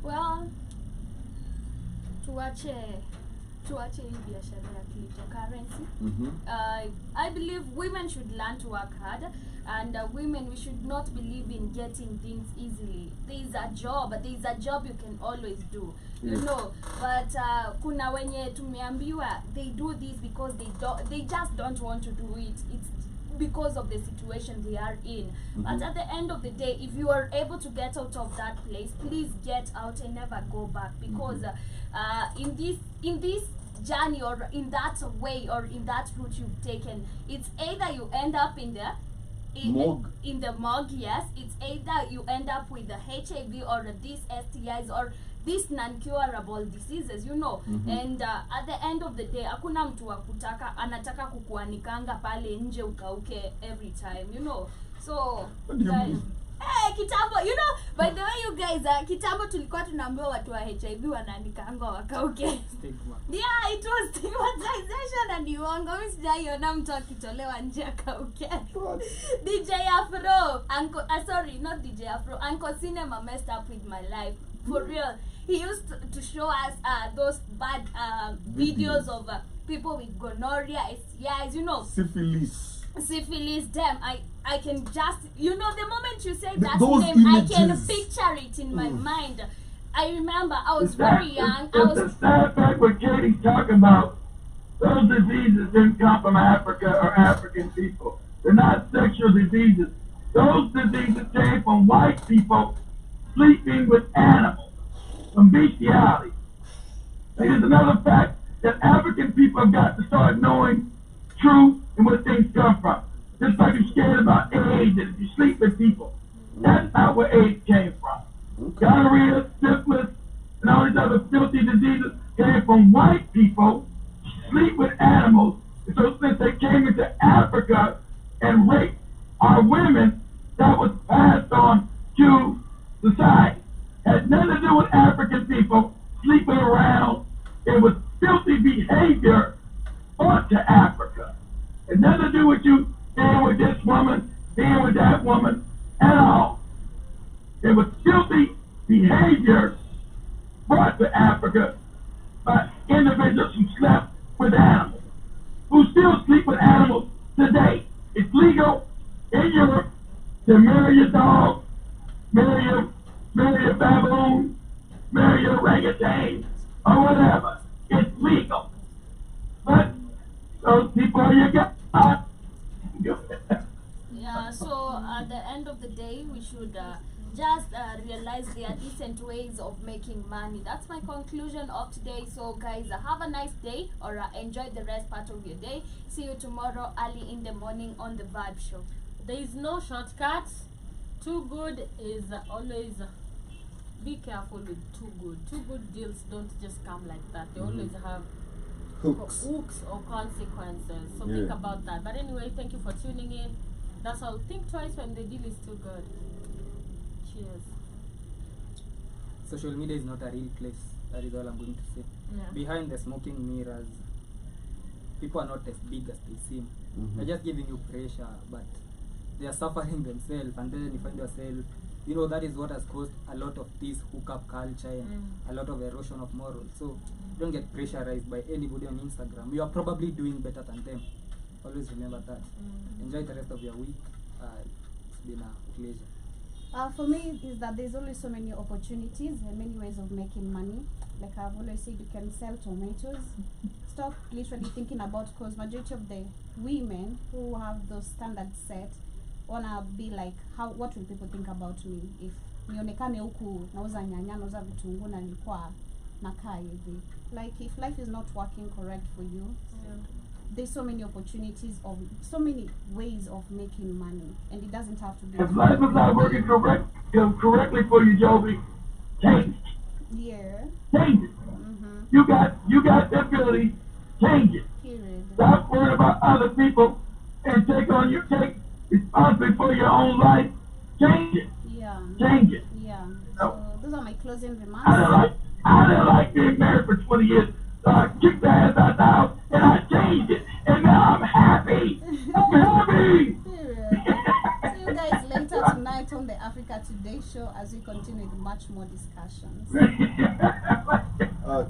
Well, tuache hii biashara ya cryptocurrency. I believe women should learn to work hard, and women, we should not believe in getting things easily. There is a job you can always do, you know. But kuna wenye tumeambiwa they do this because they just don't want to do it. It's because of the situation they are in. But at the end of the day, if you are able to get out of that place, please get out and never go back, because in this journey, or in that way, or in that route you've taken, it's either you end up in the morgue, yes. It's either you end up with the HIV or these STIs or these non-curable diseases, you know. And at the end of the day, hakuna mtu wa kutaka anataka kukuanikanga pale nje ukauke every time, you know. So guys, kitambo, you know, by the way you guys, kitambo tulikuwa tunaambiwa watu wa HIV wanaanikanga wakauke. Stigma. Yeah, it was stigmatization and uongo. Mimi sijaiona mtu akitolewa nje akauke. DJ Afro, sorry, not DJ Afro, Uncle Cinema messed up with my life. For real. He used to show us those bad videos of people with gonorrhea, STIs, you know. Syphilis, damn. I can just, you know, the moment you say that name, I can picture it in my mind. I remember I was very young. The sad fact what Katie's talking about, those diseases didn't come from Africa or African people. They're not sexual diseases. Those diseases came from white people sleeping with animals, from bestiality. And here's another fact that African people have got to start knowing truth and where things come from. Just like you're scared about AIDS, and if you sleep with people, that's not where AIDS came from. Gonorrhea, syphilis, and all these other filthy diseases came from white people sleep with animals. And so since they came into Africa and raped our women, that was passed on to society. Had nothing to do with African people sleeping around. It was filthy behavior brought to Africa. It had nothing to do with you being with this woman, being with that woman at all. It was filthy behavior brought to Africa by individuals who slept with animals, who still sleep with animals today. It's legal in Europe to marry your dog, marry a baboon, marry your orangutan, or whatever. It's legal. But those people you got. Yeah, so at the end of the day, we should just realize there are decent ways of making money. That's my conclusion of today. So guys, have a nice day, or enjoy the rest part of your day. See you tomorrow early in the morning on the Vibe Show. There is no shortcuts. Too good is always. Be careful with too good. Too good deals don't just come like that. They always have Hooks. or consequences. So Yeah. think about that. But anyway, thank you for tuning in. That's all. Think twice when the deal is too good. Cheers. Social media is not a real place. That is all I'm going to say. Yeah. Behind the smoking mirrors, people are not as big as they seem. They're just giving you pressure, but they are suffering themselves, and then you find yourself, you know, that is what has caused a lot of this hookup culture and a lot of erosion of morals. So don't get pressurized by anybody on Instagram. You are probably doing better than them. Always remember that. Enjoy the rest of your week. It's been a pleasure. For me, is that there's always so many opportunities and many ways of making money. Like I've always said, you can sell tomatoes. Stop literally thinking about, because majority of the women who have those standards set wanna be like, what will people think about me if nionekane huku nauza nyanya, nauza vitunguu na nilikuwa nakaa hivi. Like if life is not working correct for you, there's so many opportunities of so many ways of making money, and it doesn't have to be. If life is not working correctly for you, Joby, change it. Yeah. Change it. You got the ability. Change it. Period. Stop worrying about other people and take responsibility for your own life. Change it. Yeah. Change it. Yeah. So those are my closing remarks. I didn't like being married for 20 years. So I kicked the ass out the house and I changed it. And now I'm happy. I'm happy. See you guys later tonight on the Africa Today show as we continue with much more discussions.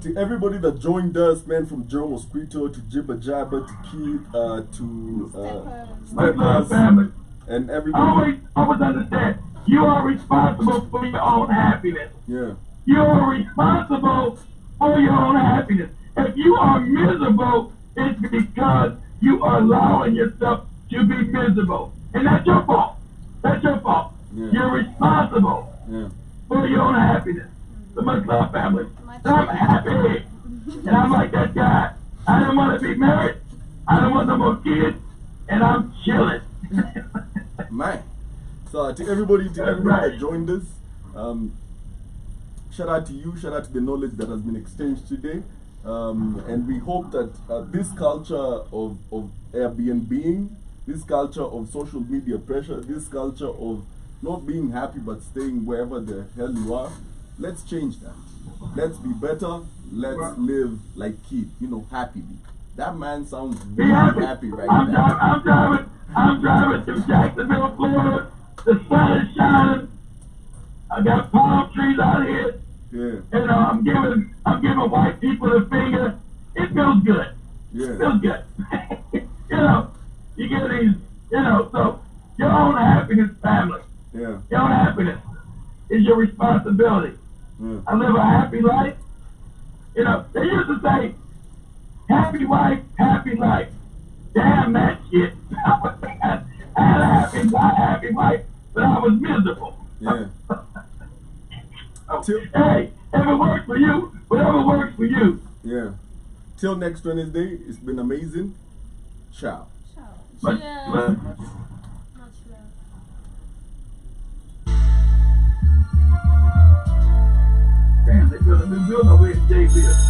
To everybody that joined us, man, from Joe Mosquito to Jibba Jabba to Keith to Steppers, family. and everybody. Always understand, you are responsible for your own happiness. Yeah. You are responsible for your own happiness. If you are miserable, it's because you are allowing yourself to be miserable. And that's your fault. That's your fault. Yeah. You're responsible for your own happiness. So much love, family. And I'm happy. And I'm like that guy. I don't want to be married. I don't want no more kids. And I'm chilling. Man. So to everybody that joined us, shout out to you, shout out to the knowledge that has been exchanged today. And we hope that this culture of Airbnb, this culture of social media pressure, this culture of not being happy but staying wherever the hell you are, let's change that. Let's be better. Let's live like Keith, happily. That man sounds really happy right now. I'm driving to Jacksonville, Florida. The sun is shining. I got palm trees out here. Yeah. And I'm giving white people the finger. It feels good. Yeah. It feels good. You get these, so your own happiness, family. Yeah. Your own happiness is your responsibility. Yeah. I live a happy life. They used to say, happy wife, happy life. Damn that shit. I had a happy wife, but I was miserable. Yeah. Hey, if it works for you, whatever works for you. Yeah. Till next Wednesday, it's been amazing. Ciao. But, Cheers. Much love. man, they're building over in JB.